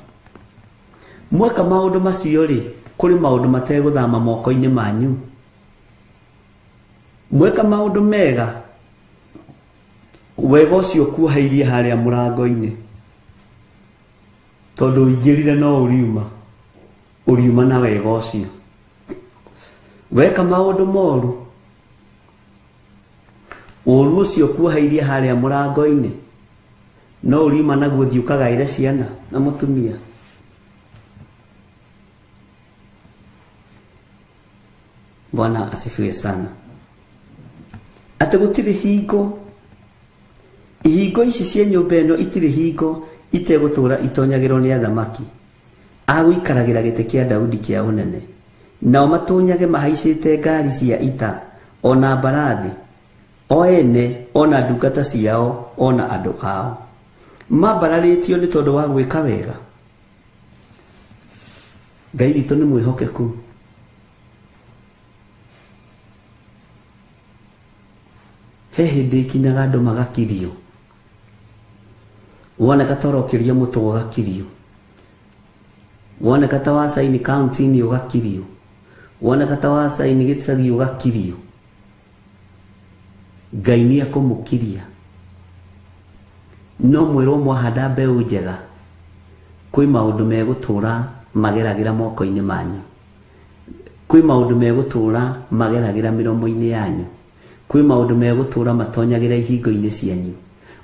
mweka maundu macio ri kuri maundu mateguthama moko-ini manyu mweka maundu mega wega ucio kuhairie haria murango-ini tondu ingirire no uriuma na wega ucio weka maundu moru uru ucio kuhairie haria murango-ini no uriuma naguo thiukagaire ciana na mutumia Bwana asifiwe sana ati gutiri hingo ihingo ici cia nyumba ino itiri hingo itegutura itonyagirwo ni athamaki agwikaragira gite kia Daudi kia unene nao matonyage mahaicite ngari cia ita ona mbarathi o ene ona ndungata ciao ona andu ao mambararitio ni tondu wa gwika wega Ngai witu ni mwihokeku he hindi ikinyaga andu magakirio woneka torokiria mutu ugakirio woneka ta wasaini county ni ugakirio woneka ta wasaini gitsagi ugakirio Ngai ni akumukiria no mwiro mwahanda mbeu njega kwi maundu megutura mageragira moko-ini manyu kwi maundu megutura mageragira miromo-ini yanyu kwi maundu megutura matonyagira ihingo-ini cianyu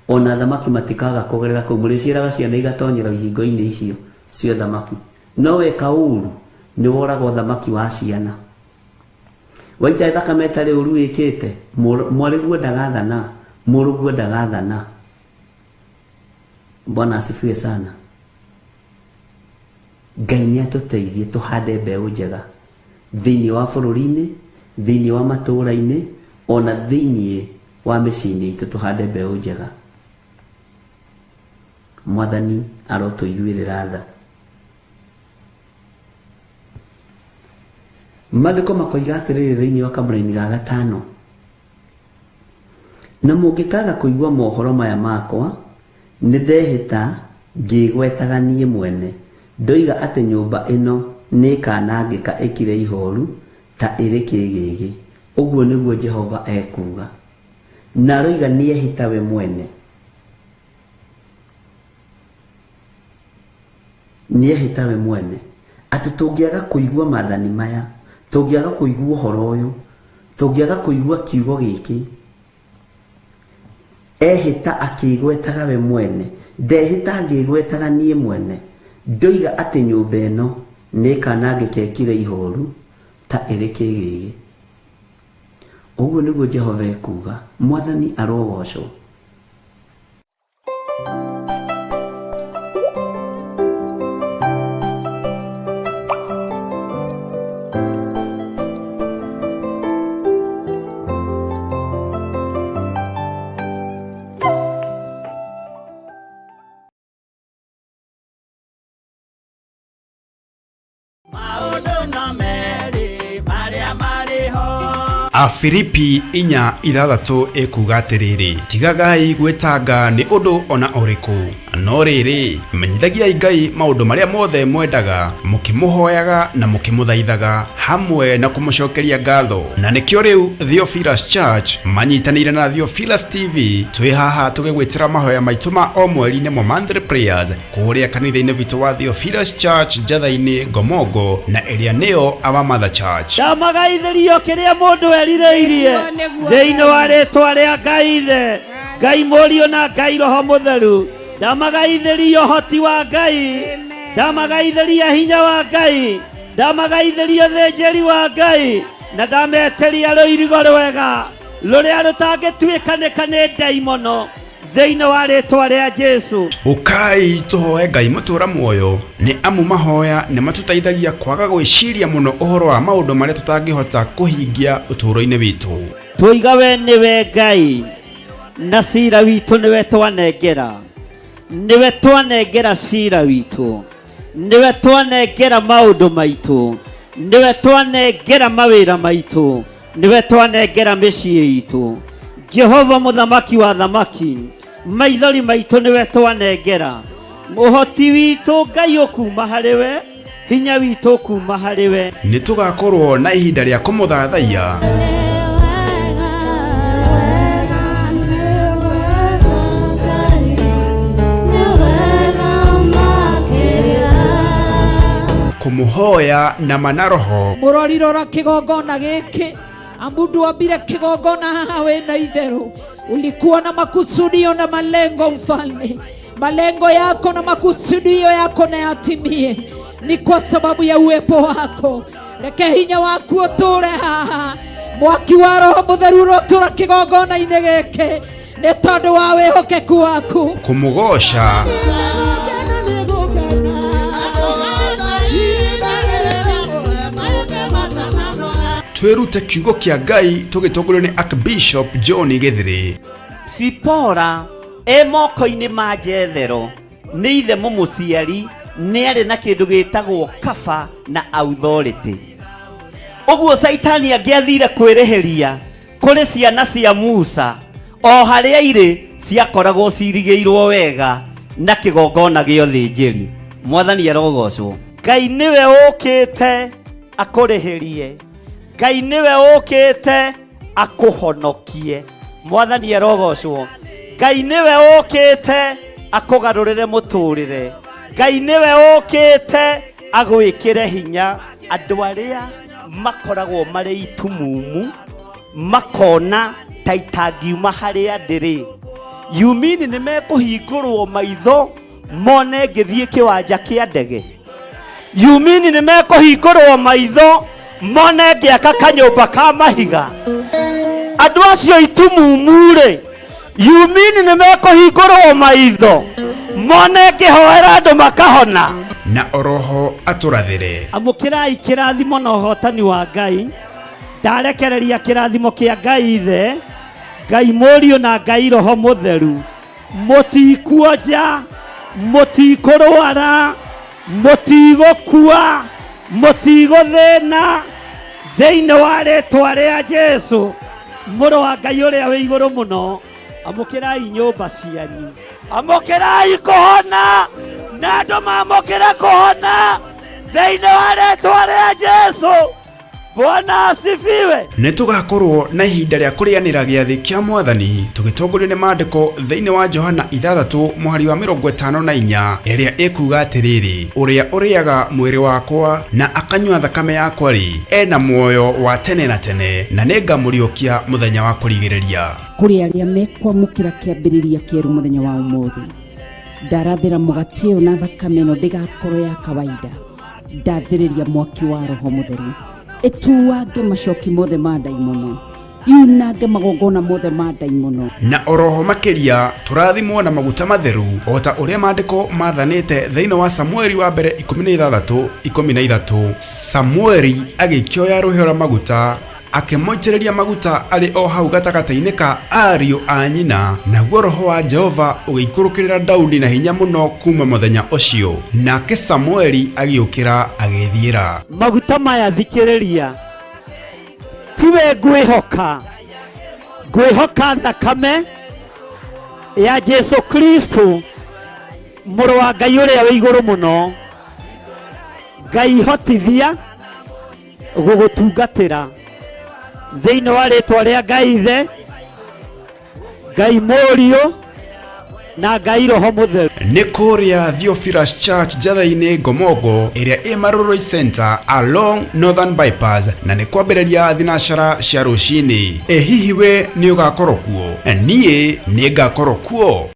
ona thamaki matikaga kugerera kuu muriciraga ciana igatonyera ihingo-ini icio cio thamaki no weka uru ni woraga thamaki wa ciana waita thakame itari uru wikite mwariguo ndagathana muruguo ndagathana Bwana asifiwe sana Ngai ni atuteithie tuhande mbeu njega thiini wa bururi-ini thiini wa matura-ini ona thiini wa micii-ini itu tuhande mbeu njega mwathani arotuiguĩrĩra tha. Maandĩko makoiga atĩrĩrĩ thĩinĩ wa kamũra-inĩ ga 5, na mũngĩkaga kũigua mohoro maya makwa, nĩ ndehĩta ngĩgwetaga niĩ mwene, ndoiga atĩ nyũmba ĩno nĩ ĩkanangĩka ĩkire ihooru ta ĩrĩ kĩgĩgĩ. Ũguo nĩguo Jehova ekuga. Na aroiga nĩehĩta we mwene, nĩehĩta we mwene atĩ tũngĩaga kũigua maathani maya, tũngĩaga kũigua ũhoro ũyũ, tũngĩaga kũigua kiugo gĩkĩ, ehĩta akĩgwetaga we mwene, ndehĩta ngĩgwetaga niĩ mwene, ndoiga atĩ nyũmba ĩno nĩ ĩkanangĩka ĩkire ihooru ta ĩrĩ kĩgĩgĩ. Ũguo nĩguo Jehova ekuga. Mwathani arogocwo. Afilipi 4:6 ekuga atĩrĩrĩ, tigagai gwĩtanga nĩ ũndũ ona ũrĩkũ, no rĩrĩ menyithagiai Ngai maũndũ marĩa mothe mwendaga, mũkĩmũhoyaga na mũkĩmũthaithaga hamwe na kũmũcokeria ngatho. Na nĩkĩo rĩu Theophilus Church manyitanĩire na Theophilus TV twĩ haha tũgĩgwĩtĩra mahoya maitũ ma o mweri-inĩ mo monthly prayers kũrĩa kanitha-inĩ witũ wa Theophilus Church Njatha-inĩ Ngomongo, na ĩrĩa nĩyo Our Mother Church. Ndamagaithĩrio kĩrĩa mũndũ erirĩirie thĩinĩ wa rĩĩtwa rĩa Ngai Ithe, Ngai Mũriũ na Ngai Roho Mũtheru. Ndamagaithĩria ũhoti wa Ngai, ndamagaithĩria hinya wa Ngai, ndamagaithĩria thĩnjĩri wa Ngai, na ndameteria rũirigo rwega rũrĩa rũtangĩtuĩkanĩka nĩ ndaimono thĩinĩ wa rĩĩtwa rĩa Jesu. Ũkai tũhoe Ngai mũtũũra muoyo, nĩ amu mahoya nĩ matũteithagia kwaga gwĩciria mũno ũhoro wa maũndũ marĩa tũtangĩhota kũhingia ũtũũro-inĩ witũ. Tũiga we nĩwe Ngai, na ciira witũ nĩwe twanengera, nĩwe twanengera ciira witũ, nĩwe twanengera maũndũ maitũ, nĩwe twanengera mawĩra maitũ, nĩwe twanengera mĩciĩ itũ. Jehova mũthamaki wa thamaki, maithori maitũ nĩwe twanengera, ũhoti witũ Ngai ũkuma harĩwe, hinya witũ ũkuma harĩwe. Nĩ tũgakorwo na ihinda rĩa kũmũthathaiya. Kumuhoya na manaroho. Mũrorirora kĩgongona gĩkĩ, amundu wambire kĩgongona haha wĩna itherũ, ulikuwa na makusudio na malengo mfalme. Malengo yako na makusudio yako na yatimie, ni kwa sababu ya uwepo wako. Reke hinya waku ũtũũre haha, mwaki wa Roho Mũtheru ũrotũũra kĩgongona-inĩ gĩkĩ nĩ tondũ wa wĩhokeku waku. Kũmũgoca. Twĩrute kiugo kĩa Ngai tũgĩtongorio nĩ Archbishop John Gĩthĩrĩ. Sipora moko-inĩ ma Jethero, nĩ ithe mũmũciari, nĩ arĩ na kĩndũ gĩtagwo kaba na authority. Ũguo Saitani angĩathire kwĩrĩhĩria kũrĩ ciana cia Musa, o harĩa irĩ ciakoragwo cirigĩirwo wega na kĩgongona gĩa ũthĩnjĩri. Mwathani arogocwo. Ngai nĩwe ũkĩte akũrĩhĩrie, Ngai nĩwe ũkĩte akũhonokie. Mwathani arogocwo. Ngai nĩwe ũkĩte akũgarũrĩre mũtũrĩre, Ngai nĩwe ũkĩte agwĩkĩre hinya andũ arĩa makoragwo marĩ itumumu, makona ta itangiuma harĩa ndĩrĩ. Yumini nĩ mekũhingũrwo maitho mone ngĩthiĩ kĩwanja kĩa ndege. Yumini nĩ mekũhingũrwo maitho mone ngĩaka kanyũmba ka mahiga. Andũ acio itumumu-rĩ, yumini nĩ mekũhingũrwo maitho mone ngĩhoera andũ makahona. Na oroho atũrathĩre. Amũkĩrai kĩrathimo na ũhotani wa Ngai. Ndarekereria kĩrathimo kĩa Ngai Ithe, Ngai Mũriũ na Ngai Roho Mũtheru, mũtikuonja, mũtikũrwara, mũtigũkua, mũtigũthĩna, thĩinĩ wa rĩtwa rĩa Jesũ, mũrũ wa Ngai ũrĩa wĩ igũrũ mũno. Amũkĩrai nyũmba cianyu, amũkĩrai kũhona, na andũ mamũkĩre kũhona thĩinĩ wa rĩtwa rĩa Jesũ. Bwana asifiwe. Nĩtũgakorwo na ihinda rĩa kũrĩanĩra gĩathĩ kĩa Mwathani tũgĩtongorio nĩ maandĩko thĩinĩ wa Johana 6:54 ĩrĩa ĩkuga atĩrĩrĩ, ũrĩa ũrĩaga mwĩrĩ wakwa na akanyua thakame yakwa rĩ, ena muoyo wa tene na tene, na nĩngamũriũkia mũthenya wa kũrigĩrĩria. Kũrĩ arĩa mekwamũkĩra kĩambĩrĩria kĩerũ mũthenya wa ũmũthĩ, ndarathĩra mũgate ũyũ na thakame ĩno ndĩgakorwo ya kawaida, ndathĩrĩria mwaki wa Roho Mũtheru, ĩtuange macoki mothe ma ndaimono, yunange magongona mothe ma ndaimono, na oroho makĩria tũrathimwo na maguta matheru o ta ũrĩa maandĩko mathanĩte thĩinĩ wa Samueli wa mbere 16:13. Samueli agĩkioya rũhĩo rwa maguta akĩmoitĩrĩria maguta arĩ o hau gatagatĩ-inĩ ka ariũ a nyina, naguo Roho wa Jehova ũgĩikũrũkĩrĩra Daudi na hinya mũno kuma mũthenya ũcio, nake Samueli agĩũkĩra agĩthiĩra. Maguta maya thikĩrĩria, tiwe ngwĩhoka thakame ya Jesũ Kristo, mũrũ wa Ngai ũrĩa wĩ igũrũ mũno. Ngai hotithia gũgũtungatĩra thĩinĩ wa rĩtwa rĩa Ngai Ithe, Ngai Mũriũ na Ngai Roho Mũtheru. Nĩ kũrĩa Theophilus Church Njatha-inĩ Ngomongo ĩrĩa ĩ Maroroi Center along Northern Bypass, na nĩ kwambĩrĩria thinacara cia rũcinĩ. Hihi we nĩ ũgakorwo kuo? Niĩ nĩ ngakorwo kuo.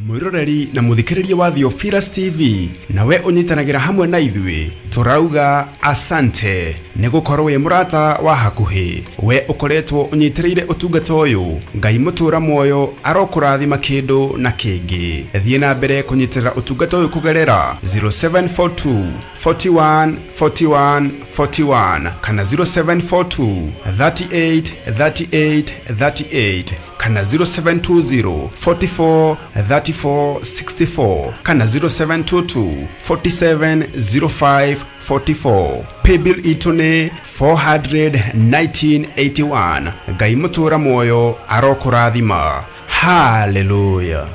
Mwiroreri na muthikĩrĩria wa Theophilus TV, nawe ũnyitanagĩra hamwe na ithuĩ, tũrauga asante nĩ gũkorwo wĩ mũrata wa hakuhĩ. We ũkoretwo ũnyitĩrĩire ũtungata ũyũ, Ngai mũtũra muoyo arokũrathima kĩndũ na kĩngĩ. Thiĩ na mbere kũnyitĩrĩra ũtungata ũyũ kũgerera 0742 41 41 41 kana 0742 38 38 38 kana 0720 44 34 64 kana 0722 47 05 44. Paybill itune 41981. Ngai mũtũra muoyo arokũrathima. Hallelujah.